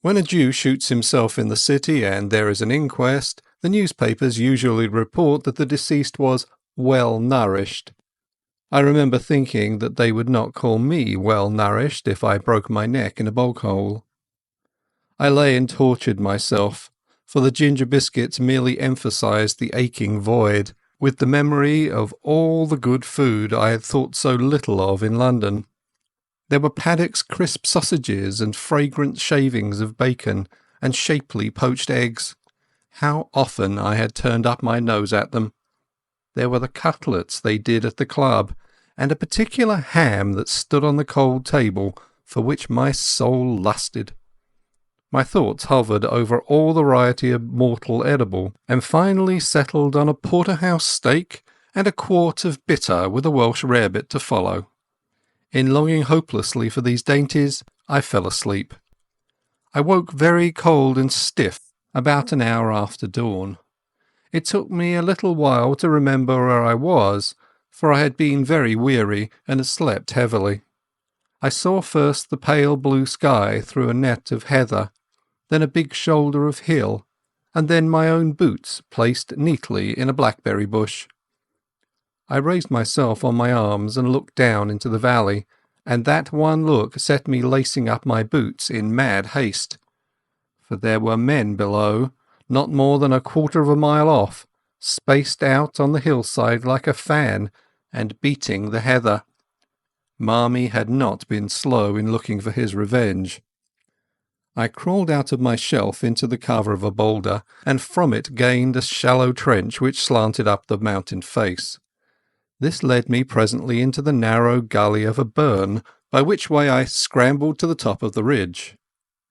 When a Jew shoots himself in the city and there is an inquest, the newspapers usually report that the deceased was well nourished. I remember thinking that they would not call me well nourished if I broke my neck in a bog hole. I lay and tortured myself, for the ginger biscuits merely emphasized the aching void, with the memory of all the good food I had thought so little of in London. There were Paddock's crisp sausages and fragrant shavings of bacon and shapely poached eggs. How often I had turned up my nose at them. There were the cutlets they did at the club, and a particular ham that stood on the cold table, for which my soul lusted. My thoughts hovered over all the variety of mortal edible, and finally settled on a porterhouse steak and a quart of bitter with a Welsh rarebit to follow. In longing hopelessly for these dainties, I fell asleep. I woke very cold and stiff about an hour after dawn. It took me a little while to remember where I was, for I had been very weary and had slept heavily. I saw first the pale blue sky through a net of heather, then a big shoulder of hill, and then my own boots placed neatly in a blackberry bush. I raised myself on my arms and looked down into the valley, and that one look set me lacing up my boots in mad haste. For there were men below, not more than 1/4 mile off, spaced out on the hillside like a fan, and beating the heather. Marmee had not been slow in looking for his revenge. I crawled out of my shelf into the cover of a boulder, and from it gained a shallow trench which slanted up the mountain face. This led me presently into the narrow gully of a burn, by which way I scrambled to the top of the ridge.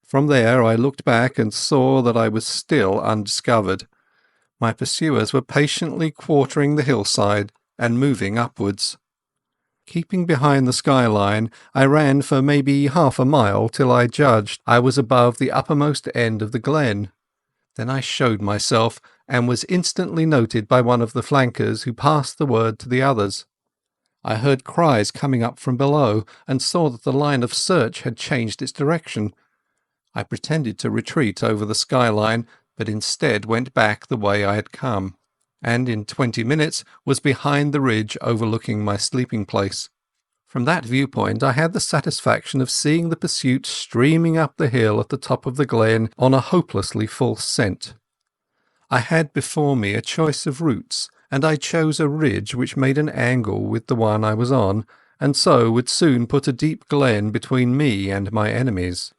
From there I looked back and saw that I was still undiscovered. My pursuers were patiently quartering the hillside and moving upwards. Keeping behind the skyline, I ran for maybe 1/2 mile till I judged I was above the uppermost end of the glen. Then I showed myself, and was instantly noted by one of the flankers, who passed the word to the others. I heard cries coming up from below, and saw that the line of search had changed its direction. I pretended to retreat over the skyline, but instead went back the way I had come, and in 20 minutes was behind the ridge overlooking my sleeping place. From that viewpoint I had the satisfaction of seeing the pursuit streaming up the hill at the top of the glen on a hopelessly false scent. I had before me a choice of routes, and I chose a ridge which made an angle with the one I was on, and so would soon put a deep glen between me and my enemies.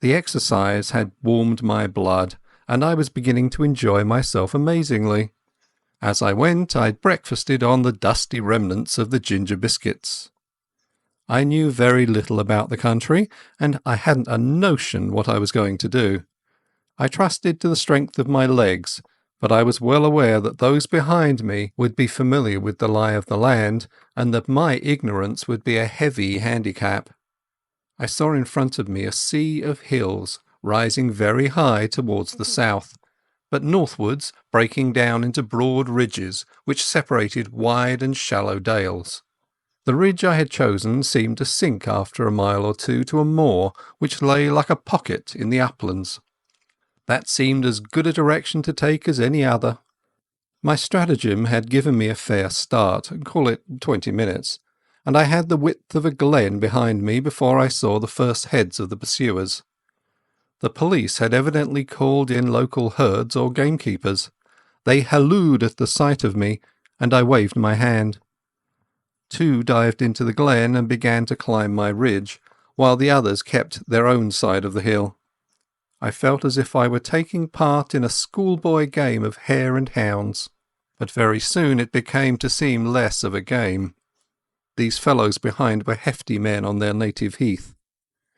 The exercise had warmed my blood, and I was beginning to enjoy myself amazingly. As I went, I breakfasted on the dusty remnants of the ginger biscuits. I knew very little about the country, and I hadn't a notion what I was going to do. I trusted to the strength of my legs, but I was well aware that those behind me would be familiar with the lie of the land, and that my ignorance would be a heavy handicap. I saw in front of me a sea of hills rising very high towards the south, but northwards breaking down into broad ridges which separated wide and shallow dales. The ridge I had chosen seemed to sink after a mile or two to a moor which lay like a pocket in the uplands. That seemed as good a direction to take as any other. My stratagem had given me a fair start, call it 20 minutes, and I had the width of a glen behind me before I saw the first heads of the pursuers. The police had evidently called in local herds or gamekeepers. They hallooed at the sight of me, and I waved my hand. 2 dived into the glen and began to climb my ridge, while the others kept their own side of the hill. I felt as if I were taking part in a schoolboy game of hare and hounds, but very soon it became to seem less of a game. These fellows behind were hefty men on their native heath.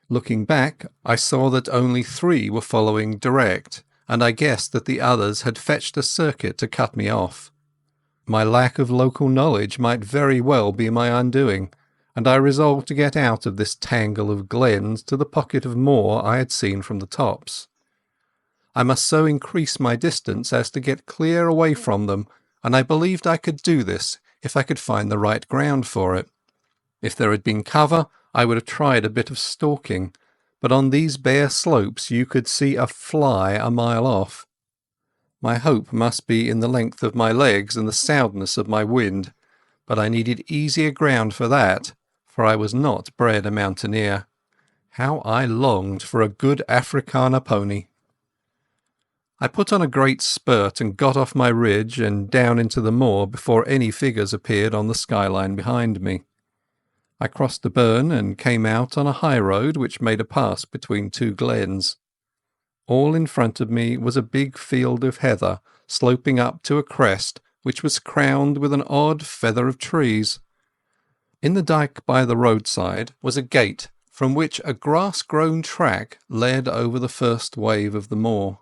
Looking back, I saw that only 3 were following direct, and I guessed that the others had fetched a circuit to cut me off. My lack of local knowledge might very well be my undoing, and I resolved to get out of this tangle of glens to the pocket of moor I had seen from the tops. I must so increase my distance as to get clear away from them, and I believed I could do this if I could find the right ground for it. If there had been cover, I would have tried a bit of stalking, but on these bare slopes you could see a fly a mile off. My hope must be in the length of my legs and the soundness of my wind, but I needed easier ground for that, for I was not bred a mountaineer. How I longed for a good Afrikaner pony! I put on a great spurt and got off my ridge and down into the moor before any figures appeared on the skyline behind me. I crossed the burn and came out on a high road which made a pass between 2 glens. All in front of me was a big field of heather sloping up to a crest which was crowned with an odd feather of trees. In the dyke by the roadside was a gate from which a grass-grown track led over the first wave of the moor.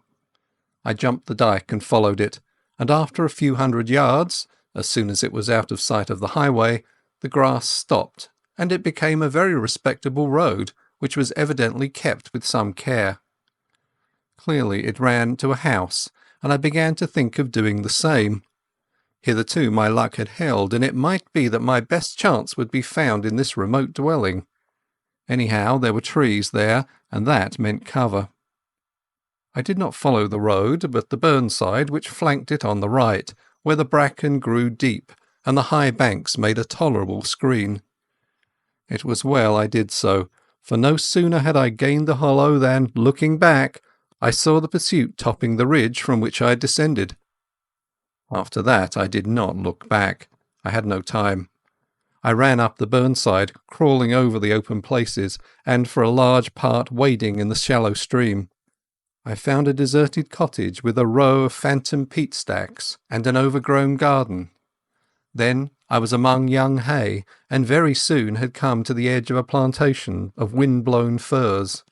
I jumped the dyke and followed it, and after a few 100 yards, as soon as it was out of sight of the highway, the grass stopped, and it became a very respectable road, which was evidently kept with some care. Clearly it ran to a house, and I began to think of doing the same. Hitherto my luck had held, and it might be that my best chance would be found in this remote dwelling. Anyhow, there were trees there, and that meant cover. I did not follow the road, but the burnside which flanked it on the right, where the bracken grew deep, and the high banks made a tolerable screen. It was well I did so, for no sooner had I gained the hollow than, looking back, I saw the pursuit topping the ridge from which I had descended. After that I did not look back. I had no time. I ran up the burnside, crawling over the open places, and for a large part wading in the shallow stream. I found a deserted cottage with a row of phantom peat stacks and an overgrown garden. Then I was among young hay, and very soon had come to the edge of a plantation of wind-blown firs.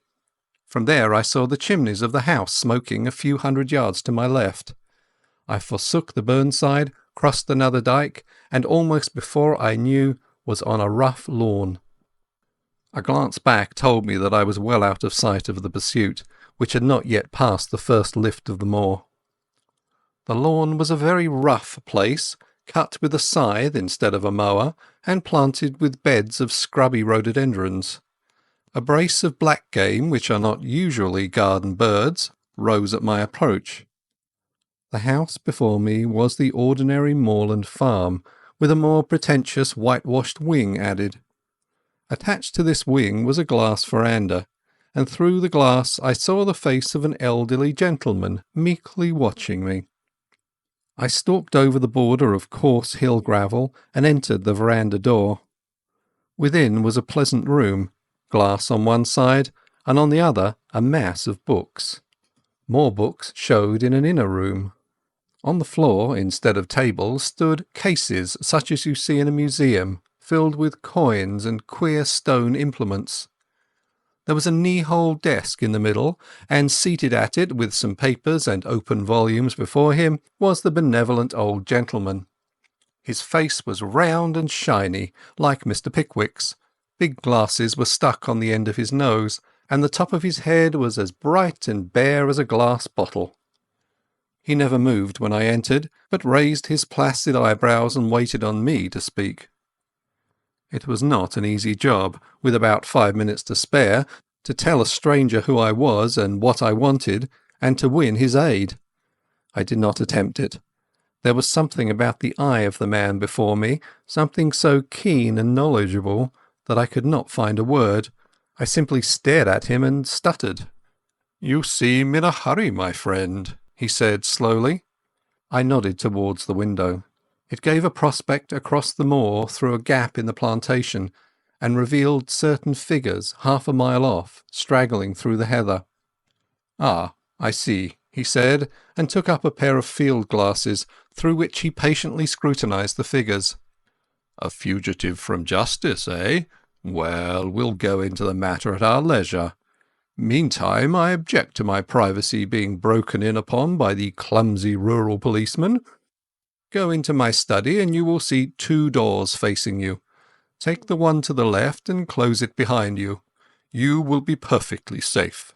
From there I saw the chimneys of the house smoking a few 100 yards to my left. I forsook the burnside, crossed another dyke, and almost before I knew was on a rough lawn. A glance back told me that I was well out of sight of the pursuit, which had not yet passed the first lift of the moor. The lawn was a very rough place, cut with a scythe instead of a mower, and planted with beds of scrubby rhododendrons. A brace of black game, which are not usually garden birds, rose at my approach. The house before me was the ordinary moorland farm, with a more pretentious whitewashed wing added. Attached to this wing was a glass veranda, and through the glass I saw the face of an elderly gentleman meekly watching me. I stalked over the border of coarse hill gravel and entered the veranda door. Within was a pleasant room, glass on one side, and on the other a mass of books. More books showed in an inner room. On the floor, instead of tables, stood cases such as you see in a museum, filled with coins and queer stone implements. There was a knee-hole desk in the middle, and seated at it, with some papers and open volumes before him, was the benevolent old gentleman. His face was round and shiny, like Mr. Pickwick's. Big glasses were stuck on the end of his nose, and the top of his head was as bright and bare as a glass bottle. He never moved when I entered, but raised his placid eyebrows and waited on me to speak. It was not an easy job, with about 5 minutes to spare, to tell a stranger who I was and what I wanted, and to win his aid. I did not attempt it. There was something about the eye of the man before me, something so keen and knowledgeable, that I could not find a word. I simply stared at him and stuttered. "You seem in a hurry, my friend," he said slowly. I nodded towards the window. It gave a prospect across the moor through a gap in the plantation, and revealed certain figures half a mile off, straggling through the heather. "Ah, I see," he said, and took up a pair of field glasses, through which he patiently scrutinized the figures. "A fugitive from justice, eh? Well, we'll go into the matter at our leisure. Meantime, I object to my privacy being broken in upon by the clumsy rural policeman. Go into my study and you will see 2 doors facing you. Take the one to the left and close it behind you. You will be perfectly safe."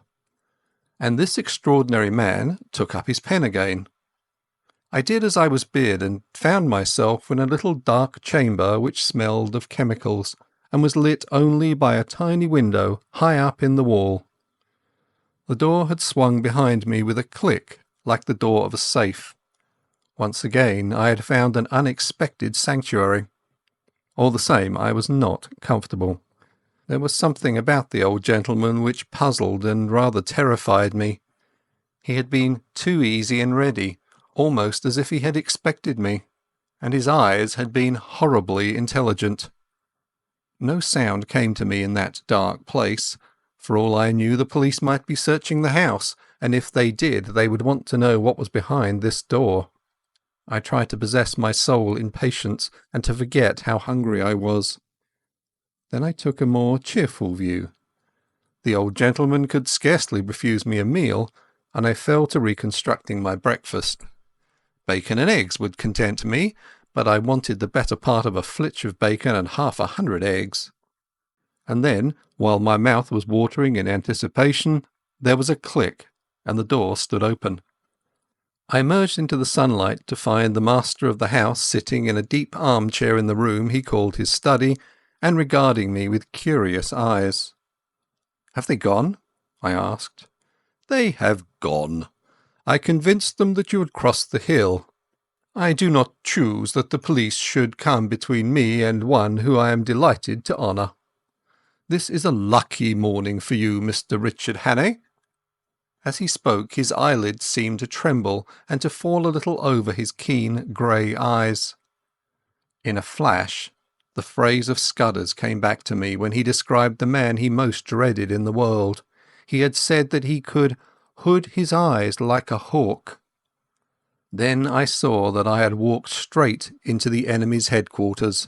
And this extraordinary man took up his pen again. I did as I was bid, and found myself in a little dark chamber which smelled of chemicals, and was lit only by a tiny window high up in the wall. The door had swung behind me with a click like the door of a safe. Once again I had found an unexpected sanctuary. All the same, I was not comfortable. There was something about the old gentleman which puzzled and rather terrified me. He had been too easy and ready, almost as if he had expected me, and his eyes had been horribly intelligent. No sound came to me in that dark place. For all I knew, the police might be searching the house, and if they did, they would want to know what was behind this door. I tried to possess my soul in patience, and to forget how hungry I was. Then I took a more cheerful view. The old gentleman could scarcely refuse me a meal, and I fell to reconstructing my breakfast. Bacon and eggs would content me, but I wanted the better part of a flitch of bacon and 100 eggs. And then, while my mouth was watering in anticipation, there was a click, and the door stood open. I emerged into the sunlight to find the master of the house sitting in a deep armchair in the room he called his study, and regarding me with curious eyes. "Have they gone?" I asked. "They have gone. I convinced them that you had crossed the hill. I do not choose that the police should come between me and one who I am delighted to honour. This is a lucky morning for you, Mr. Richard Hannay." As he spoke, his eyelids seemed to tremble and to fall a little over his keen grey eyes. In a flash, the phrase of Scudder's came back to me when he described the man he most dreaded in the world. He had said that he could hood his eyes like a hawk. Then I saw that I had walked straight into the enemy's headquarters.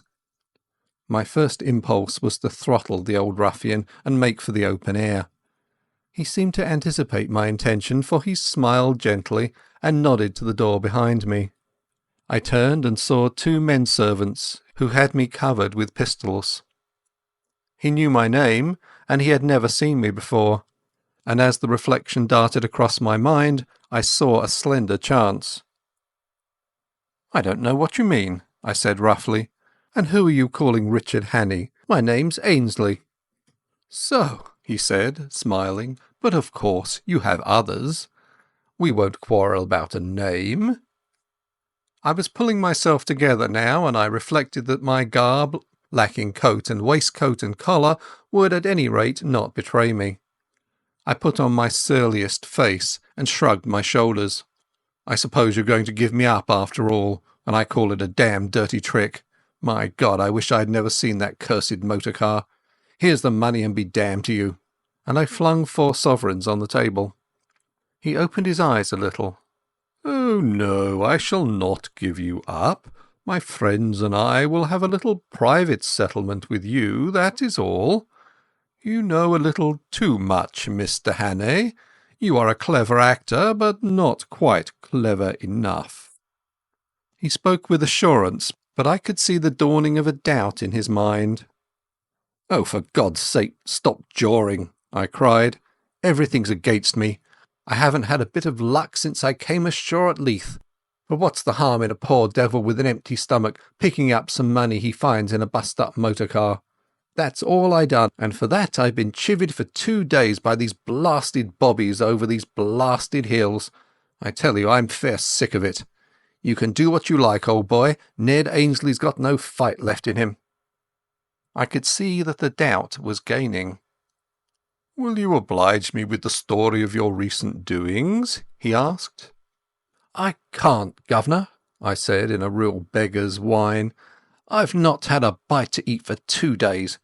My first impulse was to throttle the old ruffian and make for the open air. He seemed to anticipate my intention, for he smiled gently and nodded to the door behind me. I turned and saw 2 men-servants who had me covered with pistols. He knew my name, and he had never seen me before, and as the reflection darted across my mind, I saw a slender chance. "I don't know what you mean," I said roughly. "And who are you calling Richard Hannay? My name's Ainsley." "So," he said, smiling, "but of course you have others. We won't quarrel about a name." I was pulling myself together now, and I reflected that my garb, lacking coat and waistcoat and collar, would at any rate not betray me. I put on my surliest face and shrugged my shoulders. "I suppose you're going to give me up after all, and I call it a damned dirty trick. My God, I wish I'd never seen that cursed motor car. Here's the money and be damned to you. And I flung 4 sovereigns on the table. He opened his eyes a little. Oh, no, I shall not give you up. My friends and I will have a little private settlement with you, that is all. You know a little too much, Mr. Hannay. You are a clever actor, but not quite clever enough. He spoke with assurance, but I could see the dawning of a doubt in his mind. Oh, for God's sake, stop jawing, I cried. Everything's against me. I haven't had a bit of luck since I came ashore at Leith. But what's the harm in a poor devil with an empty stomach picking up some money he finds in a bust-up motor car? That's all I done, and for that I've been chivied for 2 days by these blasted bobbies over these blasted hills. I tell you, I'm fair sick of it. You can do what you like, old boy. Ned Ainsley's got no fight left in him. I could see that the doubt was gaining. Will you oblige me with the story of your recent doings? He asked. I can't, governor, I said in a real beggar's whine. I've not had a bite to eat for 2 days.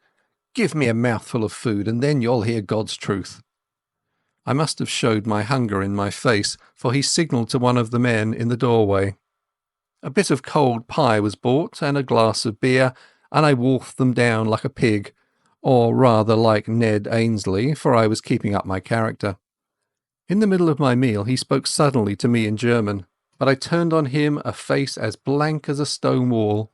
Give me a mouthful of food, and then you'll hear God's truth. I must have showed my hunger in my face, for he signalled to one of the men in the doorway. A bit of cold pie was bought, and a glass of beer, and I wolfed them down like a pig, or rather like Ned Ainsley, for I was keeping up my character. In the middle of my meal he spoke suddenly to me in German, but I turned on him a face as blank as a stone wall.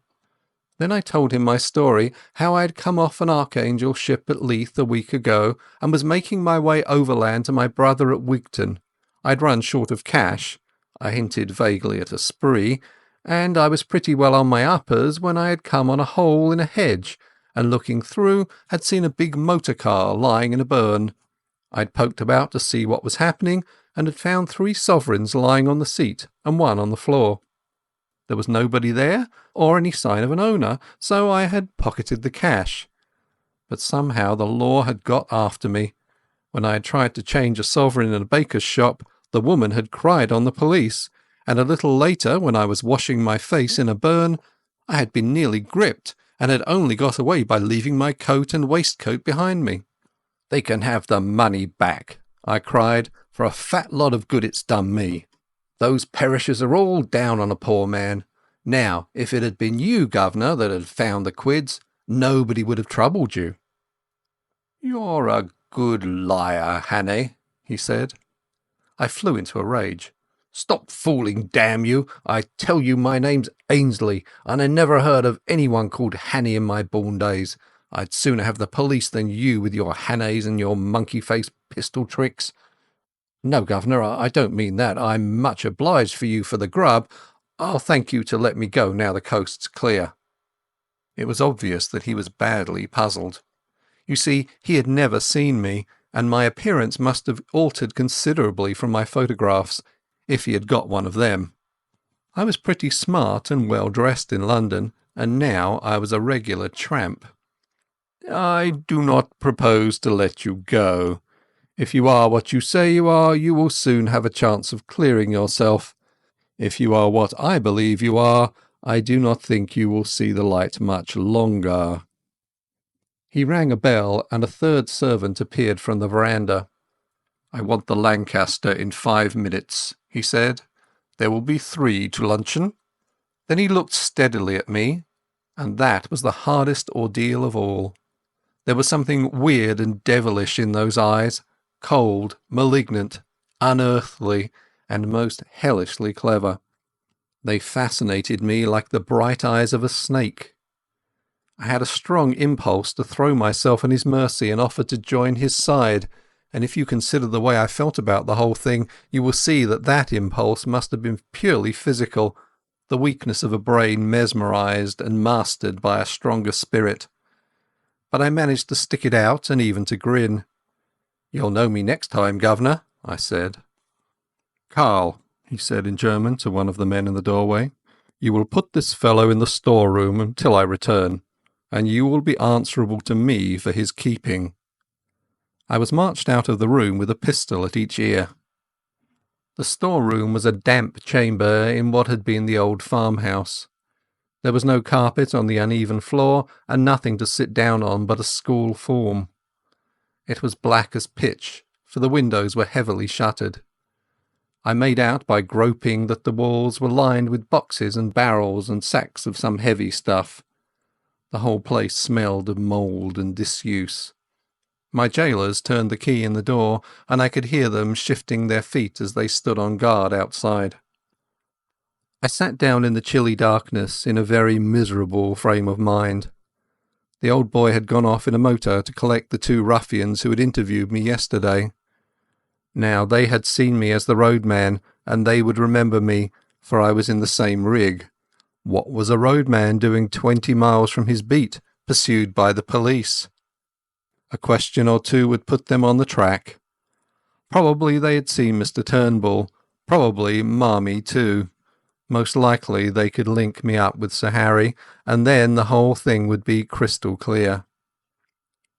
Then I told him my story, how I had come off an Archangel ship at Leith a week ago, and was making my way overland to my brother at Wigton. I'd run short of cash. I hinted vaguely at a spree, and I was pretty well on my uppers when I had come on a hole in a hedge, and looking through had seen a big motor car lying in a burn. I'd poked about to see what was happening, and had found 3 sovereigns lying on the seat and 1 on the floor. There was nobody there, or any sign of an owner, so I had pocketed the cash. But somehow the law had got after me. When I had tried to change a sovereign in a baker's shop, the woman had cried on the police, and a little later, when I was washing my face in a burn, I had been nearly gripped, and had only got away by leaving my coat and waistcoat behind me. They can have the money back, I cried, for a fat lot of good it's done me. Those perishers are all down on a poor man. Now, if it had been you, governor, that had found the quids, nobody would have troubled you. You're a good liar, Hannay, he said. I flew into a rage. Stop fooling, damn you! I tell you my name's Ainsley, and I never heard of anyone called Hannay in my born days. I'd sooner have the police than you with your Hannays and your monkey-faced pistol tricks. No, governor, I don't mean that. I'm much obliged for you for the grub. I'll thank you to let me go now the coast's clear. It was obvious that he was badly puzzled. You see, he had never seen me, and my appearance must have altered considerably from my photographs, if he had got one of them. I was pretty smart and well dressed in London, and now I was a regular tramp. I do not propose to let you go. If you are what you say you are, you will soon have a chance of clearing yourself. If you are what I believe you are, I do not think you will see the light much longer. He rang a bell, and a 3rd servant appeared from the veranda. I want the Lancaster in 5 minutes, he said. There will be 3 to luncheon. Then he looked steadily at me, and that was the hardest ordeal of all. There was something weird and devilish in those eyes, cold, malignant, unearthly, and most hellishly clever. They fascinated me like the bright eyes of a snake. I had a strong impulse to throw myself on his mercy and offer to join his side, and if you consider the way I felt about the whole thing, you will see that that impulse must have been purely physical, the weakness of a brain mesmerized and mastered by a stronger spirit. But I managed to stick it out and even to grin. You'll know me next time, governor, I said. Karl, he said in German to one of the men in the doorway, you will put this fellow in the storeroom until I return, and you will be answerable to me for his keeping. I was marched out of the room with a pistol at each ear. The storeroom was a damp chamber in what had been the old farmhouse. There was no carpet on the uneven floor, and nothing to sit down on but a school form. It was black as pitch, for the windows were heavily shuttered. I made out by groping that the walls were lined with boxes and barrels and sacks of some heavy stuff. The whole place smelled of mould and disuse. My jailers turned the key in the door, and I could hear them shifting their feet as they stood on guard outside. I sat down in the chilly darkness in a very miserable frame of mind. The old boy had gone off in a motor to collect the two ruffians who had interviewed me yesterday. Now they had seen me as the Roadman, and they would remember me, for I was in the same rig. What was a roadman doing 20 miles from his beat, pursued by the police? A question or two would put them on the track. Probably they had seen Mr. Turnbull, probably Marmee too. Most likely they could link me up with Sir Harry, and then the whole thing would be crystal clear.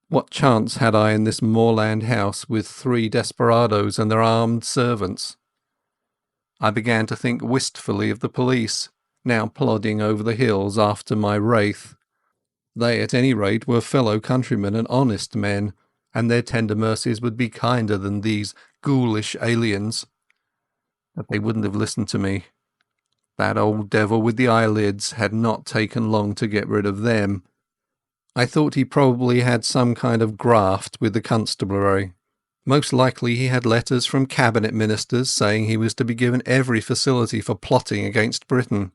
What chance had I in this moorland house with 3 desperadoes and their armed servants? I began to think wistfully of the police, now plodding over the hills after my wraith. They, at any rate, were fellow countrymen and honest men, and their tender mercies would be kinder than these ghoulish aliens. But they wouldn't have listened to me. That old devil with the eyelids had not taken long to get rid of them. I thought he probably had some kind of graft with the constabulary. Most likely he had letters from cabinet ministers saying he was to be given every facility for plotting against Britain.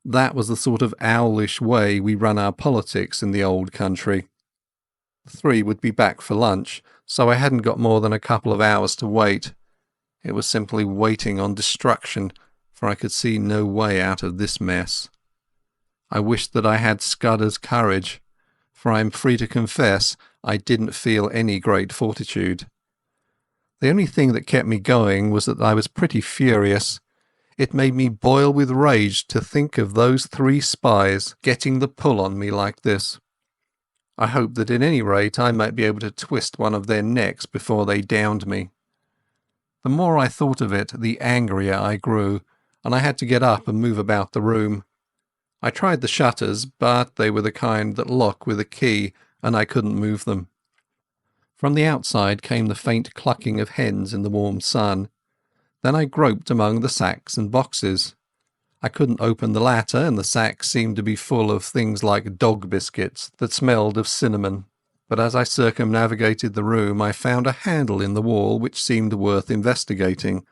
That was the sort of owlish way we run our politics in the old country. The 3 would be back for lunch, so I hadn't got more than a couple of hours to wait. It was simply waiting on destruction, for I could see no way out of this mess. I wished that I had Scudder's courage, for I am free to confess I didn't feel any great fortitude. The only thing that kept me going was that I was pretty furious. It made me boil with rage to think of those 3 spies getting the pull on me like this. I hoped that at any rate I might be able to twist one of their necks before they downed me. The more I thought of it, the angrier I grew, and I had to get up and move about the room. I tried the shutters, but they were the kind that lock with a key, and I couldn't move them. From the outside came the faint clucking of hens in the warm sun. Then I groped among the sacks and boxes. I couldn't open the latter, and the sacks seemed to be full of things like dog biscuits that smelled of cinnamon. But as I circumnavigated the room, I found a handle in the wall which seemed worth investigating.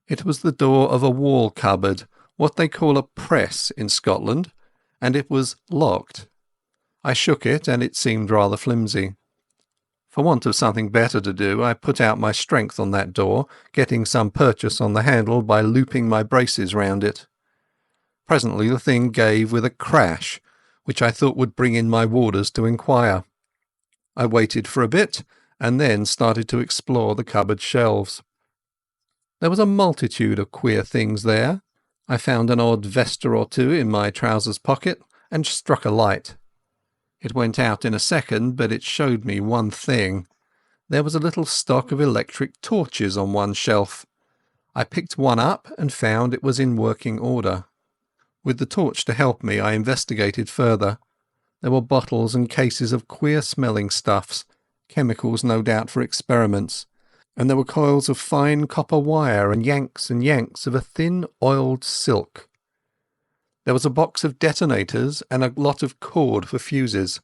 It was the door of a wall cupboard, what they call a press in Scotland, and it was locked. I shook it, and it seemed rather flimsy. For want of something better to do, I put out my strength on that door, getting some purchase on the handle by looping my braces round it. Presently the thing gave with a crash, which I thought would bring in my warders to inquire. I waited for a bit, and then started to explore the cupboard shelves. There was a multitude of queer things there. I found an odd vesta or two in my trousers pocket, and struck a light. It went out in a second, but it showed me one thing. There was a little stock of electric torches on one shelf. I picked one up and found it was in working order. With the torch to help me, I investigated further. There were bottles and cases of queer-smelling stuffs, chemicals no doubt for experiments, and there were coils of fine copper wire and yanks of a thin oiled silk. There was a box of detonators and a lot of cord for fuses.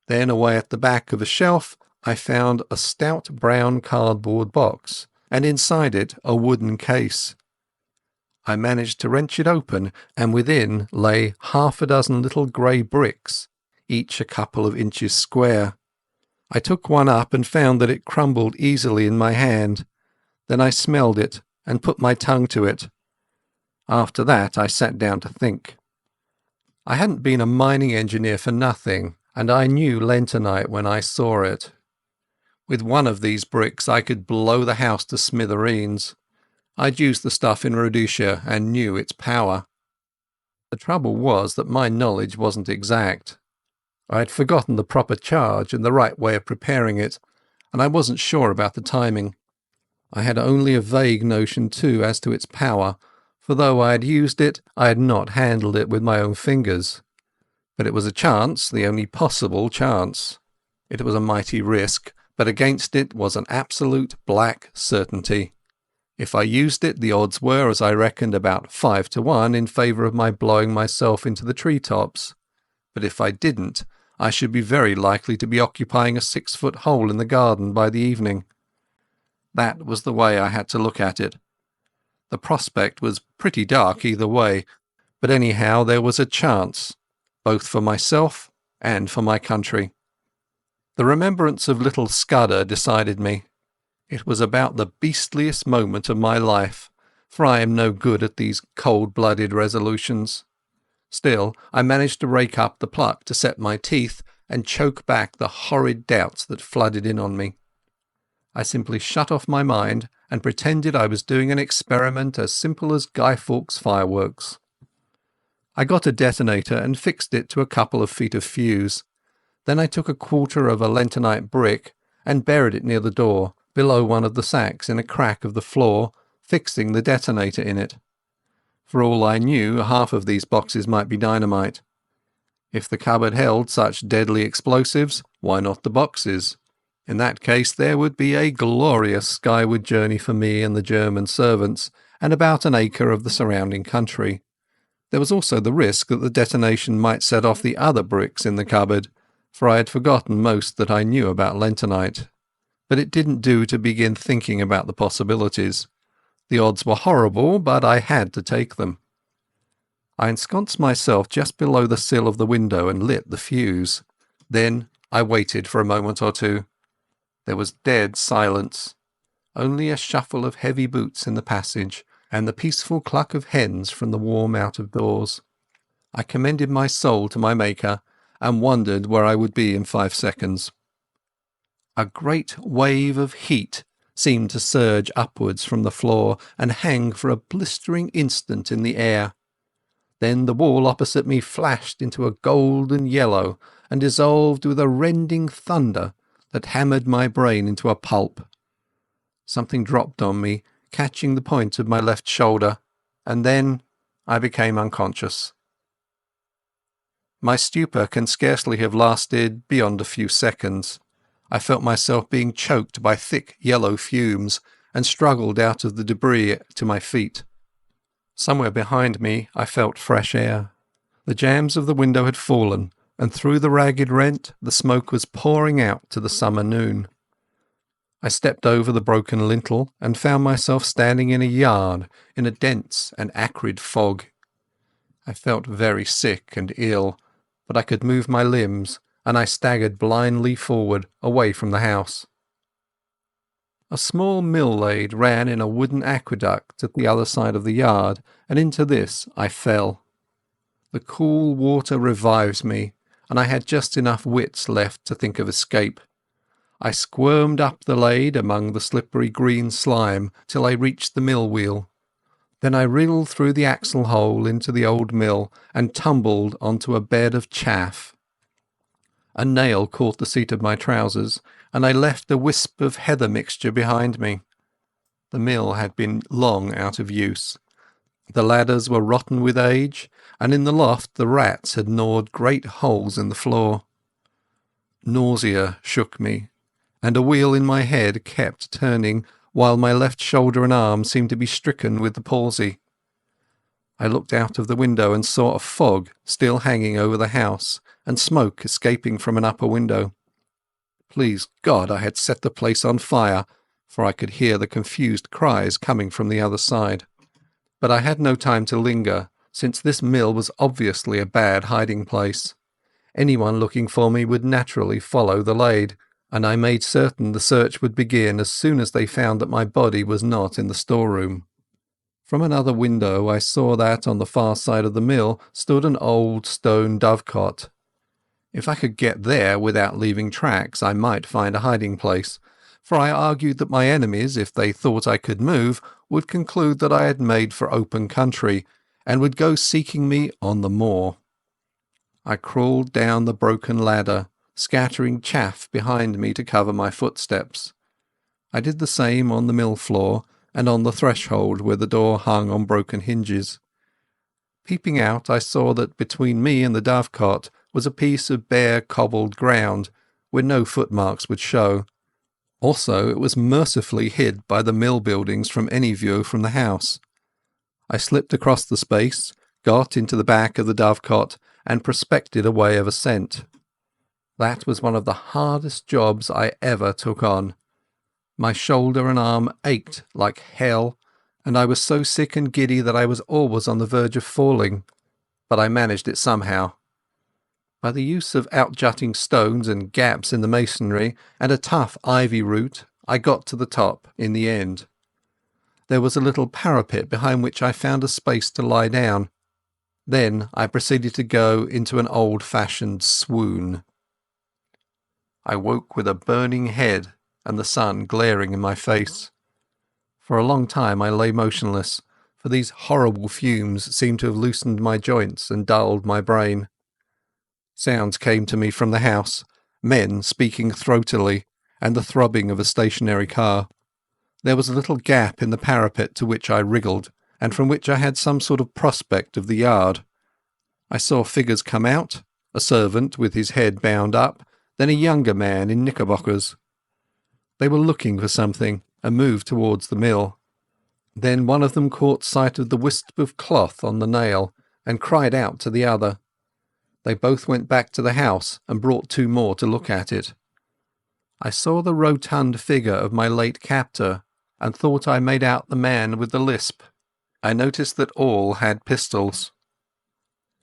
Then, away at the back of a shelf, I found a stout brown cardboard box, and inside it a wooden case. I managed to wrench it open, and within lay 6 little grey bricks, each a couple of inches square. I took one up and found that it crumbled easily in my hand. Then I smelled it and put my tongue to it. After that I sat down to think. I hadn't been a mining engineer for nothing, and I knew lentonite when I saw it. With one of these bricks I could blow the house to smithereens. I'd used the stuff in Rhodesia and knew its power. The trouble was that my knowledge wasn't exact. I had forgotten the proper charge and the right way of preparing it, and I wasn't sure about the timing. I had only a vague notion too as to its power, for though I had used it, I had not handled it with my own fingers. But it was a chance, the only possible chance. It was a mighty risk, but against it was an absolute black certainty. If I used it, the odds were, as I reckoned, about 5 to 1 in favour of my blowing myself into the treetops. But if I didn't, I should be very likely to be occupying a 6-foot hole in the garden by the evening. That was the way I had to look at it. The prospect was pretty dark either way, but anyhow there was a chance, both for myself and for my country. The remembrance of little Scudder decided me. It was about the beastliest moment of my life, for I am no good at these cold-blooded resolutions. Still, I managed to rake up the pluck to set my teeth and choke back the horrid doubts that flooded in on me. I simply shut off my mind and pretended I was doing an experiment as simple as Guy Fawkes fireworks. I got a detonator and fixed it to a couple of feet of fuse. Then I took a quarter of a lentonite brick and buried it near the door, below one of the sacks in a crack of the floor, fixing the detonator in it. For all I knew, half of these boxes might be dynamite. If the cupboard held such deadly explosives, why not the boxes? In that case there would be a glorious skyward journey for me and the German servants, and about an acre of the surrounding country. There was also the risk that the detonation might set off the other bricks in the cupboard, for I had forgotten most that I knew about lentonite. But it didn't do to begin thinking about the possibilities. The odds were horrible, but I had to take them. I ensconced myself just below the sill of the window and lit the fuse. Then I waited for a moment or two. There was dead silence, only a shuffle of heavy boots in the passage, and the peaceful cluck of hens from the warm out-of-doors. I commended my soul to my Maker, and wondered where I would be in 5 seconds. A great wave of heat seemed to surge upwards from the floor and hang for a blistering instant in the air. Then the wall opposite me flashed into a golden yellow and dissolved with a rending thunder that hammered my brain into a pulp. Something dropped on me, catching the point of my left shoulder, and then I became unconscious. My stupor can scarcely have lasted beyond a few seconds. I felt myself being choked by thick yellow fumes and struggled out of the debris to my feet. Somewhere behind me I felt fresh air. The jambs of the window had fallen, and through the ragged rent the smoke was pouring out to the summer noon. I stepped over the broken lintel and found myself standing in a yard in a dense and acrid fog. I felt very sick and ill, but I could move my limbs, and I staggered blindly forward, away from the house. A small mill-lade ran in a wooden aqueduct at the other side of the yard, and into this I fell. The cool water revived me, and I had just enough wits left to think of escape. I squirmed up the lade among the slippery green slime till I reached the mill wheel. Then I wriggled through the axle hole into the old mill and tumbled onto a bed of chaff. A nail caught the seat of my trousers, and I left a wisp of heather mixture behind me. The mill had been long out of use. The ladders were rotten with age, and in the loft the rats had gnawed great holes in the floor. Nausea shook me, and a wheel in my head kept turning, while my left shoulder and arm seemed to be stricken with the palsy. I looked out of the window and saw a fog still hanging over the house, and smoke escaping from an upper window. Please God I had set the place on fire, for I could hear the confused cries coming from the other side. But I had no time to linger, since this mill was obviously a bad hiding place. Anyone looking for me would naturally follow the lade, and I made certain the search would begin as soon as they found that my body was not in the storeroom. From another window I saw that on the far side of the mill stood an old stone dovecot. If I could get there without leaving tracks, I might find a hiding place, for I argued that my enemies, if they thought I could move, would conclude that I had made for open country, and would go seeking me on the moor. I crawled down the broken ladder, scattering chaff behind me to cover my footsteps. I did the same on the mill floor, and on the threshold where the door hung on broken hinges. Peeping out, I saw that between me and the dovecot was a piece of bare cobbled ground where no footmarks would show. Also, it was mercifully hid by the mill buildings from any view from the house. I slipped across the space, got into the back of the dovecot, and prospected a way of ascent. That was one of the hardest jobs I ever took on. My shoulder and arm ached like hell, and I was so sick and giddy that I was always on the verge of falling, but I managed it somehow. By the use of outjutting stones and gaps in the masonry and a tough ivy root, I got to the top in the end. There was a little parapet behind which I found a space to lie down. Then I proceeded to go into an old-fashioned swoon. I woke with a burning head and the sun glaring in my face. For a long time I lay motionless, for these horrible fumes seemed to have loosened my joints and dulled my brain. Sounds came to me from the house, men speaking throatily, and the throbbing of a stationary car. There was a little gap in the parapet to which I wriggled, and from which I had some sort of prospect of the yard. I saw figures come out, a servant with his head bound up, then a younger man in knickerbockers. They were looking for something, and moved towards the mill. Then one of them caught sight of the wisp of cloth on the nail, and cried out to the other. They both went back to the house and brought two more to look at it. I saw the rotund figure of my late captor, and thought I made out the man with the lisp. I noticed that all had pistols.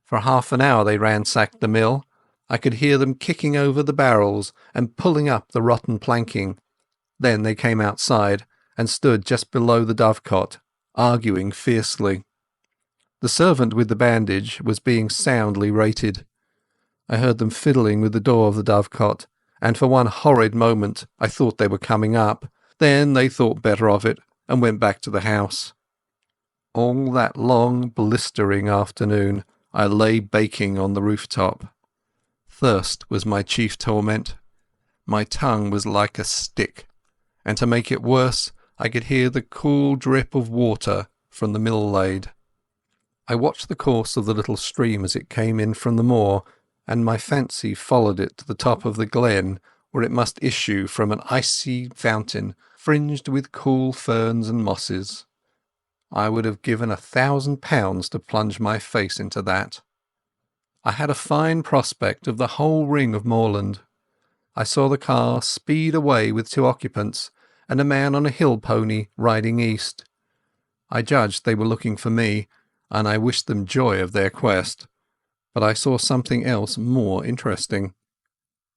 For half an hour they ransacked the mill. I could hear them kicking over the barrels and pulling up the rotten planking. Then they came outside and stood just below the dovecot, arguing fiercely. The servant with the bandage was being soundly rated. I heard them fiddling with the door of the dovecot, and for one horrid moment I thought they were coming up. Then they thought better of it and went back to the house. All that long, blistering afternoon I lay baking on the rooftop. Thirst was my chief torment. My tongue was like a stick, and to make it worse I could hear the cool drip of water from the mill lade. I watched the course of the little stream as it came in from the moor, and my fancy followed it to the top of the glen, where it must issue from an icy fountain fringed with cool ferns and mosses. I would have given £1,000 to plunge my face into that. I had a fine prospect of the whole ring of moorland. I saw the car speed away with two occupants, and a man on a hill pony riding east. I judged they were looking for me, and I wished them joy of their quest. But I saw something else more interesting.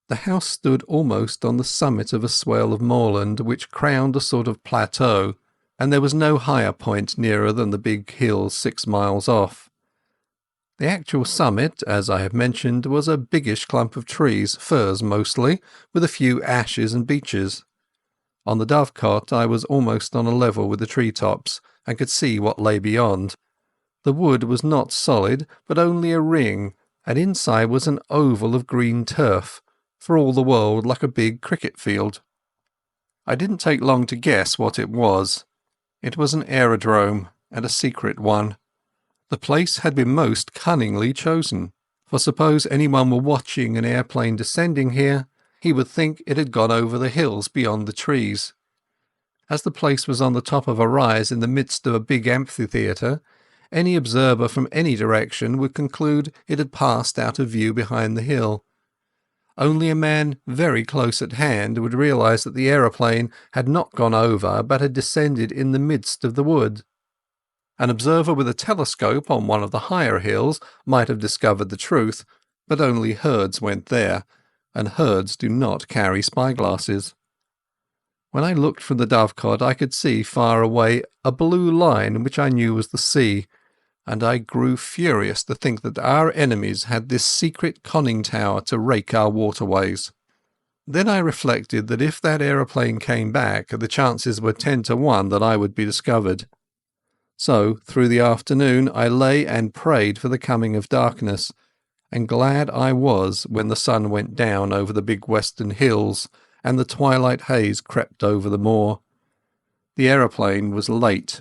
The house stood almost on the summit of a swell of moorland which crowned a sort of plateau, and there was no higher point nearer than the big hill 6 miles off. The actual summit, as I have mentioned, was a biggish clump of trees, firs mostly, with a few ashes and beeches. On the dovecot I was almost on a level with the tree-tops, and could see what lay beyond. The wood was not solid, but only a ring, and inside was an oval of green turf, for all the world like a big cricket field. I didn't take long to guess what it was. It was an aerodrome, and a secret one. The place had been most cunningly chosen, for suppose anyone were watching an airplane descending here, he would think it had gone over the hills beyond the trees. As the place was on the top of a rise in the midst of a big amphitheatre, any observer from any direction would conclude it had passed out of view behind the hill. Only a man very close at hand would realise that the aeroplane had not gone over but had descended in the midst of the wood. An observer with a telescope on one of the higher hills might have discovered the truth, but only herds went there, and herds do not carry spyglasses. When I looked from the dovecot I could see far away a blue line which I knew was the sea, and I grew furious to think that our enemies had this secret conning tower to rake our waterways. Then I reflected that if that aeroplane came back, the chances were 10 to 1 that I would be discovered. So, through the afternoon, I lay and prayed for the coming of darkness, and glad I was when the sun went down over the big western hills and the twilight haze crept over the moor. The aeroplane was late.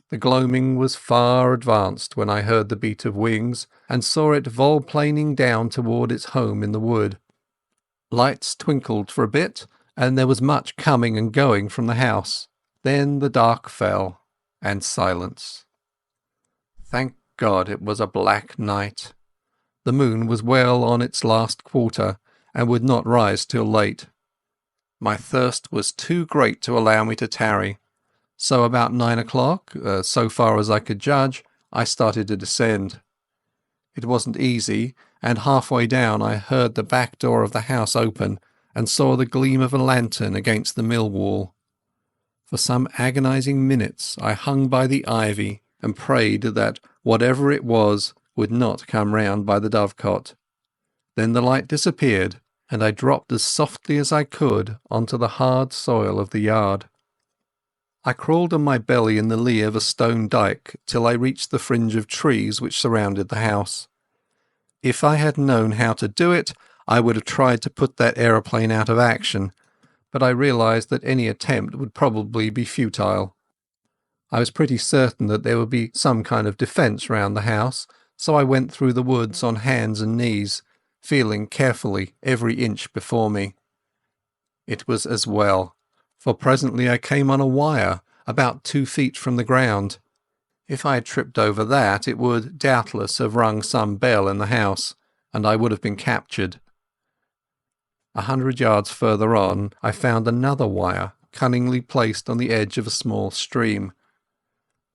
The gloaming was far advanced when I heard the beat of wings and saw it volplaning down toward its home in the wood. Lights twinkled for a bit, and there was much coming and going from the house. Then the dark fell, and silence. Thank God it was a black night. The moon was well on its last quarter, and would not rise till late. My thirst was too great to allow me to tarry. So about 9 o'clock, so far as I could judge, I started to descend. It wasn't easy, and halfway down I heard the back door of the house open and saw the gleam of a lantern against the mill wall. For some agonizing minutes I hung by the ivy and prayed that whatever it was would not come round by the dovecot. Then the light disappeared, and I dropped as softly as I could onto the hard soil of the yard. I crawled on my belly in the lee of a stone dyke till I reached the fringe of trees which surrounded the house. If I had known how to do it, I would have tried to put that aeroplane out of action, but I realized that any attempt would probably be futile. I was pretty certain that there would be some kind of defence round the house, so I went through the woods on hands and knees, feeling carefully every inch before me. It was as well, for presently I came on a wire about 2 feet from the ground. If I had tripped over that, it would doubtless have rung some bell in the house, and I would have been captured. 100 yards further on, I found another wire cunningly placed on the edge of a small stream.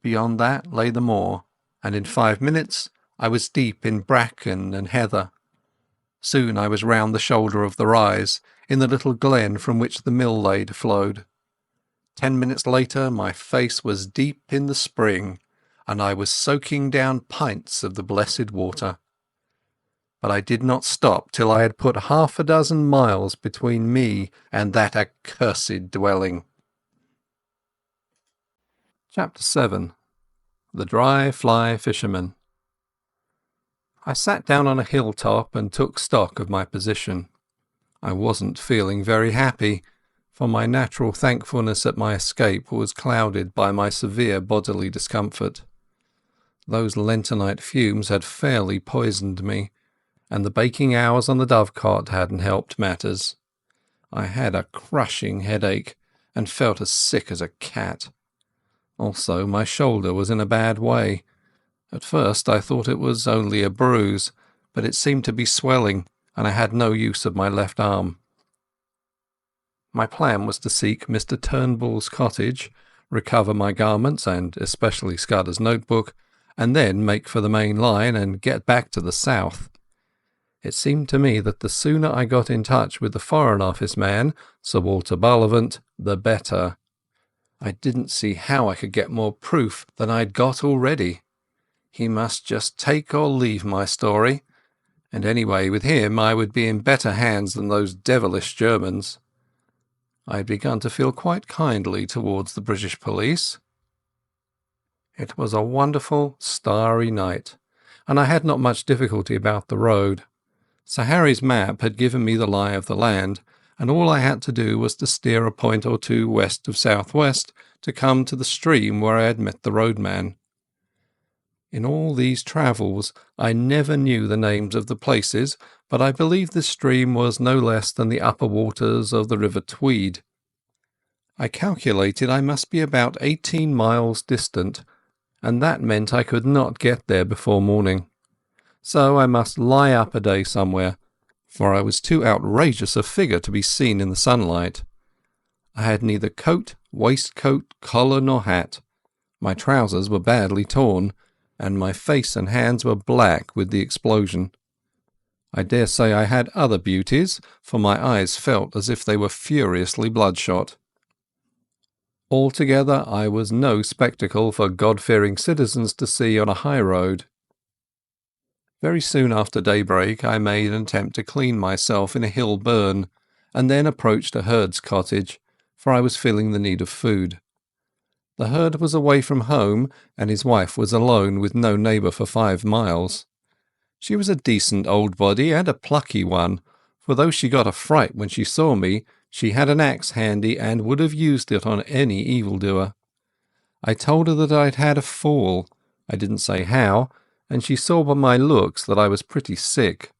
Beyond that lay the moor, and in 5 minutes I was deep in bracken and heather. Soon I was round the shoulder of the rise, in the little glen from which the mill lade flowed. 10 minutes later my face was deep in the spring, and I was soaking down pints of the blessed water. But I did not stop till I had put 6 miles between me and that accursed dwelling. Chapter 7. The Dry-Fly Fisherman. I sat down on a hilltop and took stock of my position. I wasn't feeling very happy, for my natural thankfulness at my escape was clouded by my severe bodily discomfort. Those lentonite fumes had fairly poisoned me, and the baking hours on the dovecot hadn't helped matters. I had a crushing headache, and felt as sick as a cat. Also, my shoulder was in a bad way. At first I thought it was only a bruise, but it seemed to be swelling, and I had no use of my left arm. My plan was to seek Mr. Turnbull's cottage, recover my garments, and especially Scudder's notebook, and then make for the main line and get back to the south. It seemed to me that the sooner I got in touch with the Foreign Office man, Sir Walter Bullivant, the better. I didn't see how I could get more proof than I'd got already. He must just take or leave my story, and anyway, with him I would be in better hands than those devilish Germans. I had begun to feel quite kindly towards the British police. It was a wonderful, starry night, and I had not much difficulty about the road. Sir Harry's map had given me the lie of the land, and all I had to do was to steer a point or two west of southwest to come to the stream where I had met the Roadman. In all these travels I never knew the names of the places, but I believe this stream was no less than the upper waters of the River Tweed. I calculated I must be about 18 miles distant, and that meant I could not get there before morning. So I must lie up a day somewhere, for I was too outrageous a figure to be seen in the sunlight. I had neither coat, waistcoat, collar nor hat. My trousers were badly torn, and my face and hands were black with the explosion. I dare say I had other beauties, for my eyes felt as if they were furiously bloodshot. Altogether I was no spectacle for God-fearing citizens to see on a high road. Very soon after daybreak I made an attempt to clean myself in a hill burn, and then approached a herd's cottage, for I was feeling the need of food. The herd was away from home, and his wife was alone with no neighbour for 5 miles. She was a decent old body and a plucky one, for though she got a fright when she saw me, She had an axe handy and would have used it on any evildoer. I told her that I'd had a fall. I didn't say how, and she saw by my looks that I was pretty sick.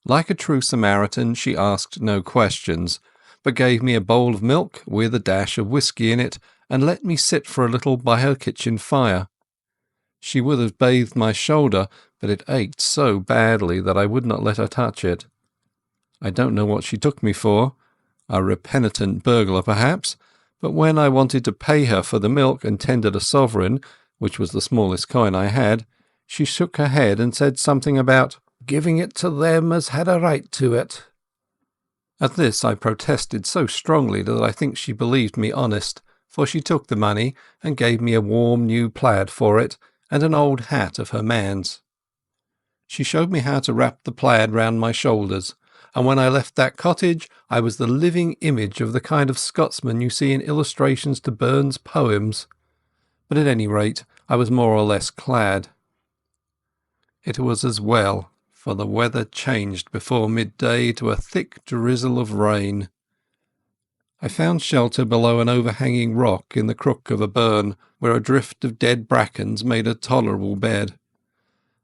Like a true Samaritan, she asked no questions, but gave me a bowl of milk with a dash of whisky in it and let me sit for a little by her kitchen fire. She would have bathed my shoulder, but it ached so badly that I would not let her touch it. I don't know what she took me for, a repenitent burglar perhaps, but when I wanted to pay her for the milk and tendered a sovereign, which was the smallest coin I had, she shook her head and said something about giving it to them as had a right to it. At this I protested so strongly that I think she believed me honest, for she took the money and gave me a warm new plaid for it and an old hat of her man's. She showed me how to wrap the plaid round my shoulders, and when I left that cottage I was the living image of the kind of Scotsman you see in illustrations to Burns' poems. But at any rate I was more or less clad. It was as well, for the weather changed before midday to a thick drizzle of rain. I found shelter below an overhanging rock in the crook of a burn, where a drift of dead brackens made a tolerable bed.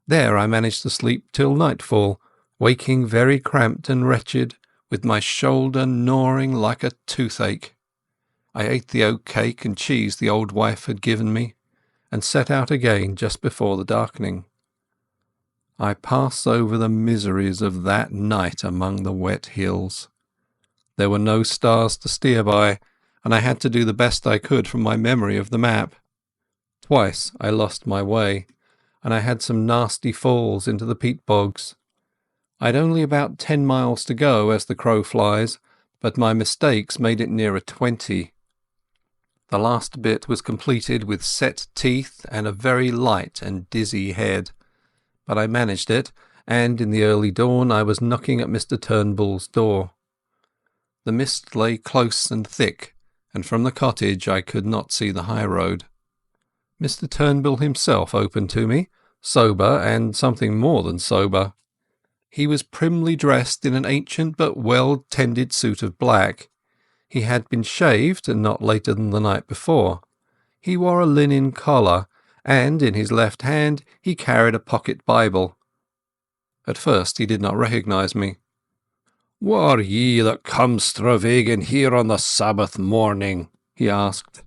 There I managed to sleep till nightfall, waking very cramped and wretched, with my shoulder gnawing like a toothache. I ate the oat cake and cheese the old wife had given me, and set out again just before the darkening. I pass over the miseries of that night among the wet hills. There were no stars to steer by, and I had to do the best I could from my memory of the map. Twice I lost my way, and I had some nasty falls into the peat bogs. I'd only about 10 miles to go as the crow flies, but my mistakes made it nearer 20. The last bit was completed with set teeth and a very light and dizzy head. But I managed it, and in the early dawn I was knocking at Mr. Turnbull's door. The mist lay close and thick, and from the cottage I could not see the high road. Mr. Turnbull himself opened to me, sober and something more than sober. He was primly dressed in an ancient but well-tended suit of black. He had been shaved, and not later than the night before. He wore a linen collar, and in his left hand he carried a pocket Bible. At first he did not recognise me. "Wha are ye that come stravaiging here on the Sabbath morning?" he asked.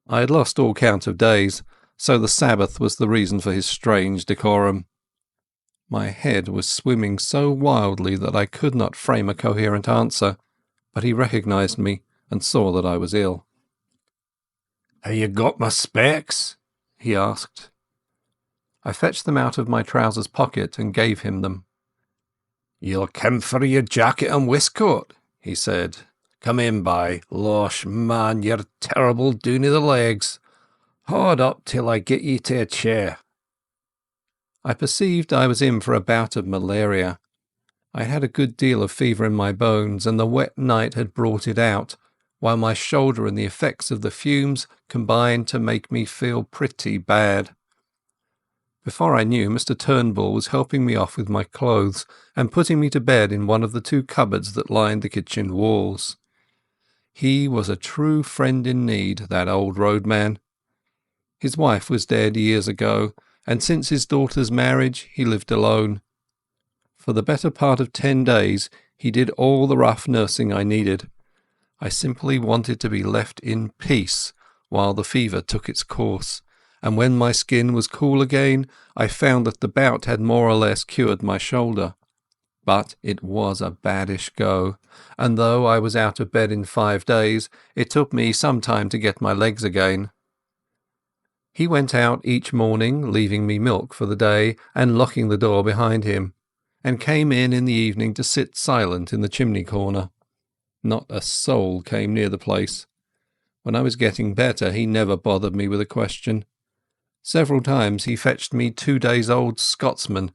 I had lost all count of days, so the Sabbath was the reason for his strange decorum. My head was swimming so wildly that I could not frame a coherent answer, but he recognised me and saw that I was ill. "Have you got my specs?" he asked. I fetched them out of my trousers pocket and gave him them. "You'll come for your jacket and waistcoat," he said. "Come in by. Losh, man, you're terrible doon i' the legs. Haud up till I get ye to a chair." I perceived I was in for a bout of malaria. I had a good deal of fever in my bones, and the wet night had brought it out, while my shoulder and the effects of the fumes combined to make me feel pretty bad. Before I knew, Mr. Turnbull was helping me off with my clothes and putting me to bed in one of the 2 cupboards that lined the kitchen walls. He was a true friend in need, that old Roadman. His wife was dead years ago, and since his daughter's marriage he lived alone. For the better part of 10 days he did all the rough nursing I needed. I simply wanted to be left in peace while the fever took its course, and when my skin was cool again I found that the bout had more or less cured my shoulder. But it was a baddish go, and though I was out of bed in 5 days, it took me some time to get my legs again. He went out each morning, leaving me milk for the day and locking the door behind him, and came in the evening to sit silent in the chimney corner. Not a soul came near the place. When I was getting better he never bothered me with a question. Several times he fetched me 2 days old Scotsmen,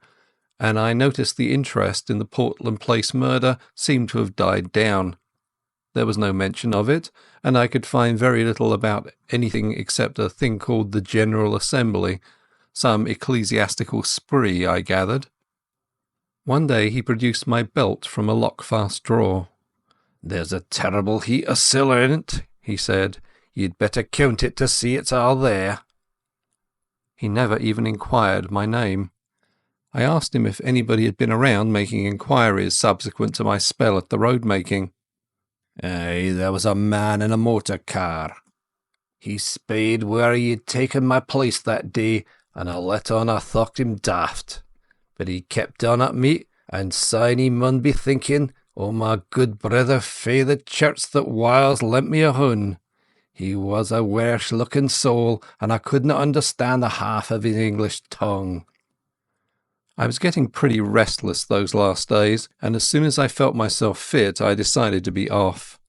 and I noticed the interest in the Portland Place murder seemed to have died down. There was no mention of it, and I could find very little about anything except a thing called the General Assembly, some ecclesiastical spree, I gathered. One day he produced my belt from a lock-fast drawer. "There's a terrible heap of siller in it," he said. "You'd better count it to see it's all there." He never even inquired my name. I asked him if anybody had been around making inquiries subsequent to my spell at the road making. "Aye, there was a man in a motor car. He sped where he'd taken my place that day, and I let on I thought him daft. But he kept on at me, and syne he mun be thinking, oh my good brother fae the church that whiles lent me a hun. He was a Welsh-looking soul, and I could not understand the half of his English tongue." I was getting pretty restless those last days, and as soon as I felt myself fit, I decided to be off.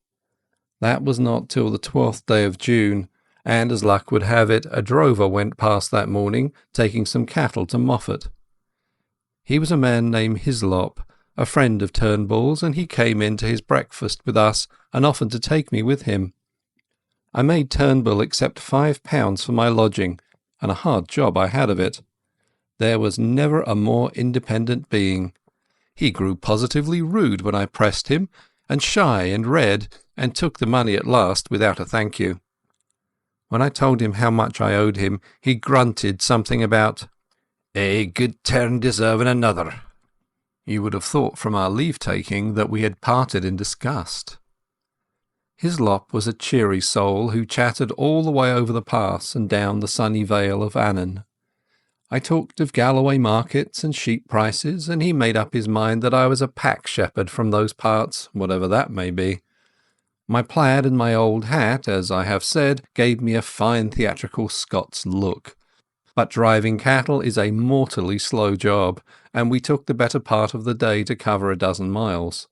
That was not till the 12th day of June, and as luck would have it, a drover went past that morning, taking some cattle to Moffat. He was a man named Hislop, a friend of Turnbull's, and he came in to his breakfast with us and offered to take me with him. I made Turnbull accept £5 for my lodging, and a hard job I had of it. There was never a more independent being. He grew positively rude when I pressed him, and shy and red, and took the money at last without a thank you. When I told him how much I owed him, he grunted something about "a good turn deserving another." You would have thought from our leave-taking that we had parted in disgust. Hislop was a cheery soul who chattered all the way over the pass and down the sunny vale of Annan. I talked of Galloway markets and sheep prices, and he made up his mind that I was a pack shepherd from those parts, whatever that may be. My plaid and my old hat, as I have said, gave me a fine theatrical Scots look. But driving cattle is a mortally slow job, and we took the better part of the day to cover 12 miles.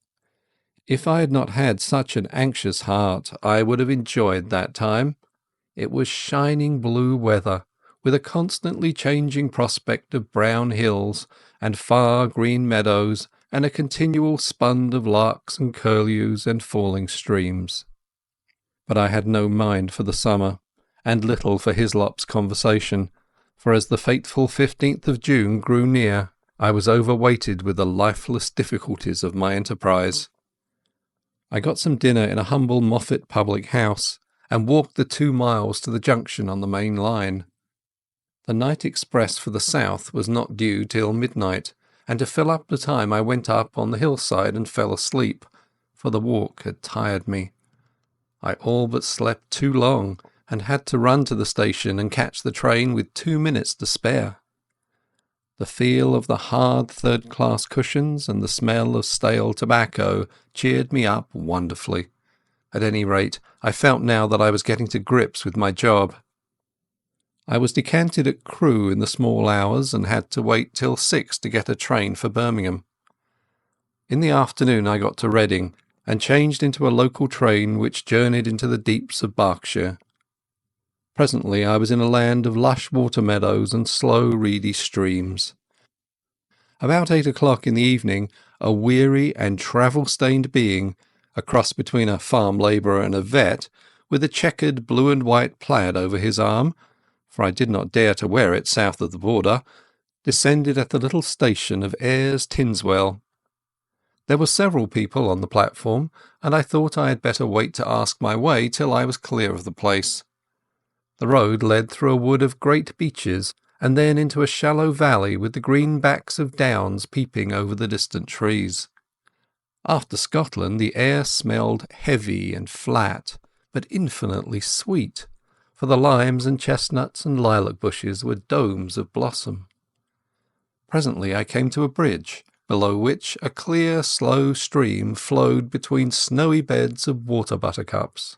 If I had not had such an anxious heart, I would have enjoyed that time. It was shining blue weather, with a constantly changing prospect of brown hills and far green meadows, and a continual spund of larks and curlews and falling streams. But I had no mind for the summer, and little for Hislop's conversation, for as the fateful 15th of June grew near, I was overweighted with the lifeless difficulties of my enterprise. I got some dinner in a humble Moffat public house, and walked the 2 miles to the junction on the main line. The night express for the south was not due till midnight, and to fill up the time I went up on the hillside and fell asleep, for the walk had tired me. I all but slept too long, and had to run to the station and catch the train with 2 minutes to spare. The feel of the hard third-class cushions and the smell of stale tobacco cheered me up wonderfully. At any rate, I felt now that I was getting to grips with my job. I was decanted at Crewe in the small hours, and had to wait till 6 to get a train for Birmingham. In the afternoon I got to Reading, and changed into a local train which journeyed into the deeps of Berkshire. Presently I was in a land of lush water meadows and slow reedy streams. About 8 o'clock in the evening, a weary and travel-stained being, a cross between a farm labourer and a vet, with a checkered blue and white plaid over his arm, for I did not dare to wear it south of the border, descended at the little station of Ayres Tinswell. There were several people on the platform, and I thought I had better wait to ask my way till I was clear of the place. The road led through a wood of great beeches, and then into a shallow valley with the green backs of downs peeping over the distant trees. After Scotland the air smelled heavy and flat, but infinitely sweet, for the limes and chestnuts and lilac bushes were domes of blossom. Presently I came to a bridge, below which a clear, slow stream flowed between snowy beds of water buttercups.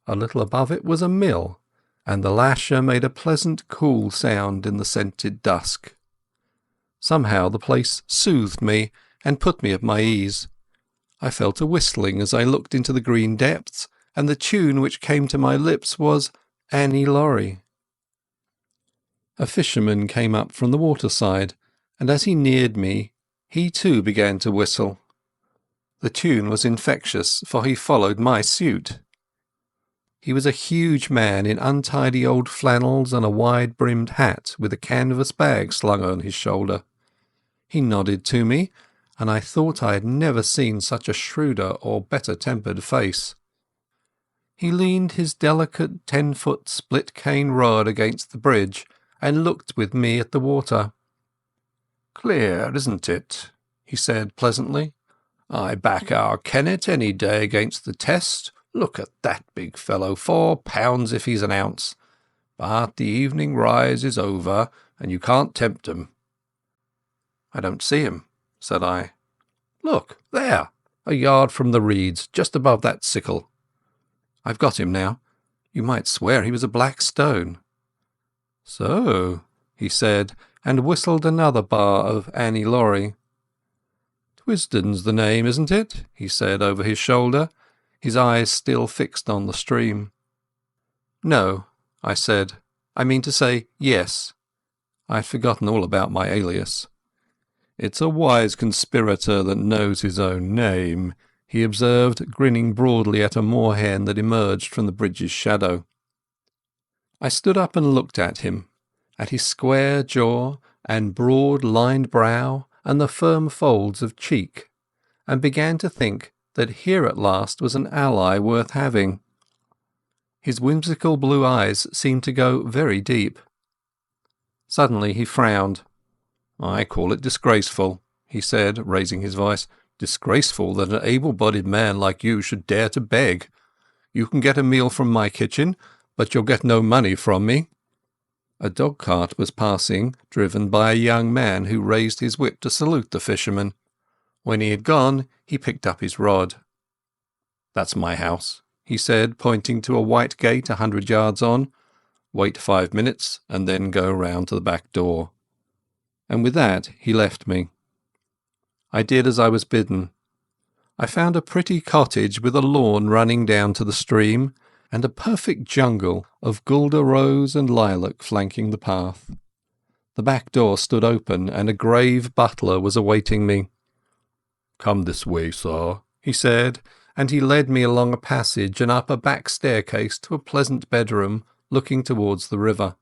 A little above it was a mill, and the lasher made a pleasant cool sound in the scented dusk. Somehow the place soothed me and put me at my ease. I fell to whistling as I looked into the green depths, and the tune which came to my lips was Annie Laurie. A fisherman came up from the waterside, and as he neared me, he too began to whistle. The tune was infectious, for he followed my suit. He was a huge man in untidy old flannels and a wide-brimmed hat with a canvas bag slung on his shoulder. He nodded to me, and I thought I had never seen such a shrewder or better-tempered face. He leaned his delicate 10-foot split-cane rod against the bridge and looked with me at the water. "Clear, isn't it?" he said pleasantly. "I back our Kennet any day against the test. Look at that big fellow, 4 pounds if he's an ounce. But the evening rise is over, and you can't tempt 'em." "I don't see him," said I. "Look, there, a yard from the reeds, just above that sickle." "I've got him now. You might swear he was a black stone." "So," he said, and whistled another bar of Annie Laurie. "Twisden's the name, isn't it?" he said over his shoulder, his eyes still fixed on the stream. "No," I said. "I mean to say, yes." I'd forgotten all about my alias. "It's a wise conspirator that knows his own name," he observed, grinning broadly at a moorhen that emerged from the bridge's shadow. I stood up and looked at him, at his square jaw and broad-lined brow and the firm folds of cheek, and began to think that here at last was an ally worth having. His whimsical blue eyes seemed to go very deep. Suddenly he frowned. "I call it disgraceful," he said, raising his voice. "Disgraceful that an able-bodied man like you should dare to beg. You can get a meal from my kitchen, but you'll get no money from me." A dog-cart was passing, driven by a young man who raised his whip to salute the fisherman. When he had gone, he picked up his rod. "That's my house," he said, pointing to a white gate 100 yards on. "Wait 5 minutes, and then go round to the back door." And with that he left me. I did as I was bidden. I found a pretty cottage with a lawn running down to the stream, and a perfect jungle of guelder rose and lilac flanking the path. The back door stood open, and a grave butler was awaiting me. "Come this way, sir," he said, and he led me along a passage and up a back staircase to a pleasant bedroom looking towards the river.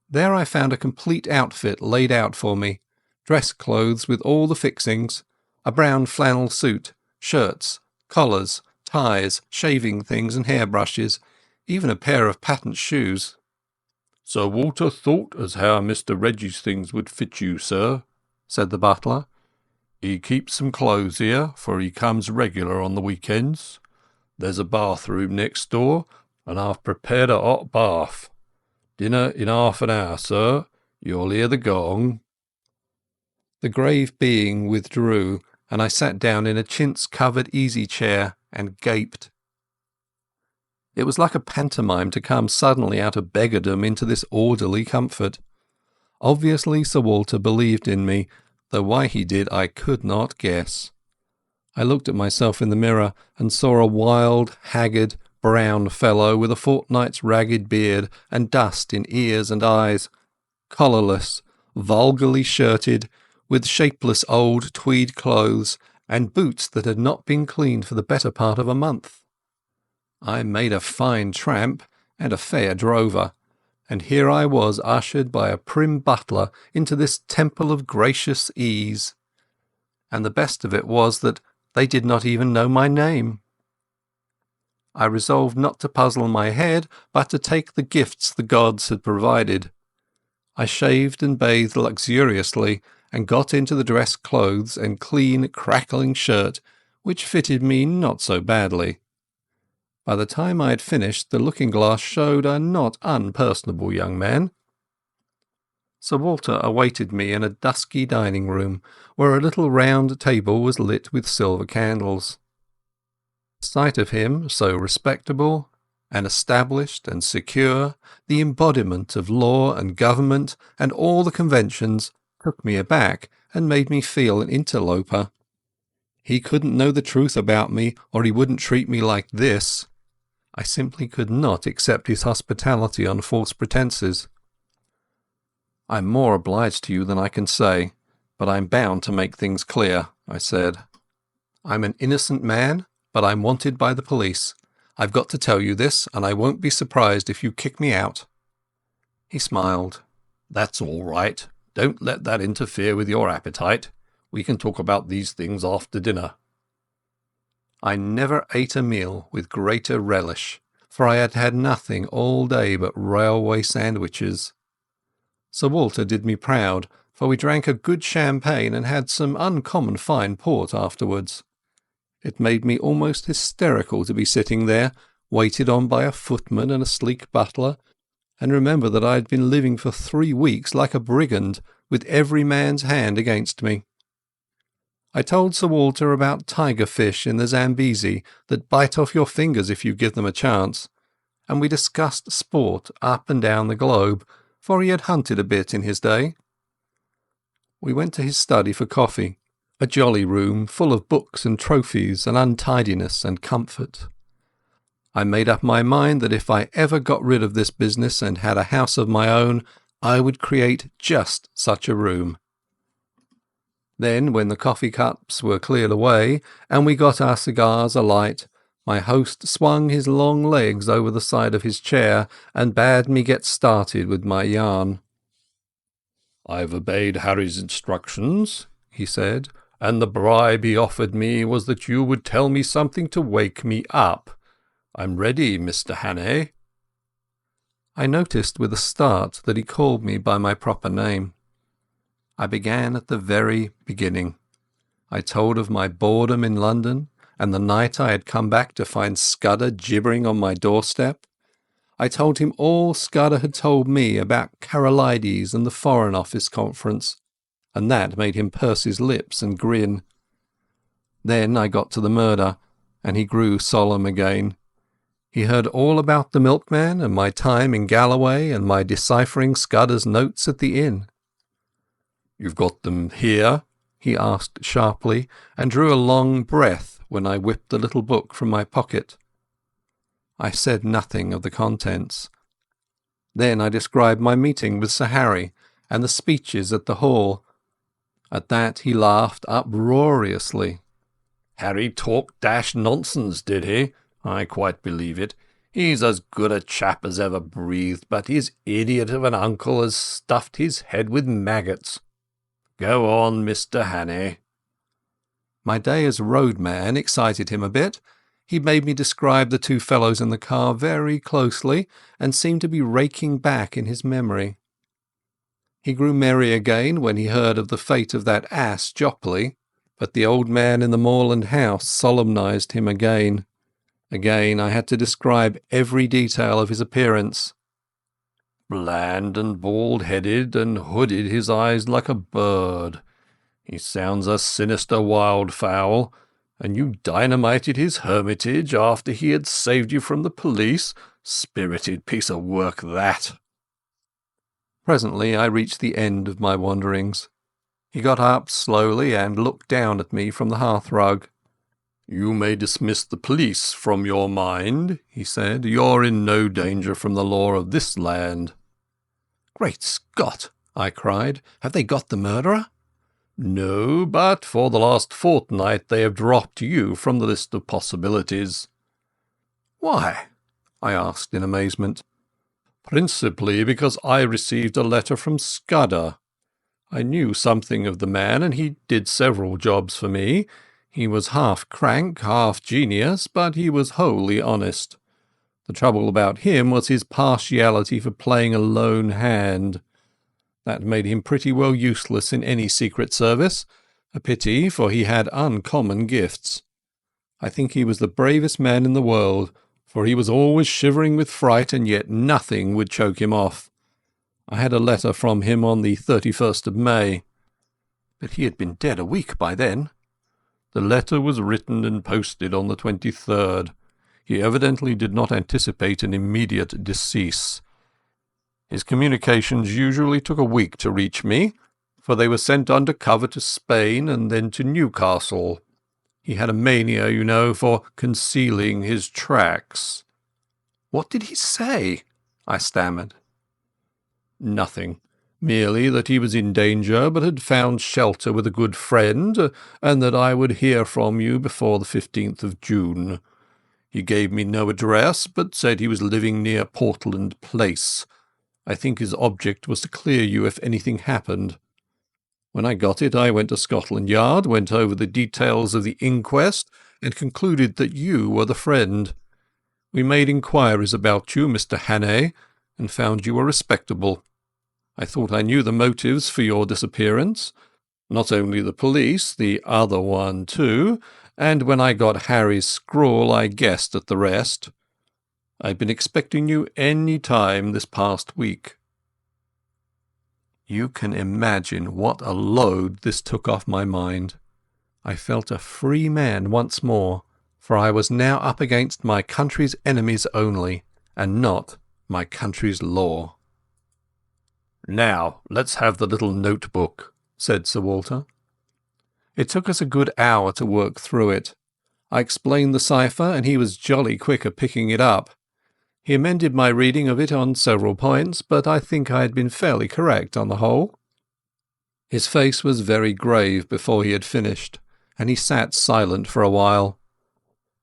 There I found a complete outfit laid out for me, dress clothes with all the fixings, a brown flannel suit, shirts, collars, ties, shaving things and hairbrushes, even a pair of patent shoes. "Sir Walter thought as how Mr. Reggie's things would fit you, sir," said the butler. "He keeps some clothes here, for he comes regular on the weekends. There's a bathroom next door, and I've prepared a hot bath. Dinner in half an hour, sir. You'll hear the gong." The grave being withdrew, and I sat down in a chintz-covered easy-chair and gaped. It was like a pantomime to come suddenly out of beggardom into this orderly comfort. Obviously Sir Walter believed in me, though why he did I could not guess. I looked at myself in the mirror and saw a wild, haggard, brown fellow with a fortnight's ragged beard and dust in ears and eyes, collarless, vulgarly shirted, with shapeless old tweed clothes and boots that had not been cleaned for the better part of a month. I made a fine tramp and a fair drover, and here I was ushered by a prim butler into this temple of gracious ease. And the best of it was that they did not even know my name. I resolved not to puzzle my head, but to take the gifts the gods had provided. I shaved and bathed luxuriously, and got into the dress clothes and clean, crackling shirt, which fitted me not so badly. By the time I had finished, the looking-glass showed a not unpersonable young man. Sir Walter awaited me in a dusky dining-room, where a little round table was lit with silver candles. The sight of him, so respectable, and established and secure, the embodiment of law and government and all the conventions, took me aback and made me feel an interloper. He couldn't know the truth about me, or he wouldn't treat me like this. I simply could not accept his hospitality on false pretences. "I'm more obliged to you than I can say, but I'm bound to make things clear," I said. "I'm an innocent man, but I'm wanted by the police. I've got to tell you this, and I won't be surprised if you kick me out." He smiled. "That's all right. Don't let that interfere with your appetite. We can talk about these things after dinner." I never ate a meal with greater relish, for I had had nothing all day but railway sandwiches. Sir Walter did me proud, for we drank a good champagne and had some uncommon fine port afterwards. It made me almost hysterical to be sitting there, waited on by a footman and a sleek butler, and remember that I had been living for 3 weeks like a brigand, with every man's hand against me. I told Sir Walter about tiger fish in the Zambesi that bite off your fingers if you give them a chance, and we discussed sport up and down the globe, for he had hunted a bit in his day. We went to his study for coffee, a jolly room full of books and trophies and untidiness and comfort. I made up my mind that if I ever got rid of this business and had a house of my own, I would create just such a room. Then, when the coffee cups were cleared away and we got our cigars alight, my host swung his long legs over the side of his chair and bade me get started with my yarn. "I've obeyed Harry's instructions," he said, "and the bribe he offered me was that you would tell me something to wake me up. I'm ready, Mr. Hannay." I noticed with a start that he called me by my proper name. I began at the very beginning. I told of my boredom in London, and the night I had come back to find Scudder gibbering on my doorstep. I told him all Scudder had told me about Carolides and the Foreign Office Conference, and that made him purse his lips and grin. Then I got to the murder, and he grew solemn again. He heard all about the Milkman and my time in Galloway and my deciphering Scudder's notes at the inn. "You've got them here?" he asked sharply, and drew a long breath when I whipped the little book from my pocket. I said nothing of the contents. Then I described my meeting with Sir Harry and the speeches at the hall. At that he laughed uproariously. "Harry talked dash nonsense, did he? I quite believe it. He's as good a chap as ever breathed, but his idiot of an uncle has stuffed his head with maggots. Go on, Mr. Hannay." My day as roadman excited him a bit. He made me describe the two fellows in the car very closely, and seemed to be raking back in his memory. He grew merry again when he heard of the fate of that ass Jopley, but the old man in the moorland house solemnised him again. Again I had to describe every detail of his appearance. "Bland and bald-headed, and hooded his eyes like a bird. He sounds a sinister wildfowl, and you dynamited his hermitage after he had saved you from the police. Spirited piece of work, that." Presently I reached the end of my wanderings. He got up slowly and looked down at me from the hearthrug. "You may dismiss the police from your mind," he said. "You're in no danger from the law of this land." "Great Scott!" I cried. "Have they got the murderer?" "No, but for the last fortnight they have dropped you from the list of possibilities." "Why?" I asked in amazement. "Principally because I received a letter from Scudder. I knew something of the man, and he did several jobs for me. He was half crank, half genius, but he was wholly honest. The trouble about him was his partiality for playing a lone hand. That made him pretty well useless in any secret service. A pity, for he had uncommon gifts. I think he was the bravest man in the world, for he was always shivering with fright, and yet nothing would choke him off. I had a letter from him on the 31st of May. But he had been dead a week by then. The letter was written and posted on the 23rd. He evidently did not anticipate an immediate decease. His communications usually took a week to reach me, for they were sent under cover to Spain and then to Newcastle. He had a mania, you know, for concealing his tracks." "What did he say?" I stammered. "Nothing. Merely that he was in danger, but had found shelter with a good friend, and that I would hear from you before the 15th of June. He gave me no address, but said he was living near Portland Place. I think his object was to clear you if anything happened." When I got it, I went to Scotland Yard, went over the details of the inquest, and concluded that you were the friend. We made inquiries about you, Mr. Hannay, and found you were respectable. I thought I knew the motives for your disappearance. Not only the police, the other one too, and when I got Harry's scrawl I guessed at the rest. I've been expecting you any time this past week." You can imagine what a load this took off my mind. I felt a free man once more, for I was now up against my country's enemies only, and not my country's law. "Now, let's have the little notebook," said Sir Walter. It took us a good hour to work through it. I explained the cipher, and he was jolly quick at picking it up. He amended my reading of it on several points, but I think I had been fairly correct on the whole. His face was very grave before he had finished, and he sat silent for a while.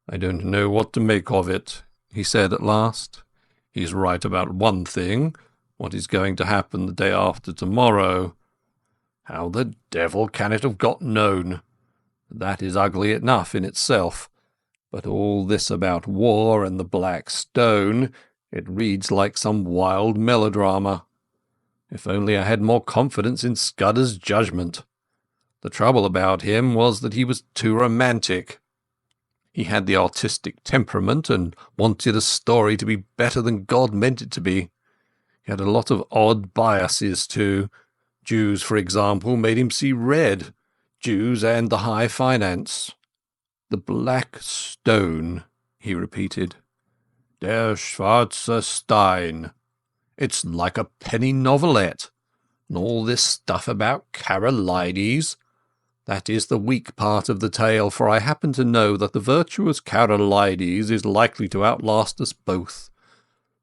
"I don't know what to make of it," he said at last. "He's right about one thing, what is going to happen the day after tomorrow. How the devil can it have got known? That is ugly enough in itself. But all this about war and the Black Stone, it reads like some wild melodrama. If only I had more confidence in Scudder's judgment. The trouble about him was that he was too romantic. He had the artistic temperament and wanted a story to be better than God meant it to be. He had a lot of odd biases too. Jews, for example, made him see red. Jews and the high finance. "The Black Stone," he repeated. "Der schwarze Stein. It's like a penny novelette. And all this stuff about Carolides. That is the weak part of the tale, for I happen to know that the virtuous Carolides is likely to outlast us both.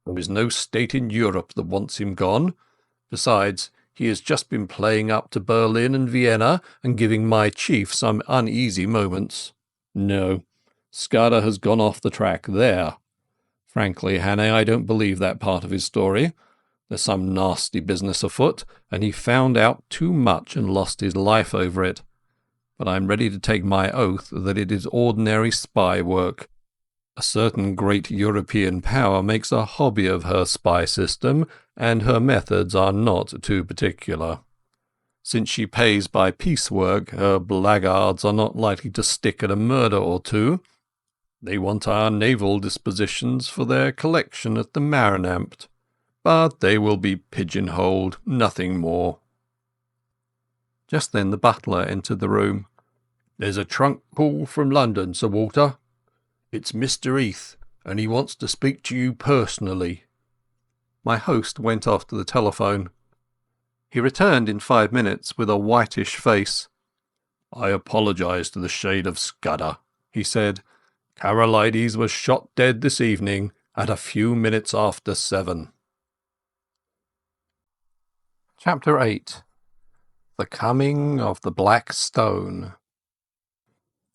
There is no state in Europe that wants him gone. Besides, he has just been playing up to Berlin and Vienna and giving my chief some uneasy moments. No, Scudder has gone off the track there. Frankly, Hannay, I don't believe that part of his story. There's some nasty business afoot, and he found out too much and lost his life over it. But I'm ready to take my oath that it is ordinary spy work. A certain great European power makes a hobby of her spy system, and her methods are not too particular. Since she pays by piecework, her blackguards are not likely to stick at a murder or two. They want our naval dispositions for their collection at the Marinampt, but they will be pigeonholed, nothing more." Just then the butler entered the room. "There's a trunk call from London, Sir Walter. It's Mr. Heath, and he wants to speak to you personally." My host went off to the telephone. He returned in 5 minutes with a whitish face. "I apologise to the shade of Scudder," he said. "Carolides was shot dead this evening at a few minutes after 7. Chapter 8. The Coming of the Black Stone.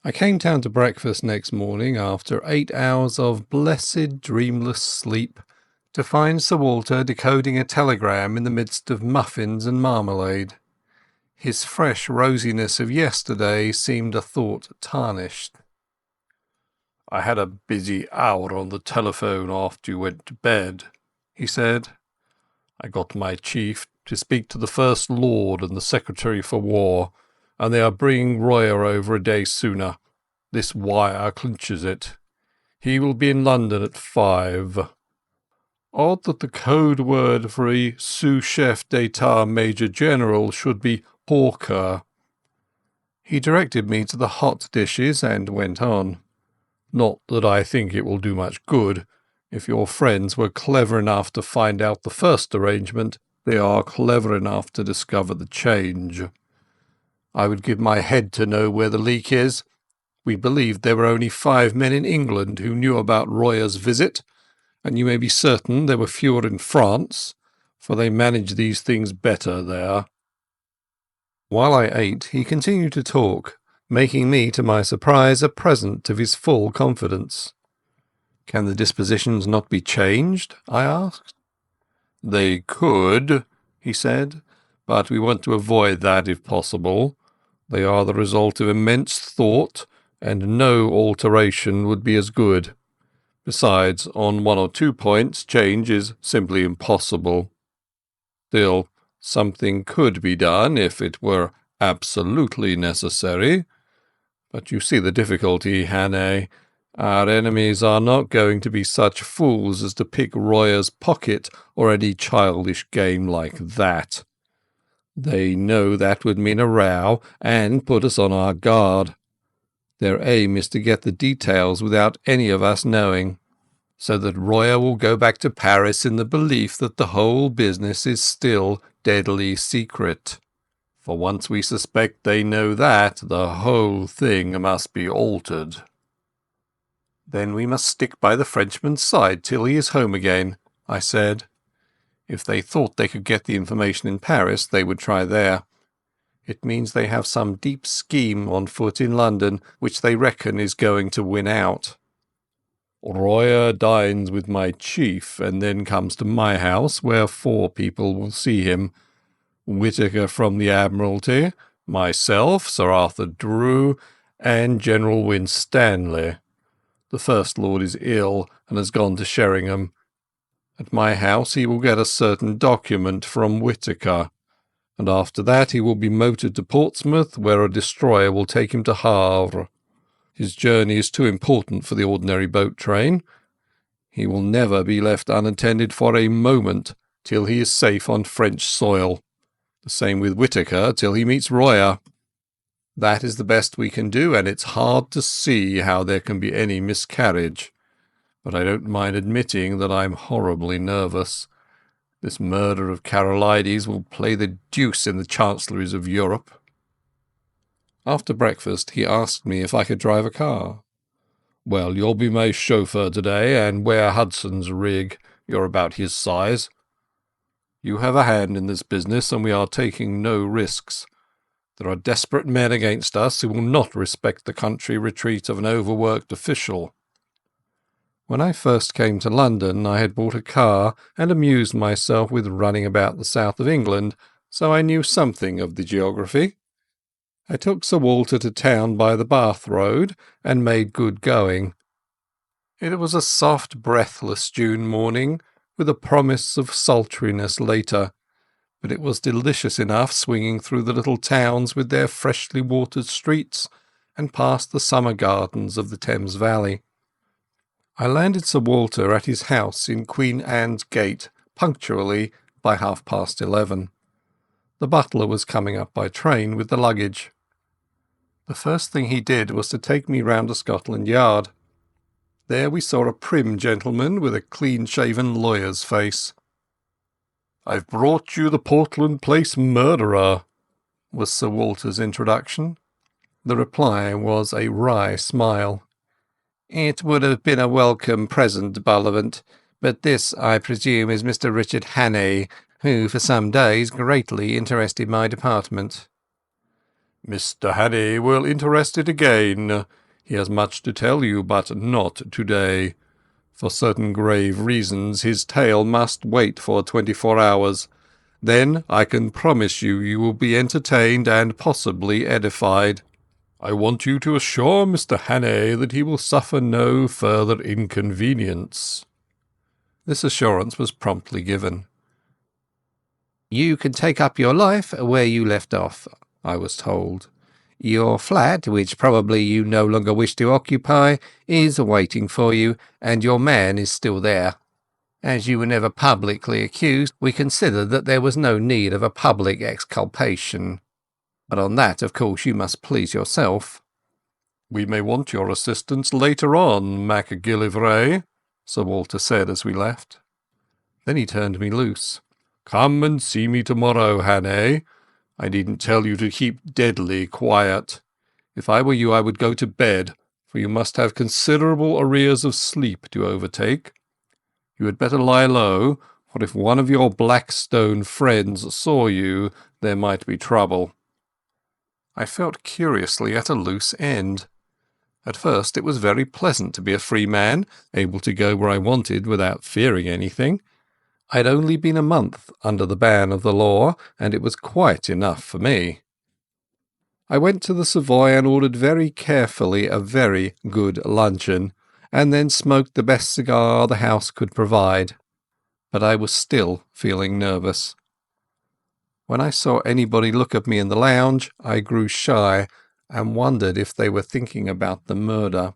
I came down to breakfast next morning after 8 hours of blessed dreamless sleep to find Sir Walter decoding a telegram in the midst of muffins and marmalade. His fresh rosiness of yesterday seemed a thought tarnished. "I had a busy hour on the telephone after you went to bed," he said. "I got my chief to speak to the First Lord and the Secretary for War, and they are bringing Royer over a day sooner. This wire clinches it. He will be in London at 5. Odd that the code word for a sous-chef d'etat major general should be hawker." He directed me to the hot dishes and went on. "Not that I think it will do much good. If your friends were clever enough to find out the first arrangement, they are clever enough to discover the change. I would give my head to know where the leak is. We believed there were only 5 men in England who knew about Royer's visit, and you may be certain there were fewer in France, for they manage these things better there." While I ate, he continued to talk, making me, to my surprise, a present of his full confidence. "Can the dispositions not be changed?" I asked. "They could," he said, but we want to avoid that if possible. They are the result of immense thought, and no alteration would be as good. Besides, on 1 or 2 points, change is simply impossible. Still, something could be done if it were absolutely necessary. But you see the difficulty, Hannay. Our enemies are not going to be such fools as to pick Royer's pocket or any childish game like that. They know that would mean a row and put us on our guard. Their aim is to get the details without any of us knowing, so that Royer will go back to Paris in the belief that the whole business is still deadly secret. For once we suspect they know that, the whole thing must be altered. Then we must stick by the Frenchman's side till he is home again, I said. If they thought they could get the information in Paris, they would try there. It means they have some deep scheme on foot in London, which they reckon is going to win out. Royer dines with my chief, and then comes to my house, where 4 people will see him. Whittaker from the Admiralty, myself, Sir Arthur Drew, and General Winstanley. The First Lord is ill, and has gone to Sheringham. At my house he will get a certain document from Whittaker, and after that he will be motored to Portsmouth, where a destroyer will take him to Havre. His journey is too important for the ordinary boat train. He will never be left unattended for a moment till he is safe on French soil. The same with Whittaker till he meets Royer. That is the best we can do, and it's hard to see how there can be any miscarriage. But I don't mind admitting that I'm horribly nervous. This murder of Carolides will play the deuce in the chancelleries of Europe. After breakfast he asked me if I could drive a car. Well, you'll be my chauffeur today, and wear Hudson's rig. You're about his size. You have a hand in this business, and we are taking no risks. There are desperate men against us who will not respect the country retreat of an overworked official. When I first came to London, I had bought a car and amused myself with running about the south of England, so I knew something of the geography. I took Sir Walter to town by the Bath Road, and made good going. It was a soft, breathless June morning, with a promise of sultriness later, but it was delicious enough swinging through the little towns with their freshly watered streets, and past the summer gardens of the Thames Valley. I landed Sir Walter at his house in Queen Anne's Gate punctually by 11:30. The butler was coming up by train with the luggage. The first thing he did was to take me round to Scotland Yard. There we saw a prim gentleman with a clean-shaven lawyer's face. "I've brought you the Portland Place murderer," was Sir Walter's introduction. The reply was a wry smile. "It would have been a welcome present, Bullivant, but this, I presume, is Mr. Richard Hannay, who for some days greatly interested my department." "Mr. Hannay will interest it again. He has much to tell you, but not today. For certain grave reasons his tale must wait for 24 hours. Then I can promise you will be entertained and possibly edified. I want you to assure Mr. Hannay that he will suffer no further inconvenience." This assurance was promptly given. "You can take up your life where you left off," I was told. "Your flat, which probably you no longer wish to occupy, is waiting for you, and your man is still there. As you were never publicly accused, we consider that there was no need of a public exculpation. But on that, of course, you must please yourself." "We may want your assistance later on, MacGillivray," Sir Walter said as we left. Then he turned me loose. "Come and see me tomorrow, Hannay. I needn't tell you to keep deadly quiet. If I were you, I would go to bed, for you must have considerable arrears of sleep to overtake. You had better lie low, for if one of your Blackstone friends saw you, there might be trouble." I felt curiously at a loose end. At first it was very pleasant to be a free man, able to go where I wanted without fearing anything. I'd only been a month under the ban of the law, and it was quite enough for me. I went to the Savoy and ordered very carefully a very good luncheon, and then smoked the best cigar the house could provide. But I was still feeling nervous. When I saw anybody look at me in the lounge, I grew shy and wondered if they were thinking about the murder.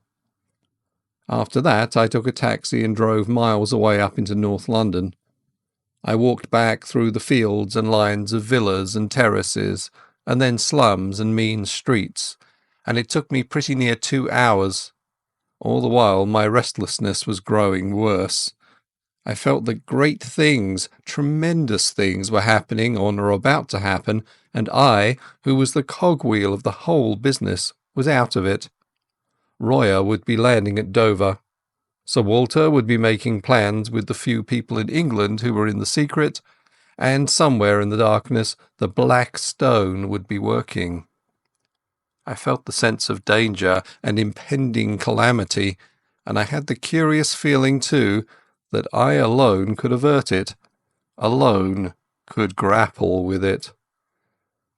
After that, I took a taxi and drove miles away up into North London. I walked back through the fields and lines of villas and terraces, and then slums and mean streets, and it took me pretty near 2 hours. All the while my restlessness was growing worse. I felt that great things, tremendous things, were happening or were about to happen, and I, who was the cogwheel of the whole business, was out of it. Royer would be landing at Dover. Sir Walter would be making plans with the few people in England who were in the secret, and somewhere in the darkness the Black Stone would be working. I felt the sense of danger and impending calamity, and I had the curious feeling too that I alone could avert it, alone could grapple with it.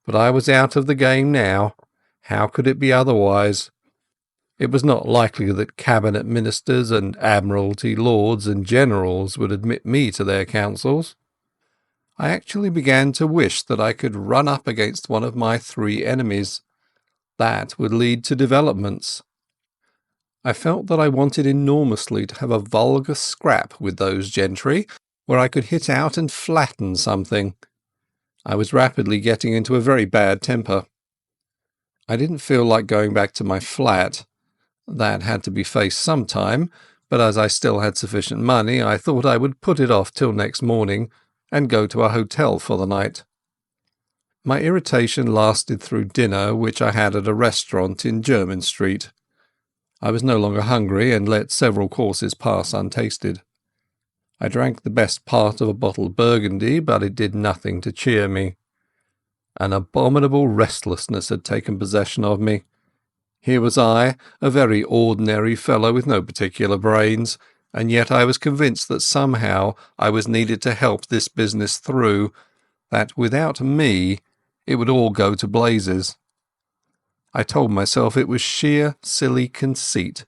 But I was out of the game now. How could it be otherwise? It was not likely that cabinet ministers and admiralty lords and generals would admit me to their councils. I actually began to wish that I could run up against one of my 3 enemies. That would lead to developments. I felt that I wanted enormously to have a vulgar scrap with those gentry, where I could hit out and flatten something. I was rapidly getting into a very bad temper. I didn't feel like going back to my flat. That had to be faced some time, but as I still had sufficient money, I thought I would put it off till next morning and go to a hotel for the night. My irritation lasted through dinner, which I had at a restaurant in Jermyn Street. I was no longer hungry and let several courses pass untasted. I drank the best part of a bottle of Burgundy, but it did nothing to cheer me. An abominable restlessness had taken possession of me. Here was I, a very ordinary fellow with no particular brains, and yet I was convinced that somehow I was needed to help this business through, that without me it would all go to blazes. I told myself it was sheer silly conceit,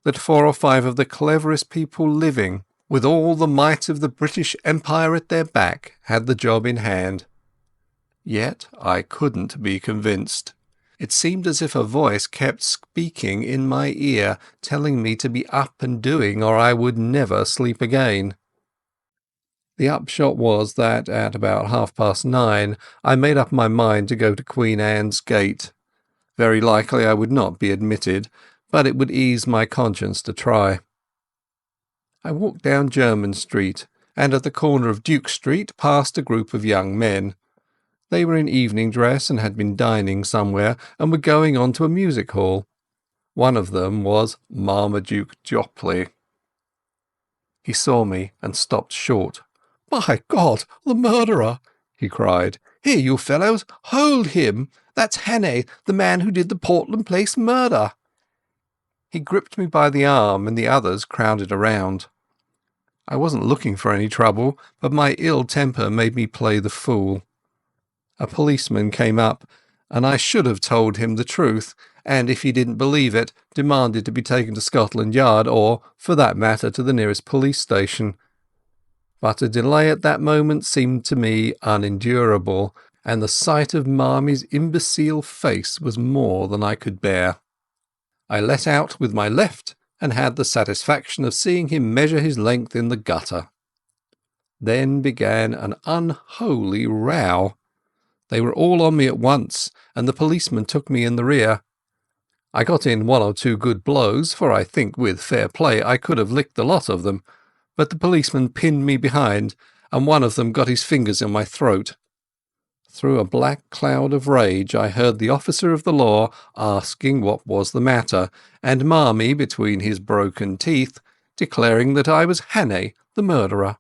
that 4 or 5 of the cleverest people living, with all the might of the British Empire at their back, had the job in hand. Yet I couldn't be convinced. It seemed as if a voice kept speaking in my ear, telling me to be up and doing, or I would never sleep again. The upshot was that at about 9:30 I made up my mind to go to Queen Anne's Gate. Very likely I would not be admitted, but it would ease my conscience to try. I walked down Jermyn Street, and at the corner of Duke Street passed a group of young men. They were in evening dress and had been dining somewhere, and were going on to a music hall. One of them was Marmaduke Jopley. He saw me and stopped short. "My God, the murderer!" he cried. "Here, you fellows, hold him! That's Hannay, the man who did the Portland Place murder." He gripped me by the arm, and the others crowded around. I wasn't looking for any trouble, but my ill temper made me play the fool. A policeman came up, and I should have told him the truth, and if he didn't believe it, demanded to be taken to Scotland Yard, or, for that matter, to the nearest police station. But a delay at that moment seemed to me unendurable, and the sight of Marmy's imbecile face was more than I could bear. I let out with my left, and had the satisfaction of seeing him measure his length in the gutter. Then began an unholy row. They were all on me at once, and the policeman took me in the rear. I got in 1 or 2 good blows, for I think with fair play I could have licked the lot of them, but the policeman pinned me behind, and one of them got his fingers in my throat. Through a black cloud of rage I heard the officer of the law asking what was the matter, and Marmy, between his broken teeth, declaring that I was Hannay, the murderer.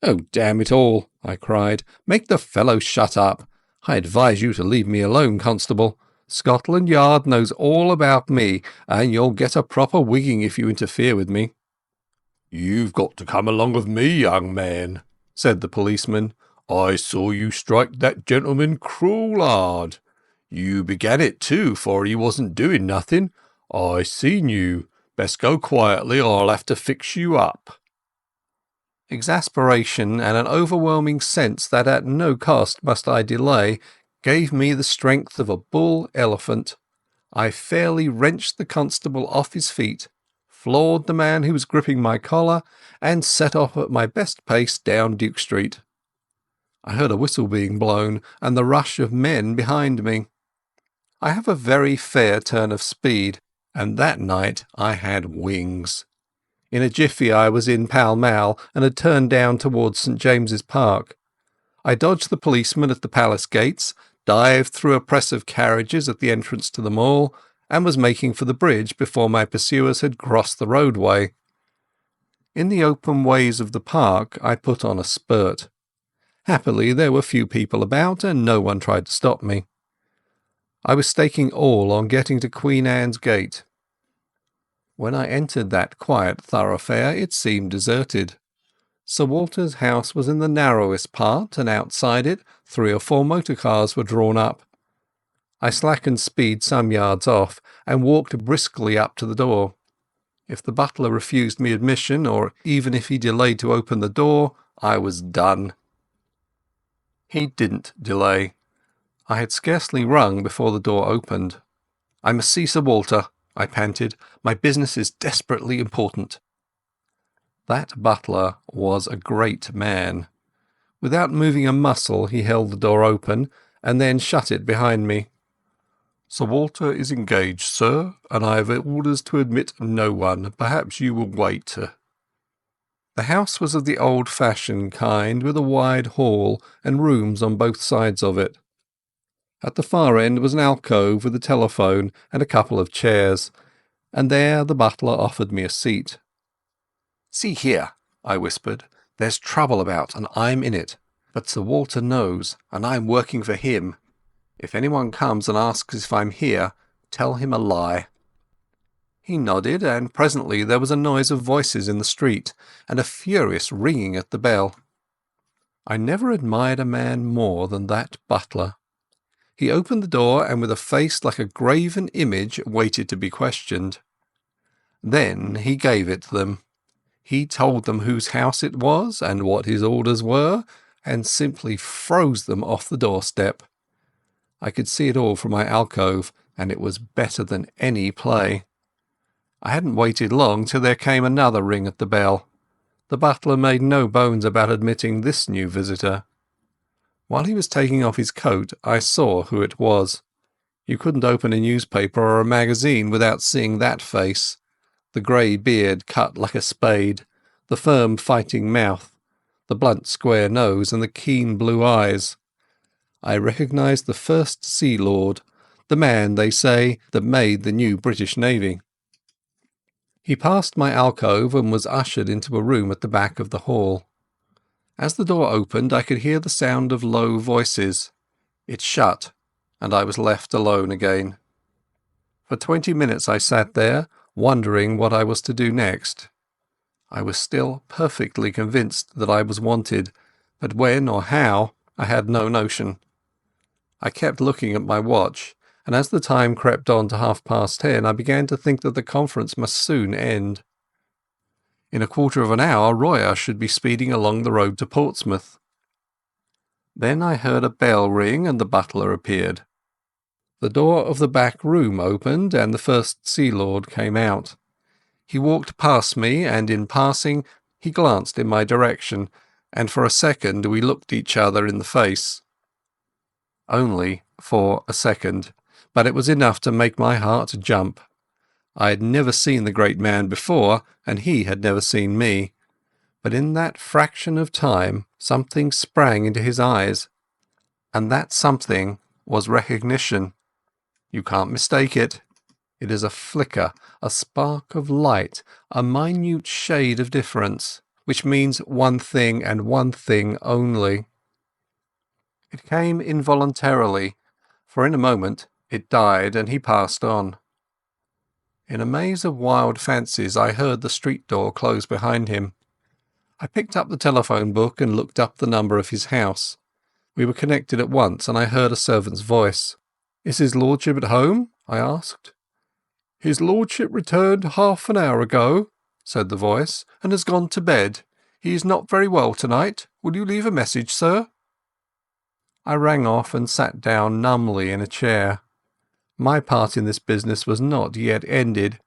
"Oh, damn it all," I cried, "make the fellow shut up. I advise you to leave me alone, Constable. Scotland Yard knows all about me, and you'll get a proper wigging if you interfere with me." "You've got to come along with me, young man," said the policeman. "I saw you strike that gentleman cruel hard. You began it too, for he wasn't doing nothing. I seen you. Best go quietly or I'll have to fix you up." Exasperation and an overwhelming sense that at no cost must I delay gave me the strength of a bull elephant. I fairly wrenched the constable off his feet, floored the man who was gripping my collar, and set off at my best pace down Duke Street. I heard a whistle being blown and the rush of men behind me. I have a very fair turn of speed, and that night I had wings. In a jiffy I was in Pall Mall and had turned down towards St. James's Park. I dodged the policeman at the palace gates, dived through a press of carriages at the entrance to the mall, and was making for the bridge before my pursuers had crossed the roadway. In the open ways of the park I put on a spurt. Happily there were few people about, and no one tried to stop me. I was staking all on getting to Queen Anne's Gate. When I entered that quiet thoroughfare it seemed deserted. Sir Walter's house was in the narrowest part, and outside it 3 or 4 motor cars were drawn up. I slackened speed some yards off, and walked briskly up to the door. If the butler refused me admission, or even if he delayed to open the door, I was done. He didn't delay. I had scarcely rung before the door opened. "I must see Sir Walter," I panted. "My business is desperately important." That butler was a great man. Without moving a muscle he held the door open, and then shut it behind me. "Sir Walter is engaged, sir, and I have orders to admit no one. Perhaps you will wait." The house was of the old-fashioned kind, with a wide hall and rooms on both sides of it. At the far end was an alcove with a telephone and a couple of chairs, and there the butler offered me a seat. "See here," I whispered, "there's trouble about, and I'm in it. But Sir Walter knows, and I'm working for him. If anyone comes and asks if I'm here, tell him a lie." He nodded, and presently there was a noise of voices in the street, and a furious ringing at the bell. I never admired a man more than that butler. He opened the door, and with a face like a graven image waited to be questioned. Then he gave it them. He told them whose house it was, and what his orders were, and simply froze them off the doorstep. I could see it all from my alcove, and it was better than any play. I hadn't waited long till there came another ring at the bell. The butler made no bones about admitting this new visitor. While he was taking off his coat, I saw who it was. You couldn't open a newspaper or a magazine without seeing that face. The grey beard cut like a spade, the firm fighting mouth, the blunt square nose and the keen blue eyes. I recognised the First Sea Lord, the man, they say, that made the new British Navy. He passed my alcove and was ushered into a room at the back of the hall. As the door opened I could hear the sound of low voices. It shut, and I was left alone again. For 20 minutes I sat there, wondering what I was to do next. I was still perfectly convinced that I was wanted, but when or how I had no notion. I kept looking at my watch, and as the time crept on to 10:30 I began to think that the conference must soon end. In a quarter of an hour Royer should be speeding along the road to Portsmouth. Then I heard a bell ring and the butler appeared. The door of the back room opened and the First Sea Lord came out. He walked past me, and in passing he glanced in my direction, and for a second we looked each other in the face. Only for a second, but it was enough to make my heart jump. I had never seen the great man before, and he had never seen me. But in that fraction of time something sprang into his eyes, and that something was recognition. You can't mistake it. It is a flicker, a spark of light, a minute shade of difference, which means one thing and one thing only. It came involuntarily, for in a moment it died and he passed on. In a maze of wild fancies I heard the street door close behind him. I picked up the telephone book and looked up the number of his house. We were connected at once, and I heard a servant's voice. "Is his lordship at home?" I asked. "His lordship returned half an hour ago," said the voice, "and has gone to bed. He is not very well tonight. Will you leave a message, sir?" I rang off and sat down numbly in a chair. My part in this business was not yet ended.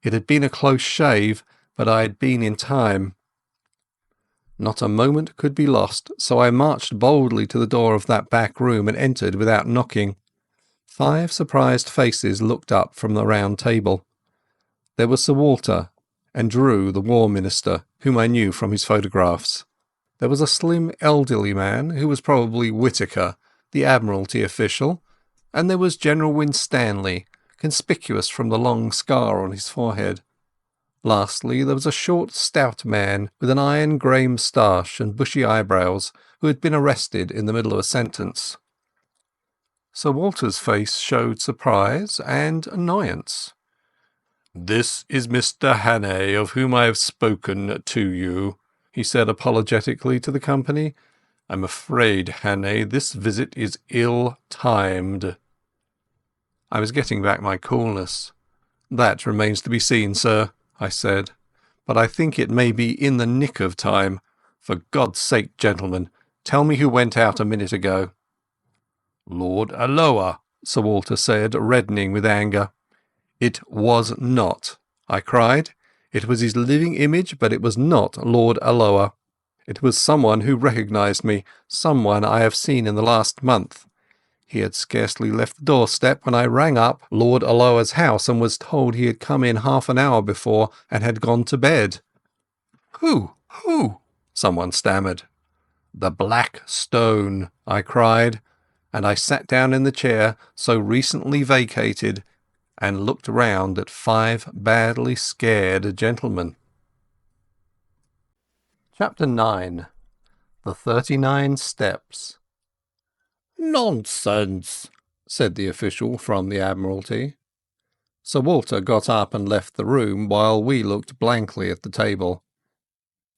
It had been a close shave, but I had been in time. Not a moment could be lost, so I marched boldly to the door of that back room and entered without knocking. 5 surprised faces looked up from the round table. There was Sir Walter, and Drew, the War Minister, whom I knew from his photographs. There was a slim elderly man, who was probably Whitaker, the Admiralty official, and there was General Winstanley, conspicuous from the long scar on his forehead. Lastly, there was a short, stout man with an iron grey moustache and bushy eyebrows, who had been arrested in the middle of a sentence. Sir Walter's face showed surprise and annoyance. "This is Mr. Hannay, of whom I have spoken to you," he said apologetically to the company. "I'm afraid, Hannay, this visit is ill-timed." I was getting back my coolness. "That remains to be seen, sir," I said, "but I think it may be in the nick of time. For God's sake, gentlemen, tell me who went out a minute ago." "Lord Alloa," Sir Walter said, reddening with anger. "It was not," I cried. "It was his living image, but it was not Lord Alloa. It was someone who recognised me, someone I have seen in the last month. He had scarcely left the doorstep when I rang up Lord Alloa's house and was told he had come in half an hour before and had gone to bed." Who? Someone stammered. "The Black Stone," I cried, and I sat down in the chair so recently vacated and looked round at 5 badly scared gentlemen. Chapter 9. The 39 Steps. "Nonsense," said the official from the Admiralty. Sir Walter got up and left the room while we looked blankly at the table.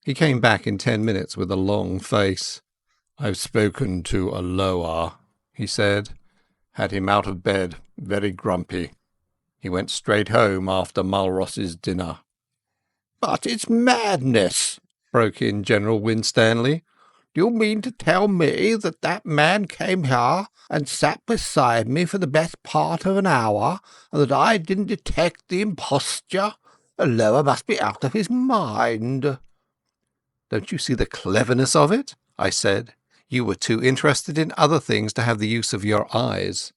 He came back in 10 minutes with a long face. "I've spoken to Alloa," he said. "Had him out of bed, very grumpy. He went straight home after Mulross's dinner." "But it's madness," broke in General Winstanley. "Do you mean to tell me that man came here and sat beside me for the best part of an hour, and that I didn't detect the imposture? Alloa must be out of his mind." "Don't you see the cleverness of it?" I said. "You were too interested in other things to have the use of your eyes.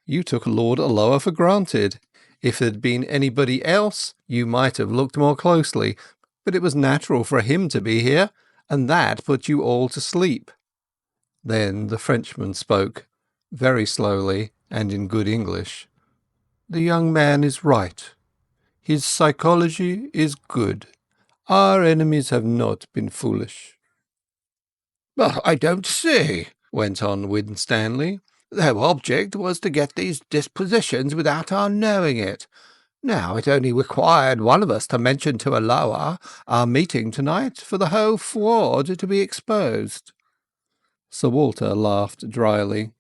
You took Lord Alloa for granted. If it had been anybody else, you might have looked more closely, but it was natural for him to be here, and that put you all to sleep." Then the Frenchman spoke, very slowly and in good English. "The young man is right. His psychology is good. Our enemies have not been foolish." "But I don't see," went on Winstanley. "Their object was to get these dispositions without our knowing it. Now it only required one of us to mention to Alloa our meeting tonight for the whole fraud to be exposed." Sir Walter laughed dryly.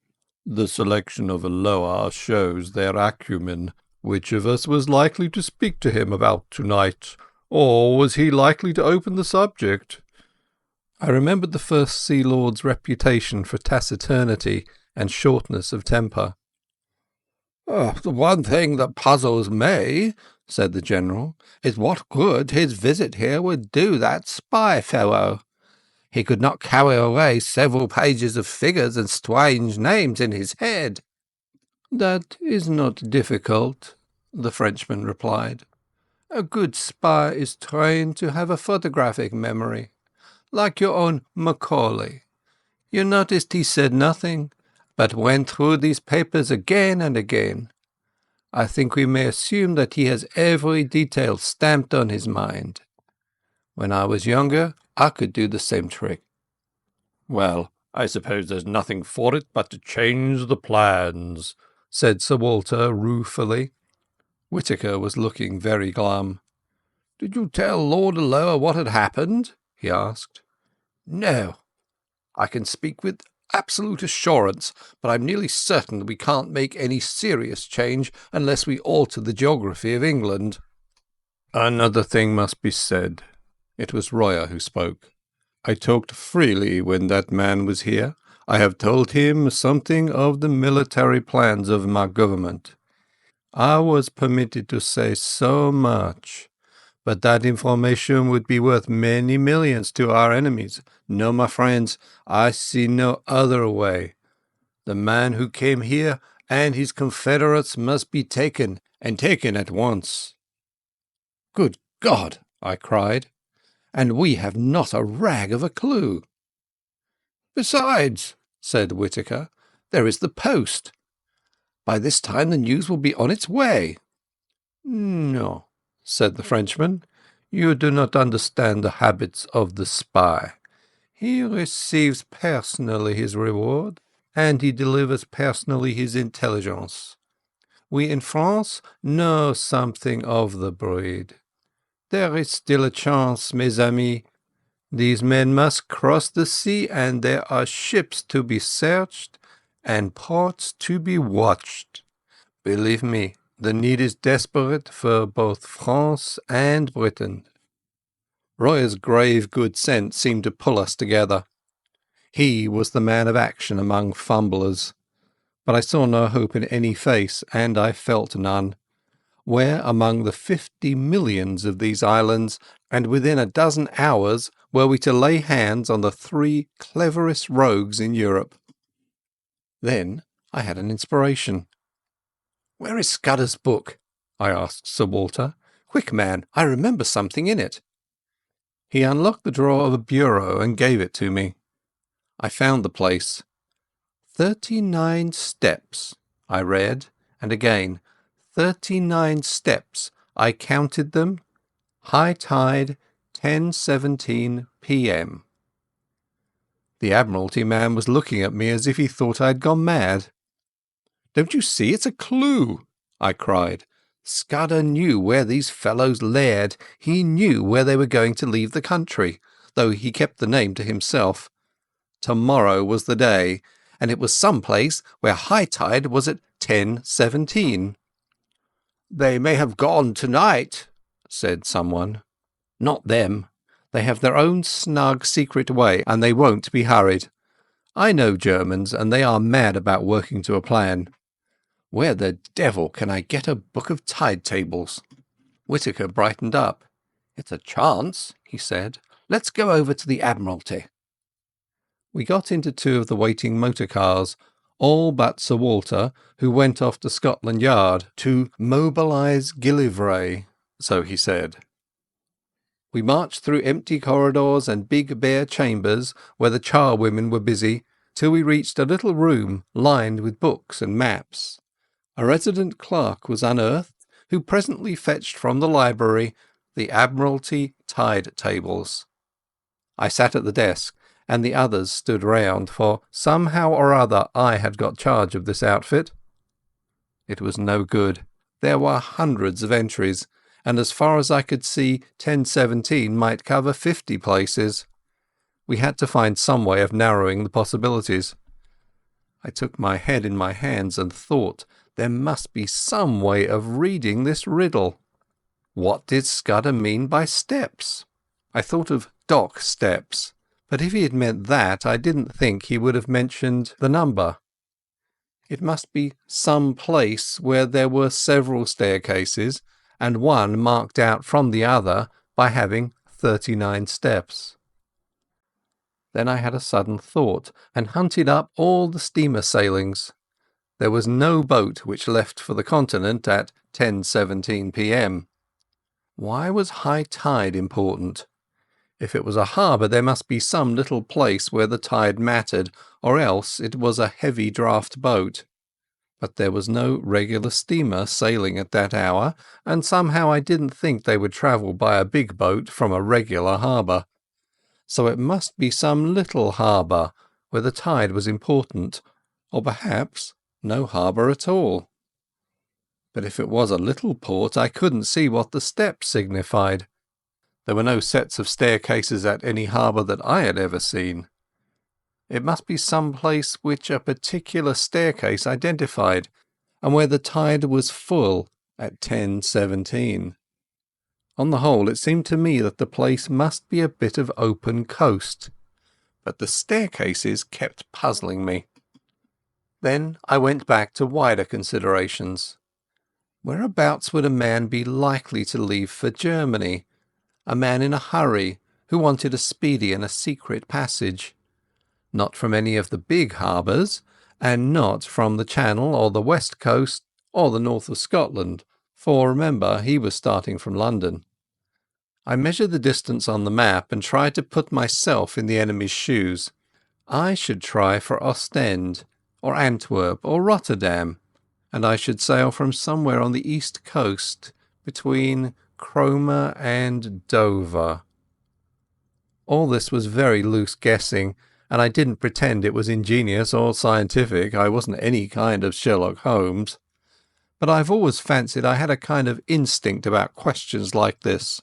"The selection of Alloa shows their acumen. Which of us was likely to speak to him about tonight, or was he likely to open the subject?" I remembered the First Sea Lord's reputation for taciturnity and shortness of temper. "The one thing that puzzles me," said the General, "is what good his visit here would do that spy fellow. He could not carry away several pages of figures and strange names in his head." "That is not difficult," the Frenchman replied. "A good spy is trained to have a photographic memory, like your own Macaulay. You noticed he said nothing, but went through these papers again and again. I think we may assume that he has every detail stamped on his mind. When I was younger, I could do the same trick." "Well, I suppose there's nothing for it but to change the plans," said Sir Walter ruefully. Whitaker was looking very glum. "Did you tell Lord Alloa what had happened?" he asked. No, I can speak with absolute assurance, but I'm nearly certain that we can't make any serious change unless we alter the geography of England. Another thing must be said. It was Royer who spoke. I talked freely when that man was here. I have told him something of the military plans of my government. I was permitted to say so much, but that information would be worth many millions to our enemies. No, my friends, I see no other way. The man who came here and his confederates must be taken, and taken at once. Good God, I cried, and we have not a rag of a clue. Besides, said Whittaker, there is the post. By this time the news will be on its way. No, said the Frenchman, you do not understand the habits of the spy. He receives personally his reward, and he delivers personally his intelligence. We in France know something of the breed. There is still a chance, mes amis. These men must cross the sea, and there are ships to be searched and ports to be watched. Believe me, the need is desperate for both France and Britain. Royer's grave good sense seemed to pull us together. He was the man of action among fumblers. But I saw no hope in any face, and I felt none. Where among the 50 millions of these islands, and within a dozen hours, were we to lay hands on the 3 cleverest rogues in Europe? Then I had an inspiration. "Where is Scudder's book?" I asked Sir Walter. "Quick, man, I remember something in it." He unlocked the drawer of a bureau and gave it to me. I found the place. 39 steps, I read, and again, 39 steps. I counted them. High tide, 10:17 p.m. The Admiralty man was looking at me as if he thought I had gone mad. "Don't you see it's a clue?" I cried. "Scudder knew where these fellows laired. He knew where they were going to leave the country, though he kept the name to himself. Tomorrow was the day, and it was some place where high tide was at 10:17. "They may have gone tonight," said someone. "Not them. They have their own snug, secret way, and they won't be hurried. I know Germans, and they are mad about working to a plan. Where the devil can I get a book of tide tables?" Whittaker brightened up. "It's a chance," he said. "Let's go over to the Admiralty." We got into 2 of the waiting motor cars, all but Sir Walter, who went off to Scotland Yard to mobilise Gillivray, so he said. We marched through empty corridors and big bare chambers where the charwomen were busy, till we reached a little room lined with books and maps. A resident clerk was unearthed, who presently fetched from the library the Admiralty tide tables. I sat at the desk, and the others stood round, for somehow or other I had got charge of this outfit. It was no good. There were hundreds of entries, and as far as I could see 10:17 might cover 50 places. We had to find some way of narrowing the possibilities. I took my head in my hands and thought there must be some way of reading this riddle. What did Scudder mean by steps? I thought of dock steps, but if he had meant that, I didn't think he would have mentioned the number. It must be some place where there were several staircases, and one marked out from the other by having 39 steps. Then I had a sudden thought, and hunted up all the steamer sailings. There was no boat which left for the continent at 10:17 p.m. Why was high tide important? If it was a harbour, there must be some little place where the tide mattered, or else it was a heavy draught boat. But there was no regular steamer sailing at that hour, and somehow I didn't think they would travel by a big boat from a regular harbour. So it must be some little harbour where the tide was important, or perhaps no harbour at all. But if it was a little port, I couldn't see what the steps signified. There were no sets of staircases at any harbour that I had ever seen. It must be some place which a particular staircase identified, and where the tide was full at 10:17. On the whole, it seemed to me that the place must be a bit of open coast, but the staircases kept puzzling me. Then I went back to wider considerations. Whereabouts would a man be likely to leave for Germany? A man in a hurry, who wanted a speedy and a secret passage. Not from any of the big harbours, and not from the Channel or the West Coast or the north of Scotland, for remember, he was starting from London. I measured the distance on the map and tried to put myself in the enemy's shoes. I should try for Ostend, or Antwerp, or Rotterdam, and I should sail from somewhere on the east coast, between Cromer and Dover. All this was very loose guessing, and I didn't pretend it was ingenious or scientific. I wasn't any kind of Sherlock Holmes. But I've always fancied I had a kind of instinct about questions like this.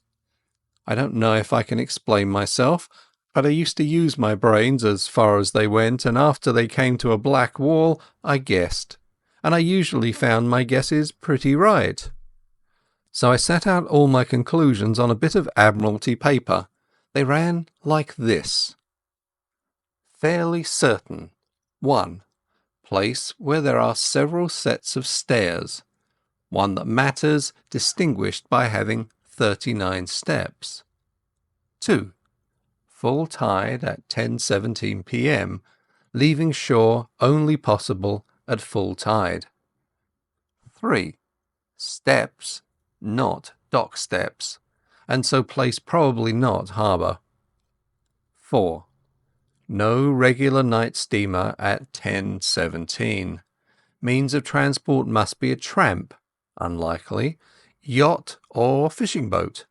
I don't know if I can explain myself, but I used to use my brains as far as they went, and after they came to a black wall, I guessed. And I usually found my guesses pretty right. So I set out all my conclusions on a bit of Admiralty paper. They ran like this. Fairly certain. 1. Place where there are several sets of stairs. One that matters, distinguished by having 39 steps. 2. Full tide at 10:17 p.m, leaving shore only possible at full tide. 3. Steps, not dock steps, and so place probably not harbour. 4. No regular night steamer at 10:17. Means of transport must be a tramp, unlikely, yacht or fishing boat.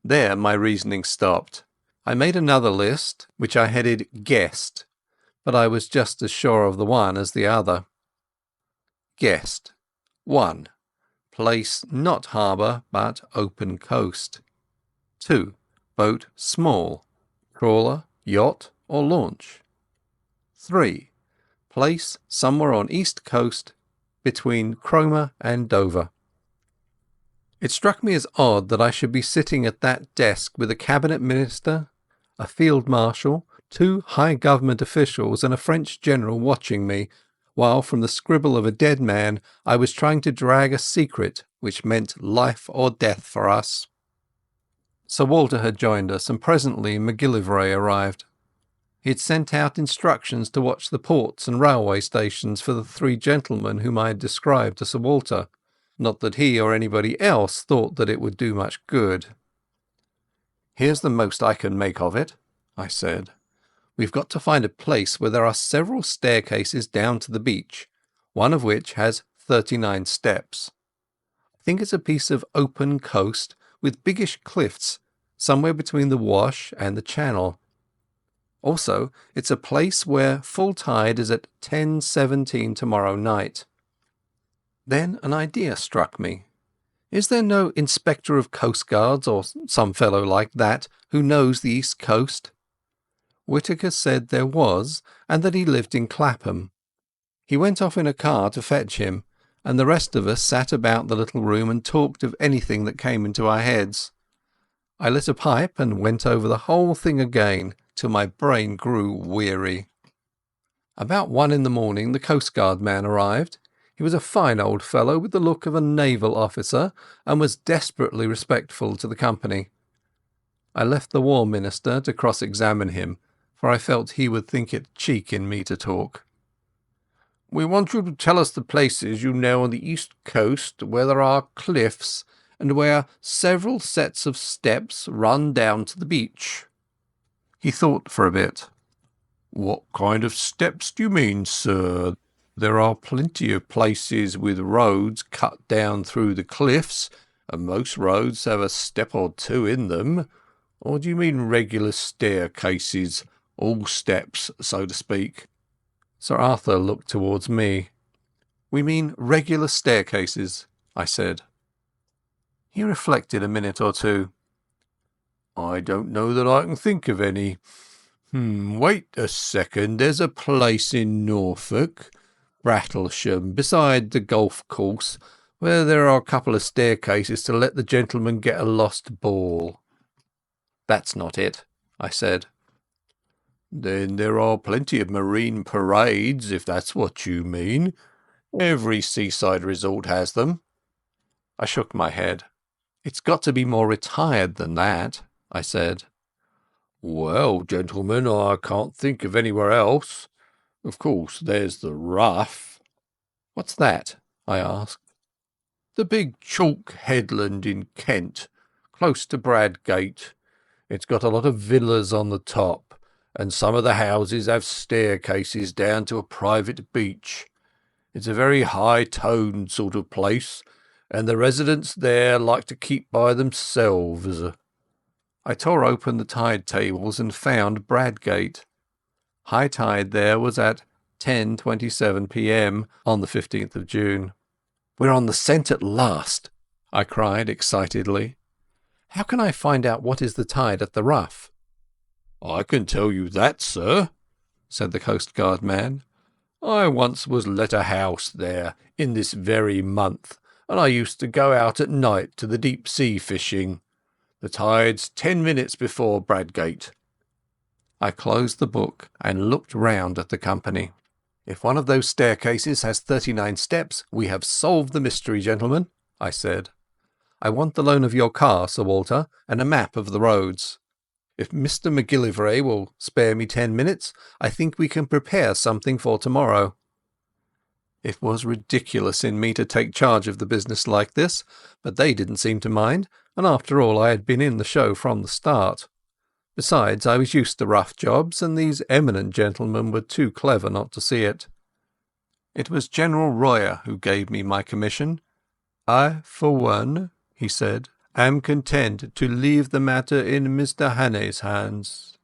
There my reasoning stopped. I made another list, which I headed Guessed, but I was just as sure of the one as the other. Guessed. 1. Place not harbour, but open coast. 2. Boat small, trawler, yacht or launch. 3. Place somewhere on east coast, between Cromer and Dover. It struck me as odd that I should be sitting at that desk with a cabinet minister, a field marshal, 2 high government officials and a French general watching me, while from the scribble of a dead man I was trying to drag a secret which meant life or death for us. Sir Walter had joined us, and presently MacGillivray arrived. He had sent out instructions to watch the ports and railway stations for the 3 gentlemen whom I had described to Sir Walter. Not that he or anybody else thought that it would do much good. "Here's the most I can make of it," I said. "We've got to find a place where there are several staircases down to the beach, one of which has 39 steps. I think it's a piece of open coast with biggish cliffs somewhere between the Wash and the Channel. Also, it's a place where full tide is at 10:17 tomorrow night." Then an idea struck me. Is there no inspector of coastguards or some fellow like that who knows the east coast? Whittaker said there was, and that he lived in Clapham. He went off in a car to fetch him, and the rest of us sat about the little room and talked of anything that came into our heads. I lit a pipe and went over the whole thing again till my brain grew weary. About 1 in the morning the coastguard man arrived. He was a fine old fellow with the look of a naval officer, and was desperately respectful to the company. I left the War Minister to cross-examine him, for I felt he would think it cheek in me to talk. "We want you to tell us the places you know on the east coast where there are cliffs, and where several sets of steps run down to the beach." He thought for a bit. "What kind of steps do you mean, sir? There are plenty of places with roads cut down through the cliffs, and most roads have a step or 2 in them. Or do you mean regular staircases, all steps, so to speak?" Sir Arthur looked towards me. "We mean regular staircases," I said. He reflected a minute or two. I don't know that I can think of any. Wait a second. There's a place in Norfolk, Brattlesham, beside the golf course, where there are a couple of staircases to let the gentleman get a lost ball. That's not it, I said. Then there are plenty of marine parades, if that's what you mean. Every seaside resort has them. I shook my head. It's got to be more retired than that, I said. Well, gentlemen, I can't think of anywhere else. Of course, there's the Rough. What's that? I asked. The big chalk headland in Kent, close to Bradgate. It's got a lot of villas on the top, and some of the houses have staircases down to a private beach. It's a very high-toned sort of place, and the residents there like to keep by themselves. I tore open the tide tables and found Bradgate. High tide there was at 10:27 p.m. on the 15th of June. We're on the scent at last, I cried excitedly. How can I find out what is the tide at the Rough? I can tell you that, sir, said the coastguard man. I once was let a house there in this very month, and I used to go out at night to the deep sea fishing. The tide's 10 minutes before Bradgate. I closed the book and looked round at the company. If one of those staircases has 39 steps, we have solved the mystery, gentlemen, I said. I want the loan of your car, Sir Walter, and a map of the roads. If Mr. MacGillivray will spare me 10 minutes, I think we can prepare something for tomorrow. It was ridiculous in me to take charge of the business like this, but they didn't seem to mind, and after all I had been in the show from the start. Besides, I was used to rough jobs, and these eminent gentlemen were too clever not to see it. It was General Royer who gave me my commission. I, for one, he said, am content to leave the matter in Mr. Hannay's hands.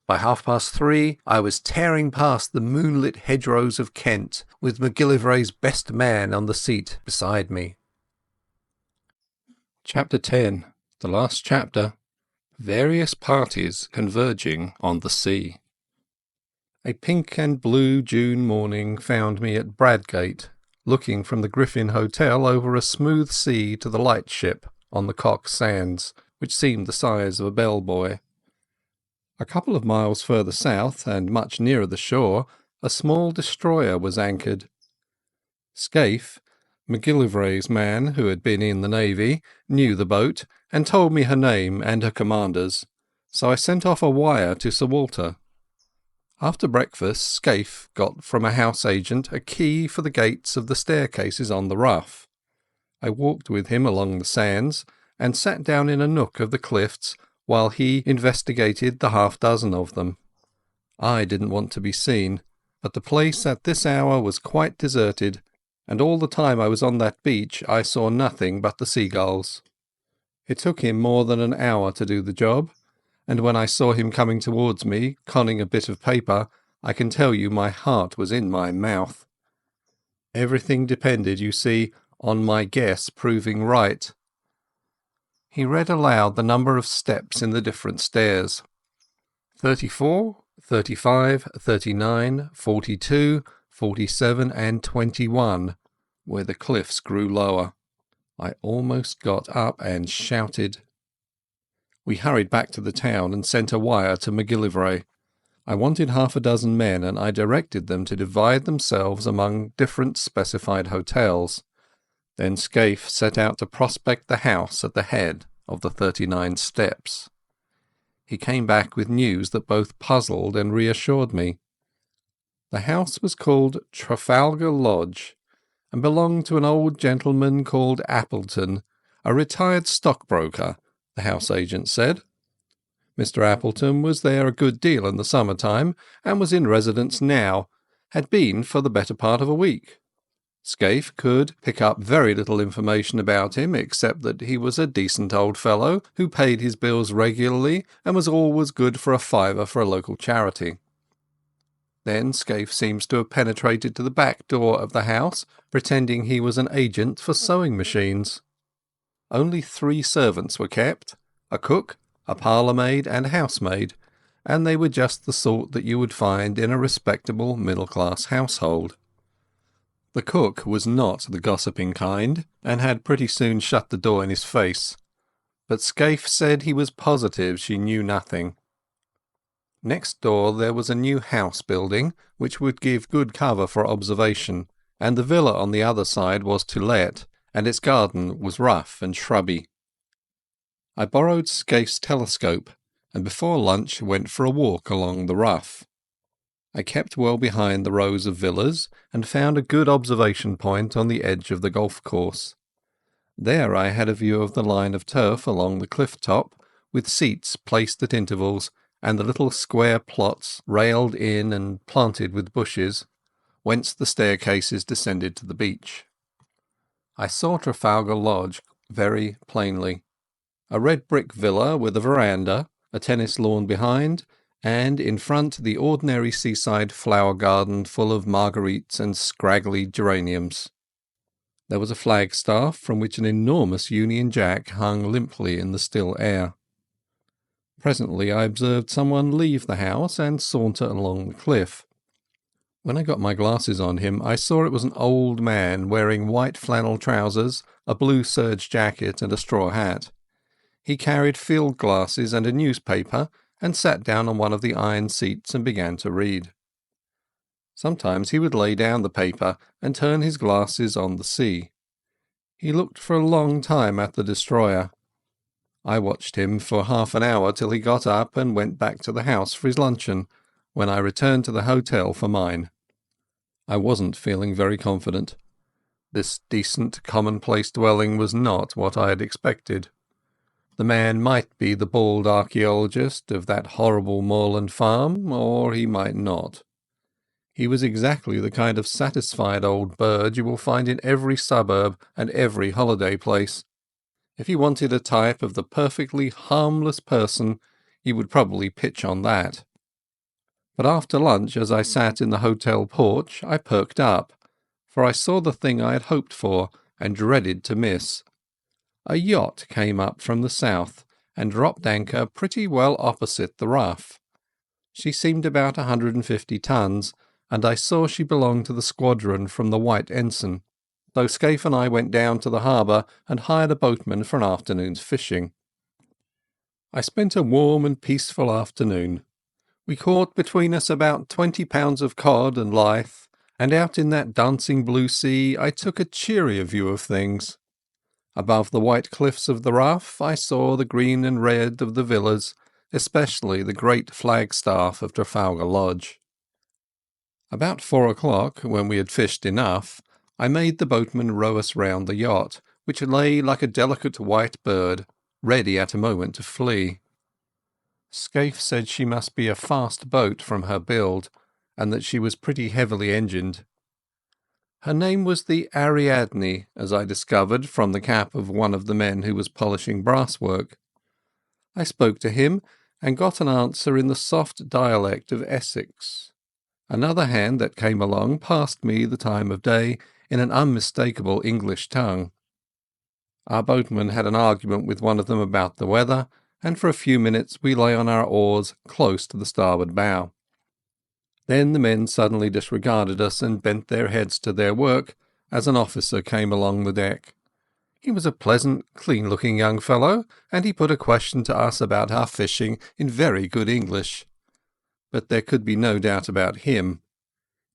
By 3:30 I was tearing past the moonlit hedgerows of Kent, with MacGillivray's best man on the seat beside me. Chapter 10. The last chapter. Various parties converging on the sea. A pink and blue June morning found me at Bradgate, looking from the Griffin Hotel over a smooth sea to the lightship on the Cock Sands, which seemed the size of a bellboy. A couple of miles further south, and much nearer the shore, a small destroyer was anchored. Scaife, MacGillivray's man, who had been in the Navy, knew the boat, and told me her name and her commander's, so I sent off a wire to Sir Walter. After breakfast, Scaife got from a house agent a key for the gates of the staircases on the Rough. I walked with him along the sands, and sat down in a nook of the cliffs while he investigated the half-dozen of them. I didn't want to be seen, but the place at this hour was quite deserted, and all the time I was on that beach I saw nothing but the seagulls. It took him more than an hour to do the job, and when I saw him coming towards me, conning a bit of paper, I can tell you my heart was in my mouth. Everything depended, you see, on my guess proving right. He read aloud the number of steps in the different stairs. 34, 35, 39, 42, 47 and 21, where the cliffs grew lower. I almost got up and shouted. We hurried back to the town and sent a wire to MacGillivray. I wanted 6 men, and I directed them to divide themselves among different specified hotels. Then Scaife set out to prospect the house at the head of the 39 steps. He came back with news that both puzzled and reassured me. The house was called Trafalgar Lodge, and belonged to an old gentleman called Appleton, a retired stockbroker, the house agent said. Mr. Appleton was there a good deal in the summer-time, and was in residence now, had been for the better part of a week. Scaife could pick up very little information about him, except that he was a decent old fellow, who paid his bills regularly, and was always good for a fiver for a local charity. Then Scaife seems to have penetrated to the back door of the house, pretending he was an agent for sewing machines. Only 3 servants were kept, a cook, a parlour-maid and housemaid, and they were just the sort that you would find in a respectable middle-class household. The cook was not the gossiping kind, and had pretty soon shut the door in his face, but Scaife said he was positive she knew nothing. Next door there was a new house building, which would give good cover for observation, and the villa on the other side was to let, and its garden was rough and shrubby. I borrowed Scaife's telescope, and before lunch went for a walk along the rough. I kept well behind the rows of villas, and found a good observation point on the edge of the golf course. There I had a view of the line of turf along the cliff top, with seats placed at intervals, and the little square plots railed in and planted with bushes, whence the staircases descended to the beach. I saw Trafalgar Lodge very plainly. A red brick villa with a veranda, a tennis lawn behind, and in front the ordinary seaside flower garden full of marguerites and scraggly geraniums. There was a flagstaff from which an enormous Union Jack hung limply in the still air. Presently I observed someone leave the house and saunter along the cliff. When I got my glasses on him, I saw it was an old man wearing white flannel trousers, a blue serge jacket and a straw hat. He carried field glasses and a newspaper, and sat down on one of the iron seats and began to read. Sometimes he would lay down the paper and turn his glasses on the sea. He looked for a long time at the destroyer. I watched him for half an hour till he got up and went back to the house for his luncheon, when I returned to the hotel for mine. I wasn't feeling very confident. This decent, commonplace dwelling was not what I had expected. The man might be the bald archaeologist of that horrible moorland farm, or he might not. He was exactly the kind of satisfied old bird you will find in every suburb and every holiday place. If he wanted a type of the perfectly harmless person, he would probably pitch on that. But after lunch, as I sat in the hotel porch, I perked up, for I saw the thing I had hoped for and dreaded to miss. A yacht came up from the south and dropped anchor pretty well opposite the rough. She seemed about 150 tons, and I saw she belonged to the squadron from the White Ensign, though Scaife and I went down to the harbour and hired a boatman for an afternoon's fishing. I spent a warm and peaceful afternoon. We caught between us about 20 pounds of cod and lythe, and out in that dancing blue sea I took a cheerier view of things. Above the white cliffs of the rough I saw the green and red of the villas, especially the great flagstaff of Trafalgar Lodge. About 4 o'clock, when we had fished enough, I made the boatman row us round the yacht, which lay like a delicate white bird, ready at a moment to flee. Scaife said she must be a fast boat from her build, and that she was pretty heavily engined. Her name was the Ariadne, as I discovered from the cap of one of the men who was polishing brasswork. I spoke to him, and got an answer in the soft dialect of Essex. Another hand that came along passed me the time of day in an unmistakable English tongue. Our boatman had an argument with one of them about the weather, and for a few minutes we lay on our oars close to the starboard bow. Then the men suddenly disregarded us and bent their heads to their work as an officer came along the deck. He was a pleasant, clean-looking young fellow, and he put a question to us about our fishing in very good English. But there could be no doubt about him.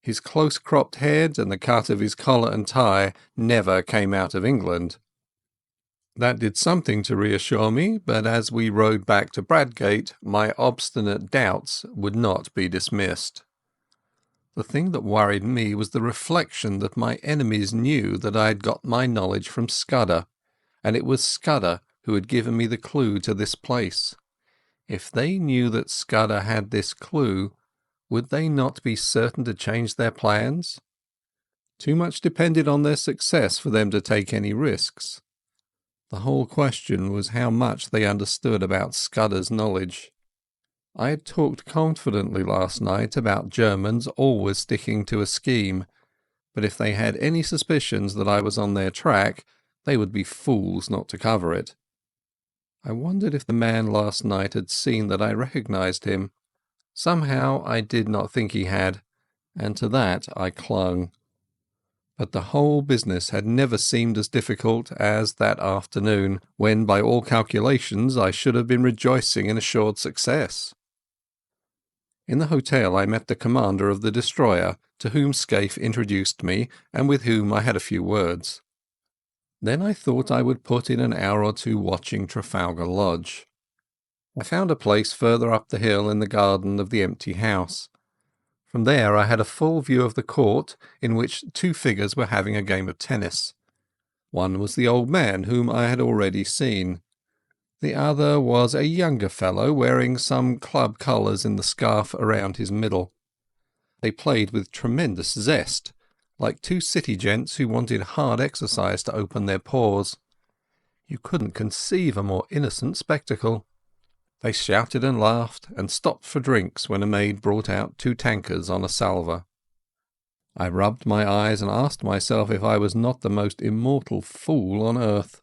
His close-cropped head and the cut of his collar and tie never came out of England. That did something to reassure me, but as we rowed back to Bradgate, my obstinate doubts would not be dismissed. The thing that worried me was the reflection that my enemies knew that I had got my knowledge from Scudder, and it was Scudder who had given me the clue to this place. If they knew that Scudder had this clue, would they not be certain to change their plans? Too much depended on their success for them to take any risks. The whole question was how much they understood about Scudder's knowledge. I had talked confidently last night about Germans always sticking to a scheme, but if they had any suspicions that I was on their track, they would be fools not to cover it. I wondered if the man last night had seen that I recognized him. Somehow I did not think he had, and to that I clung. But the whole business had never seemed as difficult as that afternoon, when by all calculations I should have been rejoicing in assured success. In the hotel I met the commander of the destroyer, to whom Scaife introduced me, and with whom I had a few words. Then I thought I would put in an hour or two watching Trafalgar Lodge. I found a place further up the hill in the garden of the empty house. From there I had a full view of the court, in which two figures were having a game of tennis. One was the old man whom I had already seen. The other was a younger fellow wearing some club colours in the scarf around his middle. They played with tremendous zest, like two city gents who wanted hard exercise to open their pores. You couldn't conceive a more innocent spectacle. They shouted and laughed, and stopped for drinks when a maid brought out 2 tankards on a salver. I rubbed my eyes and asked myself if I was not the most immortal fool on earth.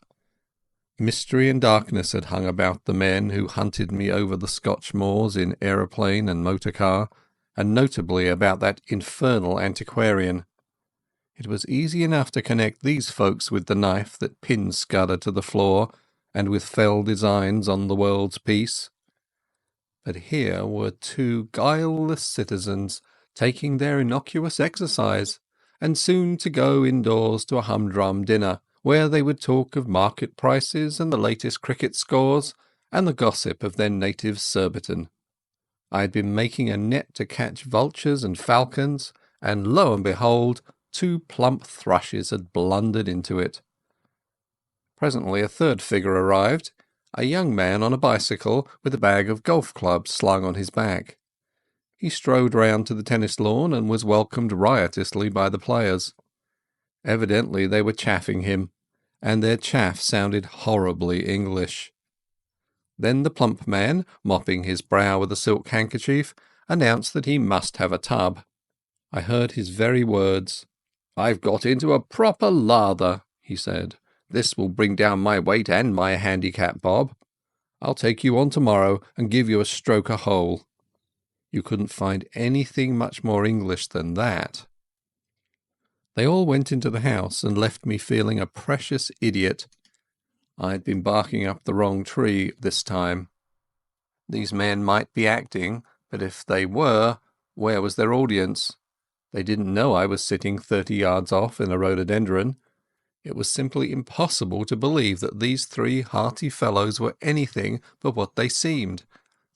Mystery and darkness had hung about the men who hunted me over the Scotch moors in aeroplane and motor car, and notably about that infernal antiquarian. It was easy enough to connect these folks with the knife that pinned Scudder to the floor, and with fell designs on the world's peace. But here were 2 guileless citizens taking their innocuous exercise, and soon to go indoors to a humdrum dinner, where they would talk of market prices and the latest cricket scores, and the gossip of their native Surbiton. I had been making a net to catch vultures and falcons, and lo and behold, 2 plump thrushes had blundered into it. Presently a third figure arrived, a young man on a bicycle with a bag of golf clubs slung on his back. He strode round to the tennis lawn and was welcomed riotously by the players. Evidently they were chaffing him, and their chaff sounded horribly English. Then the plump man, mopping his brow with a silk handkerchief, announced that he must have a tub. I heard his very words. "I've got into a proper lather," he said. "This will bring down my weight and my handicap, Bob. I'll take you on tomorrow and give you a stroke a hole." You couldn't find anything much more English than that. They all went into the house and left me feeling a precious idiot. I'd been barking up the wrong tree this time. These men might be acting, but if they were, where was their audience? They didn't know I was sitting 30 yards off in a rhododendron. It was simply impossible to believe that these 3 hearty fellows were anything but what they seemed.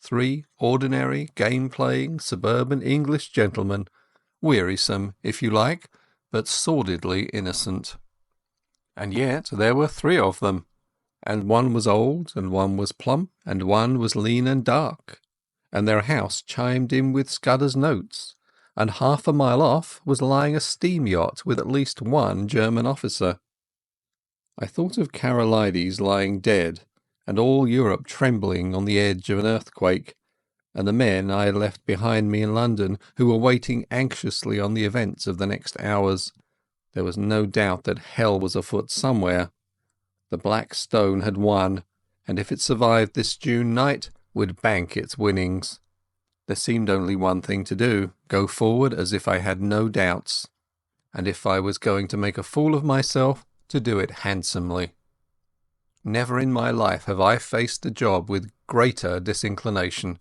3 ordinary, game-playing, suburban English gentlemen, wearisome, if you like, but sordidly innocent. And yet there were 3 of them, and one was old, and one was plump, and one was lean and dark, and their house chimed in with Scudder's notes, and half a mile off was lying a steam yacht with at least 1 German officer. I thought of Karolides lying dead, and all Europe trembling on the edge of an earthquake, and the men I had left behind me in London who were waiting anxiously on the events of the next hours. There was no doubt that hell was afoot somewhere. The Black Stone had won, and if it survived this June night, would bank its winnings. There seemed only one thing to do, go forward as if I had no doubts, and if I was going to make a fool of myself, to do it handsomely. Never in my life have I faced a job with greater disinclination.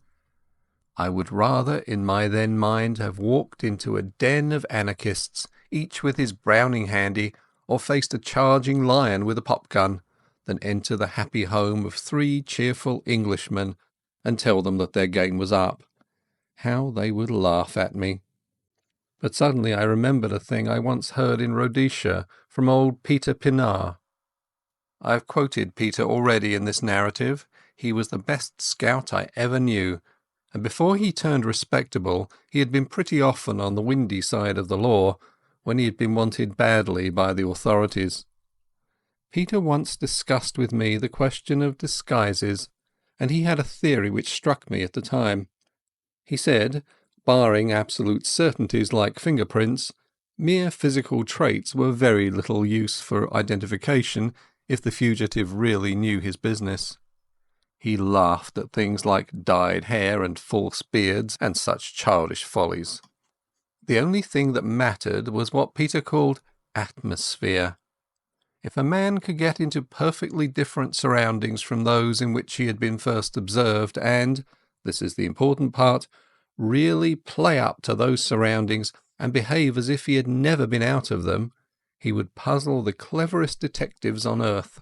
I would rather in my then mind have walked into a den of anarchists, each with his Browning handy, or faced a charging lion with a pop-gun, than enter the happy home of 3 cheerful Englishmen and tell them that their game was up. How they would laugh at me. But suddenly I remembered a thing I once heard in Rhodesia from old Peter Pinar. I have quoted Peter already in this narrative. He was the best scout I ever knew, and before he turned respectable he had been pretty often on the windy side of the law, when he had been wanted badly by the authorities. Peter once discussed with me the question of disguises, and he had a theory which struck me at the time. He said, barring absolute certainties like fingerprints, mere physical traits were very little use for identification if the fugitive really knew his business. He laughed at things like dyed hair and false beards and such childish follies. The only thing that mattered was what Peter called atmosphere. If a man could get into perfectly different surroundings from those in which he had been first observed and, this is the important part, really play up to those surroundings and behave as if he had never been out of them, he would puzzle the cleverest detectives on earth.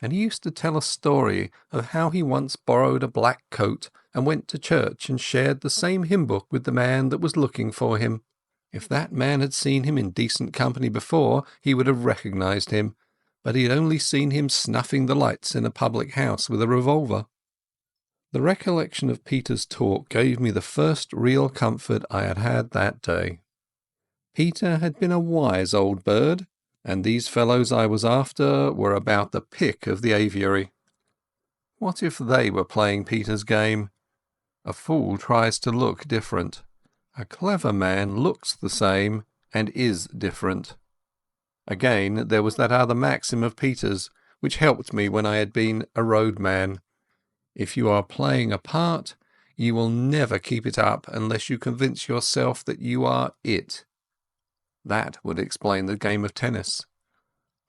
And he used to tell a story of how he once borrowed a black coat and went to church and shared the same hymn book with the man that was looking for him. If that man had seen him in decent company before, he would have recognized him, but he had only seen him snuffing the lights in a public house with a revolver. The recollection of Peter's talk gave me the first real comfort I had had that day. Peter had been a wise old bird, and these fellows I was after were about the pick of the aviary. What if they were playing Peter's game? A fool tries to look different. A clever man looks the same and is different. Again, there was that other maxim of Peter's, which helped me when I had been a roadman. If you are playing a part, you will never keep it up unless you convince yourself that you are it. That would explain the game of tennis.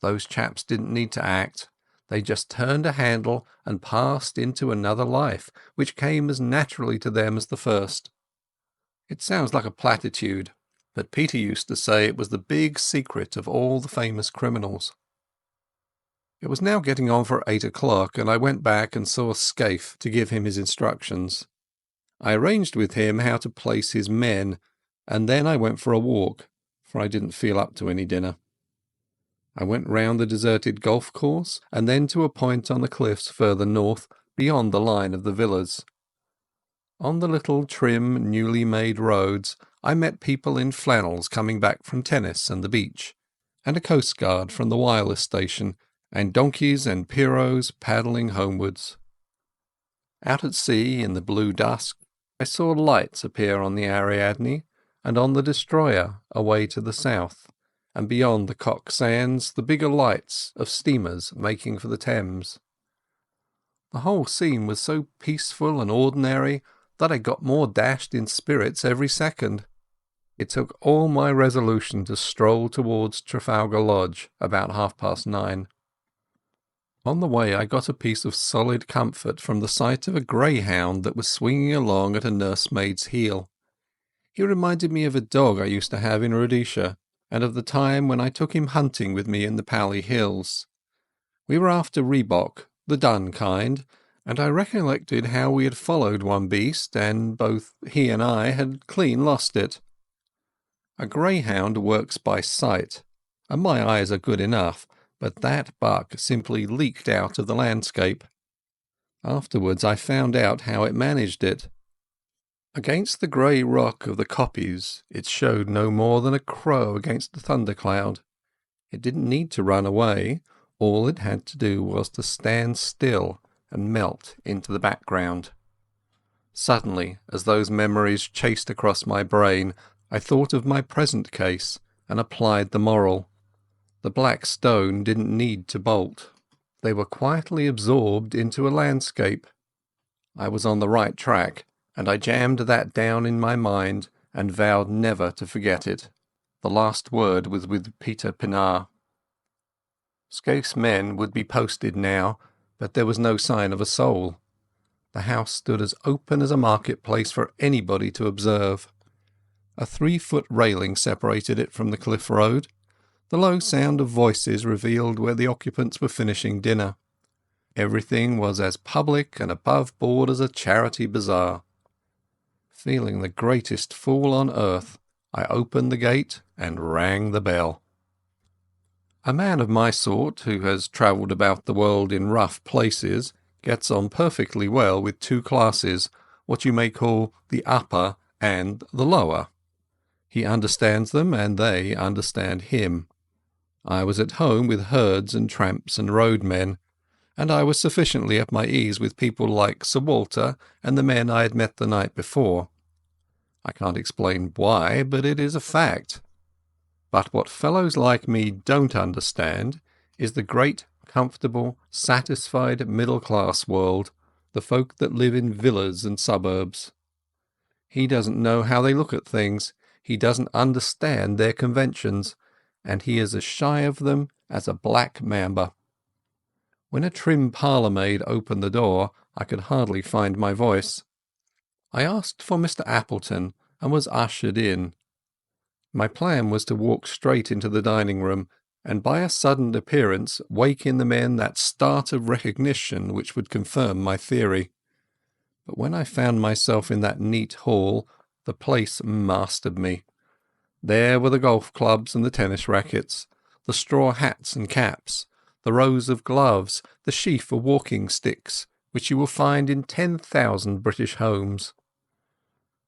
Those chaps didn't need to act. They just turned a handle and passed into another life, which came as naturally to them as the first. It sounds like a platitude, but Peter used to say it was the big secret of all the famous criminals. It was now getting on for 8 o'clock, and I went back and saw Scaife to give him his instructions. I arranged with him how to place his men, and then I went for a walk, for I didn't feel up to any dinner. I went round the deserted golf course, and then to a point on the cliffs further north, beyond the line of the villas. On the little trim, newly made roads, I met people in flannels coming back from tennis and the beach, and a coastguard from the wireless station, and donkeys and pirogues paddling homewards. Out at sea, in the blue dusk, I saw lights appear on the Ariadne, and on the destroyer away to the south, and beyond the Cock Sands the bigger lights of steamers making for the Thames. The whole scene was so peaceful and ordinary that I got more dashed in spirits every second. It took all my resolution to stroll towards Trafalgar Lodge about 9:30. On the way I got a piece of solid comfort from the sight of a greyhound that was swinging along at a nursemaid's heel. He reminded me of a dog I used to have in Rhodesia, and of the time when I took him hunting with me in the Pali Hills. We were after rhebok, the dun kind, and I recollected how we had followed one beast, and both he and I had clean lost it. A greyhound works by sight, and my eyes are good enough, but that buck simply leaked out of the landscape. Afterwards I found out how it managed it. Against the grey rock of the kopjes it showed no more than a crow against the thundercloud. It didn't need to run away. All it had to do was to stand still and melt into the background. Suddenly, as those memories chased across my brain, I thought of my present case and applied the moral. The black stone didn't need to bolt. They were quietly absorbed into a landscape. I was on the right track, and I jammed that down in my mind and vowed never to forget it. The last word was with Peter Pienaar. Scaife's men would be posted now, but there was no sign of a soul. The house stood as open as a marketplace for anybody to observe. A 3-foot railing separated it from the cliff road. The low sound of voices revealed where the occupants were finishing dinner. Everything was as public and above board as a charity bazaar. Feeling the greatest fool on earth, I opened the gate and rang the bell. A man of my sort, who has travelled about the world in rough places, gets on perfectly well with 2 classes, what you may call the upper and the lower. He understands them, and they understand him. I was at home with herds and tramps and roadmen, and I was sufficiently at my ease with people like Sir Walter and the men I had met the night before. I can't explain why, but it is a fact. But what fellows like me don't understand is the great, comfortable, satisfied middle-class world, the folk that live in villas and suburbs. He doesn't know how they look at things, he doesn't understand their conventions, and he is as shy of them as a black mamba. When a trim parlour-maid opened the door, I could hardly find my voice. I asked for Mr. Appleton and was ushered in. My plan was to walk straight into the dining-room, and by a sudden appearance wake in the men that start of recognition which would confirm my theory. But when I found myself in that neat hall, the place mastered me. There were the golf clubs and the tennis rackets, the straw hats and caps, the rows of gloves, the sheaf of walking sticks, which you will find in 10,000 British homes.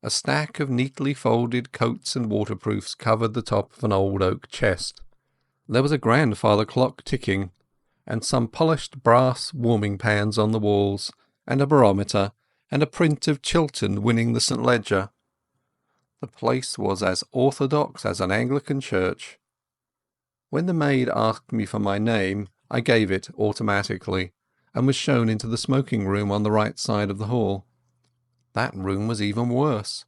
A stack of neatly folded coats and waterproofs covered the top of an old oak chest. There was a grandfather clock ticking, and some polished brass warming pans on the walls, and a barometer, and a print of Chiltern winning the St. Leger. The place was as orthodox as an Anglican church. When the maid asked me for my name, I gave it automatically, and was shown into the smoking room on the right side of the hall. That room was even worse.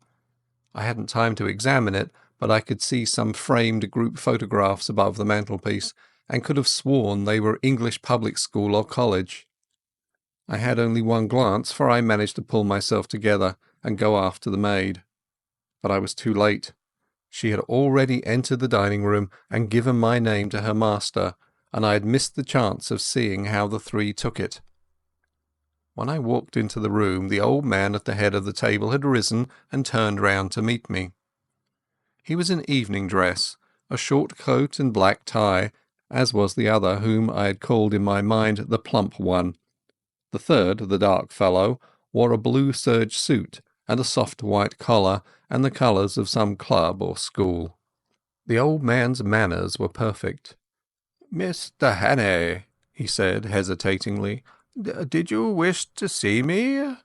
I hadn't time to examine it, but I could see some framed group photographs above the mantelpiece, and could have sworn they were English public school or college. I had only one glance, for I managed to pull myself together and go after the maid. But I was too late. She had already entered the dining-room and given my name to her master, and I had missed the chance of seeing how the three took it. When I walked into the room, the old man at the head of the table had risen and turned round to meet me. He was in evening dress, a short coat and black tie, as was the other whom I had called in my mind the plump one. The third, the dark fellow, wore a blue serge suit and a soft white collar and the colours of some club or school. The old man's manners were perfect. "Mr. Hannay," he said hesitatingly, "did you wish to see me?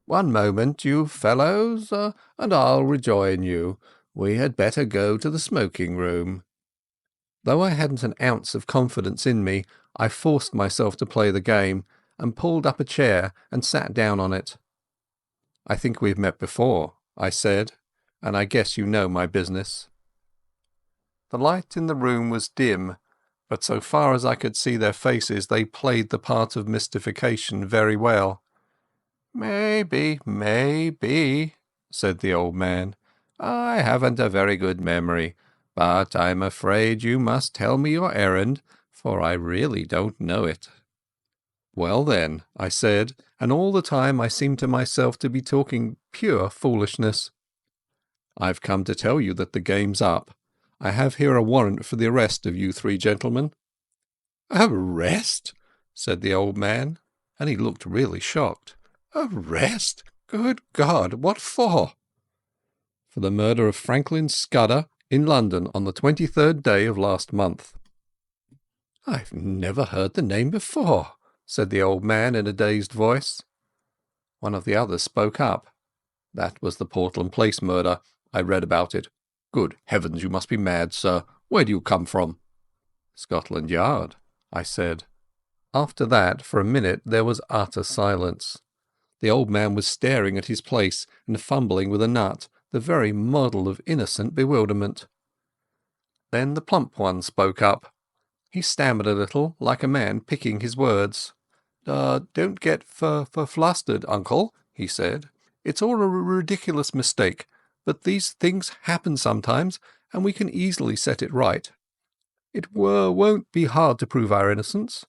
One moment, you fellows, and I'll rejoin you. We had better go to the smoking-room." Though I hadn't an ounce of confidence in me, I forced myself to play the game, and pulled up a chair and sat down on it. "I think we've met before," I said, "and I guess you know my business." The light in the room was dim, but so far as I could see their faces they played the part of mystification very well. "Maybe, said the old man. "I haven't a very good memory, but I'm afraid you must tell me your errand, for I really don't know it." "Well then," I said, and all the time I seemed to myself to be talking pure foolishness. "I've come to tell you that the game's up. I have here a warrant for the arrest of you three gentlemen." "Arrest?" said the old man, and he looked really shocked. "Arrest? Good God, what for?" "For the murder of Franklin Scudder in London on the 23rd day of last month." "I've never heard the name before," said the old man in a dazed voice. One of the others spoke up. "That was the Portland Place murder. I read about it. Good heavens, you must be mad, sir. Where do you come from?" "Scotland Yard," I said. After that, for a minute, there was utter silence. The old man was staring at his place and fumbling with a nut, the very model of innocent bewilderment. Then the plump one spoke up. He stammered a little, like a man picking his words. "Don't get flustered, uncle," he said. "It's all a ridiculous mistake, but these things happen sometimes, and we can easily set it right. It won't be hard to prove our innocence.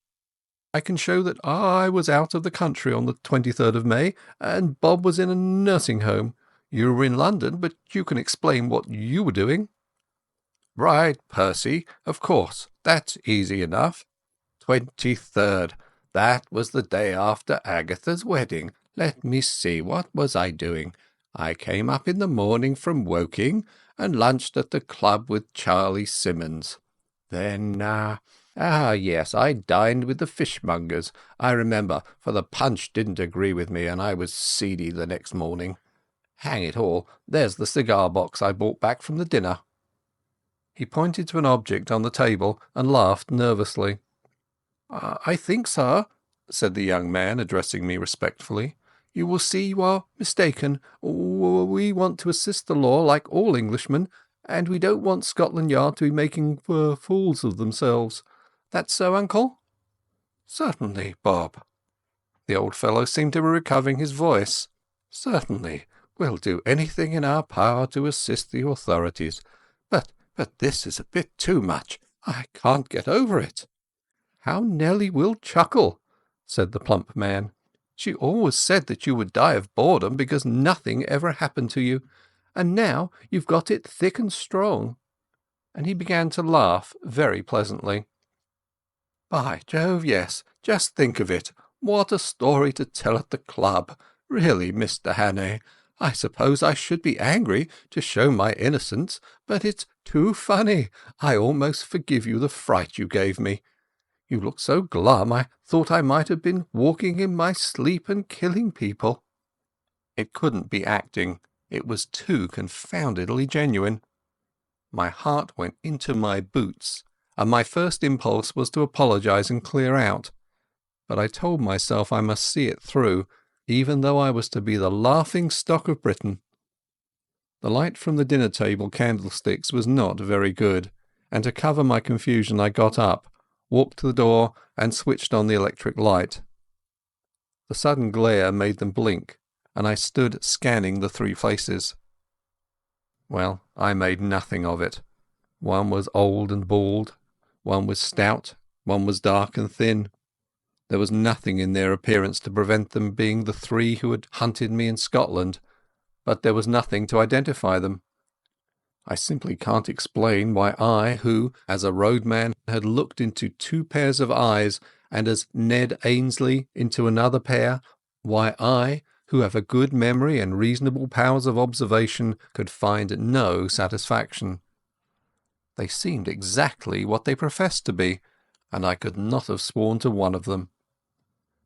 I can show that I was out of the country on the 23rd of May, and Bob was in a nursing home. You were in London, but you can explain what you were doing." "Right, Percy, of course, that's easy enough. 23rd, that was the day after Agatha's wedding. Let me see, what was I doing? I came up in the morning from Woking, and lunched at the club with Charlie Simmons. Then, yes, I dined with the fishmongers, I remember, for the punch didn't agree with me, and I was seedy the next morning. Hang it all, there's the cigar box I brought back from the dinner." He pointed to an object on the table and laughed nervously. "I think, sir," said the young man, addressing me respectfully, You will see you are mistaken. We want to assist the law like all Englishmen, and we don't want Scotland Yard to be making fools of themselves. That's so, uncle?" "Certainly, Bob." The old fellow seemed to be recovering his voice. "Certainly. We'll do anything in our power to assist the authorities. But this is a bit too much. I can't get over it." "How Nelly will chuckle," said the plump man. "She always said that you would die of boredom because nothing ever happened to you. And now you've got it thick and strong." And he began to laugh very pleasantly. "By Jove, yes. Just think of it. What a story to tell at the club. Really, Mr. Hannay, I suppose I should be angry to show my innocence, but it's too funny. I almost forgive you the fright you gave me. You looked so glum I thought I might have been walking in my sleep and killing people." It couldn't be acting. It was too confoundedly genuine. My heart went into my boots, and my first impulse was to apologize and clear out. But I told myself I must see it through, even though I was to be the laughing stock of Britain. The light from the dinner-table candlesticks was not very good, and to cover my confusion I got up, walked to the door, and switched on the electric light. The sudden glare made them blink, and I stood scanning the three faces. Well, I made nothing of it. One was old and bald, one was stout, one was dark and thin. There was nothing in their appearance to prevent them being the three who had hunted me in Scotland, but there was nothing to identify them. I simply can't explain why I, who, as a roadman, had looked into two pairs of eyes, and as Ned Ainsley into another pair, why I, who have a good memory and reasonable powers of observation, could find no satisfaction. They seemed exactly what they professed to be, and I could not have sworn to one of them.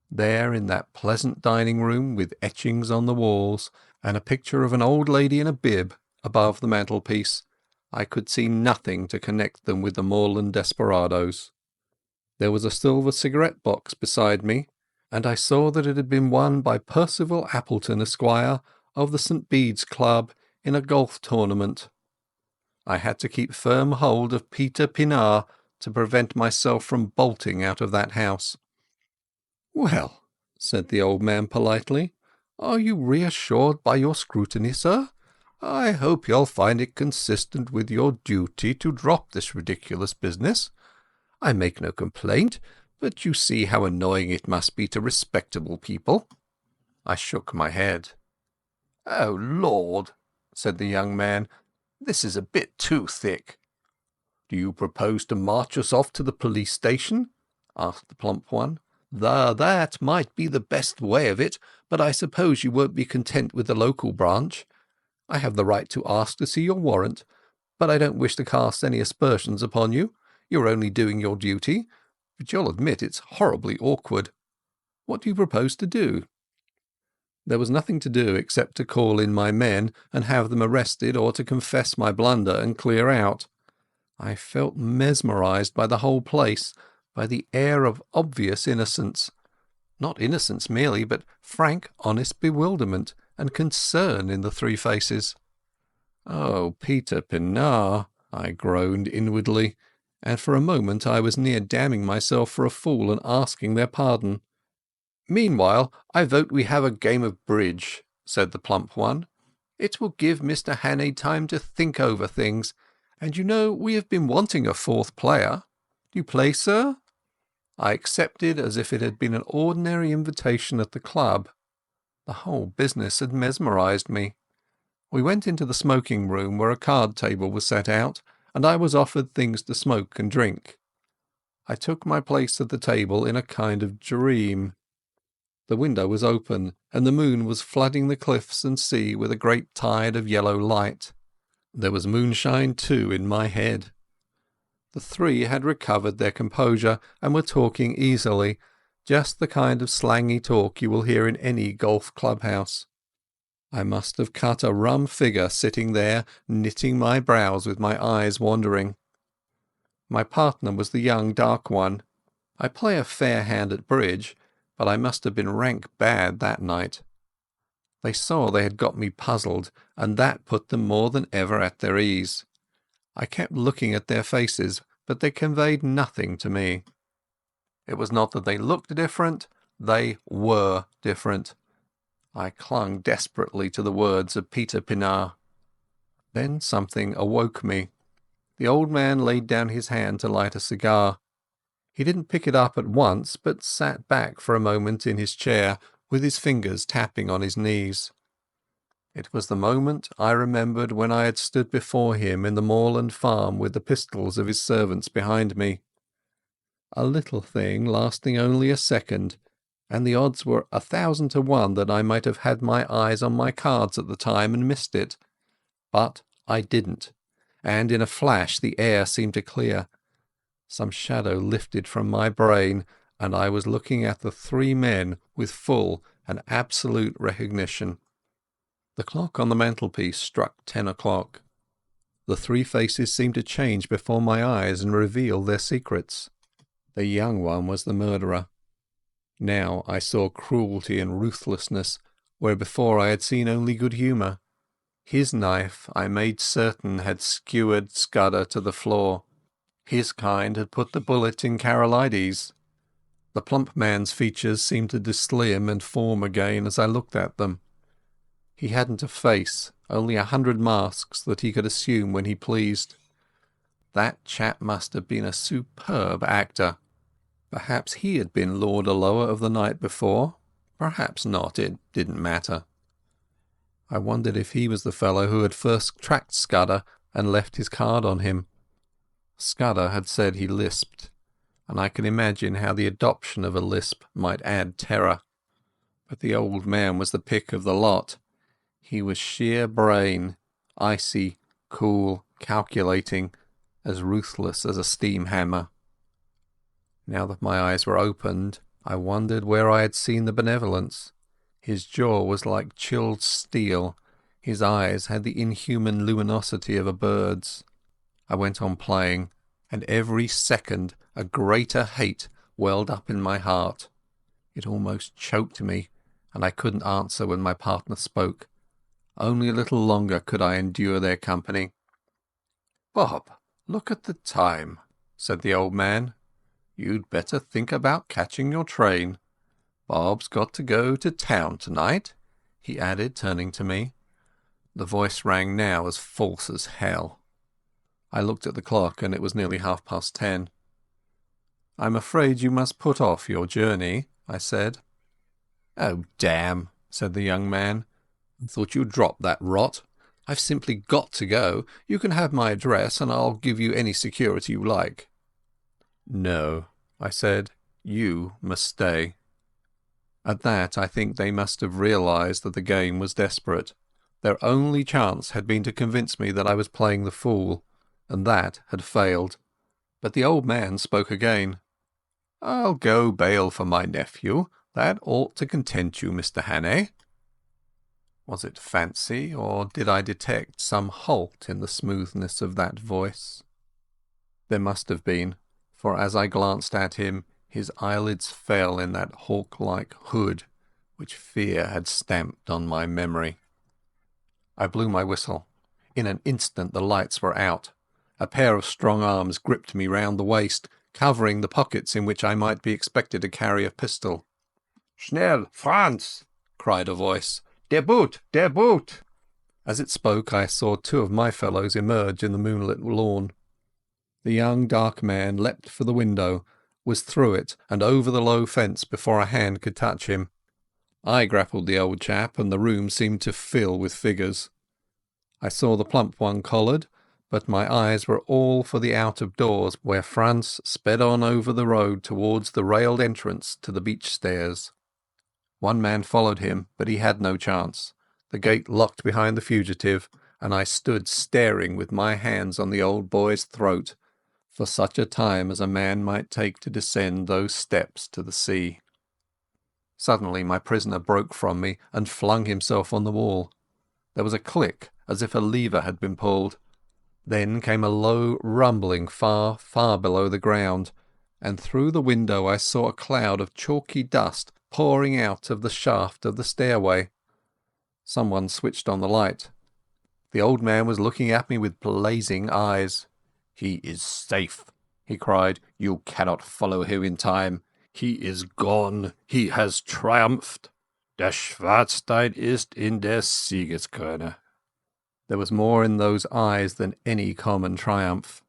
There in that pleasant dining-room, with etchings on the walls, and a picture of an old lady in a bib above the mantelpiece, I could see nothing to connect them with the moorland desperadoes. There was a silver cigarette-box beside me, and I saw that it had been won by Percival Appleton, Esquire, of the St. Bede's Club, in a golf tournament. I had to keep firm hold of Peter Pinar to prevent myself from bolting out of that house. "Well," said the old man politely, "are you reassured by your scrutiny, sir? I hope you'll find it consistent with your duty to drop this ridiculous business. I make no complaint, but you see how annoying it must be to respectable people." I shook my head. "Oh, Lord," said the young man, "this is a bit too thick." "Do you propose to march us off to the police station?" asked the plump one. "That might be the best way of it, but I suppose you won't be content with the local branch. I have the right to ask to see your warrant, but I don't wish to cast any aspersions upon you. You're only doing your duty, but you'll admit it's horribly awkward. What do you propose to do?" There was nothing to do except to call in my men and have them arrested, or to confess my blunder and clear out. I felt mesmerized by the whole place, by the air of obvious innocence. Not innocence merely, but frank, honest bewilderment and concern in the three faces. "Oh, Peter Pinar," I groaned inwardly, and for a moment I was near damning myself for a fool and asking their pardon. "Meanwhile, I vote we have a game of bridge," said the plump one. "It will give Mr. Hannay time to think over things, and you know we have been wanting a fourth player. Do you play, sir?" I accepted as if it had been an ordinary invitation at the club. The whole business had mesmerized me. We went into the smoking-room where a card-table was set out, and I was offered things to smoke and drink. I took my place at the table in a kind of dream. The window was open, and the moon was flooding the cliffs and sea with a great tide of yellow light. There was moonshine, too, in my head. The three had recovered their composure and were talking easily, just the kind of slangy talk you will hear in any golf clubhouse. I must have cut a rum figure sitting there, knitting my brows with my eyes wandering. My partner was the young dark one. I play a fair hand at bridge, but I must have been rank bad that night. They saw they had got me puzzled, and that put them more than ever at their ease. I kept looking at their faces, but they conveyed nothing to me. It was not that they looked different, they were different. I clung desperately to the words of Peter Pinard. Then something awoke me. The old man laid down his hand to light a cigar. He didn't pick it up at once, but sat back for a moment in his chair, with his fingers tapping on his knees. It was the moment I remembered when I had stood before him in the moorland farm with the pistols of his servants behind me. A little thing lasting only a second, and the odds were 1,000 to 1 that I might have had my eyes on my cards at the time and missed it. But I didn't, and in a flash the air seemed to clear. Some shadow lifted from my brain, and I was looking at the 3 men with full and absolute recognition. The clock on the mantelpiece struck 10 o'clock. The 3 faces seemed to change before my eyes and reveal their secrets. The young one was the murderer. Now I saw cruelty and ruthlessness, where before I had seen only good humour. His knife, I made certain, had skewered Scudder to the floor. His kind had put the bullet in Carolides. The plump man's features seemed to slim and form again as I looked at them. He hadn't a face, only 100 masks that he could assume when he pleased. That chap must have been a superb actor. Perhaps he had been Lord Alloa of the night before. Perhaps not. It didn't matter. I wondered if he was the fellow who had first tracked Scudder and left his card on him. Scudder had said he lisped, and I could imagine how the adoption of a lisp might add terror. But the old man was the pick of the lot. He was sheer brain, icy, cool, calculating, as ruthless as a steam hammer. Now that my eyes were opened, I wondered where I had seen the benevolence. His jaw was like chilled steel. His eyes had the inhuman luminosity of a bird's. I went on playing, and every second a greater hate welled up in my heart. It almost choked me, and I couldn't answer when my partner spoke. Only a little longer could I endure their company. "Bob, look at the time," said the old man. "You'd better think about catching your train. Bob's got to go to town tonight," he added, turning to me. The voice rang now as false as hell. I looked at the clock, and it was nearly 10:30. "I'm afraid you must put off your journey," I said. "Oh, damn," said the young man. "I thought you'd drop that rot. I've simply got to go. You can have my address, and I'll give you any security you like." "No," I said. "You must stay." At that I think they must have realized that the game was desperate. Their only chance had been to convince me that I was playing the fool, and that had failed. But the old man spoke again. "I'll go bail for my nephew. That ought to content you, Mr. Hannay." Was it fancy, or did I detect some halt in the smoothness of that voice? There must have been, for as I glanced at him, his eyelids fell in that hawk-like hood which fear had stamped on my memory. I blew my whistle. In an instant the lights were out. A pair of strong arms gripped me round the waist, covering the pockets in which I might be expected to carry a pistol. "Schnell, Franz!" cried a voice. "Der Boot! Der Boot!" As it spoke I saw 2 of my fellows emerge in the moonlit lawn. The young dark man leapt for the window, was through it and over the low fence before a hand could touch him. I grappled the old chap, and the room seemed to fill with figures. I saw the plump one collared, but my eyes were all for the out-of-doors, where Franz sped on over the road towards the railed entrance to the beach stairs. One man followed him, but he had no chance. The gate locked behind the fugitive, and I stood staring with my hands on the old boy's throat, for such a time as a man might take to descend those steps to the sea. Suddenly my prisoner broke from me and flung himself on the wall. There was a click, as if a lever had been pulled. Then came a low rumbling far, far below the ground, and through the window I saw a cloud of chalky dust pouring out of the shaft of the stairway. Someone switched on the light. The old man was looking at me with blazing eyes. "He is safe," he cried. "You cannot follow him in time. He is gone. He has triumphed. Der Schwarzstein ist in der Siegeskrone." There was more in those eyes than any common triumph.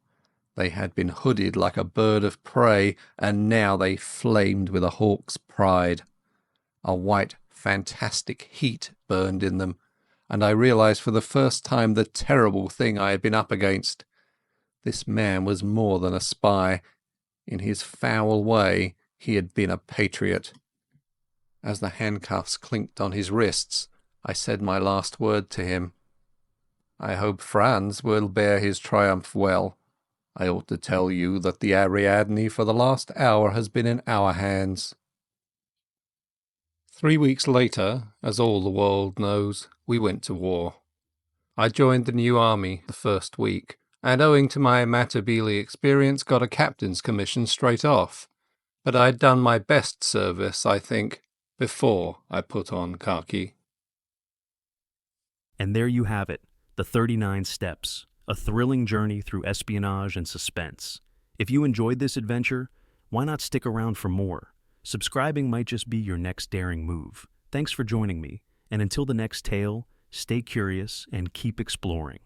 They had been hooded like a bird of prey, and now they flamed with a hawk's pride. A white, fantastic heat burned in them, and I realized for the first time the terrible thing I had been up against. This man was more than a spy. In his foul way, he had been a patriot. As the handcuffs clinked on his wrists, I said my last word to him. I hope Franz will bear his triumph well. I ought to tell you that the Ariadne for the last hour has been in our hands. 3 weeks later, as all the world knows, we went to war. I joined the new army the first week, and owing to my Matabele experience got a captain's commission straight off. But I'd done my best service, I think, before I put on khaki. And there you have it, the 39 Steps, a thrilling journey through espionage and suspense. If you enjoyed this adventure, why not stick around for more? Subscribing might just be your next daring move. Thanks for joining me, and until the next tale, stay curious and keep exploring.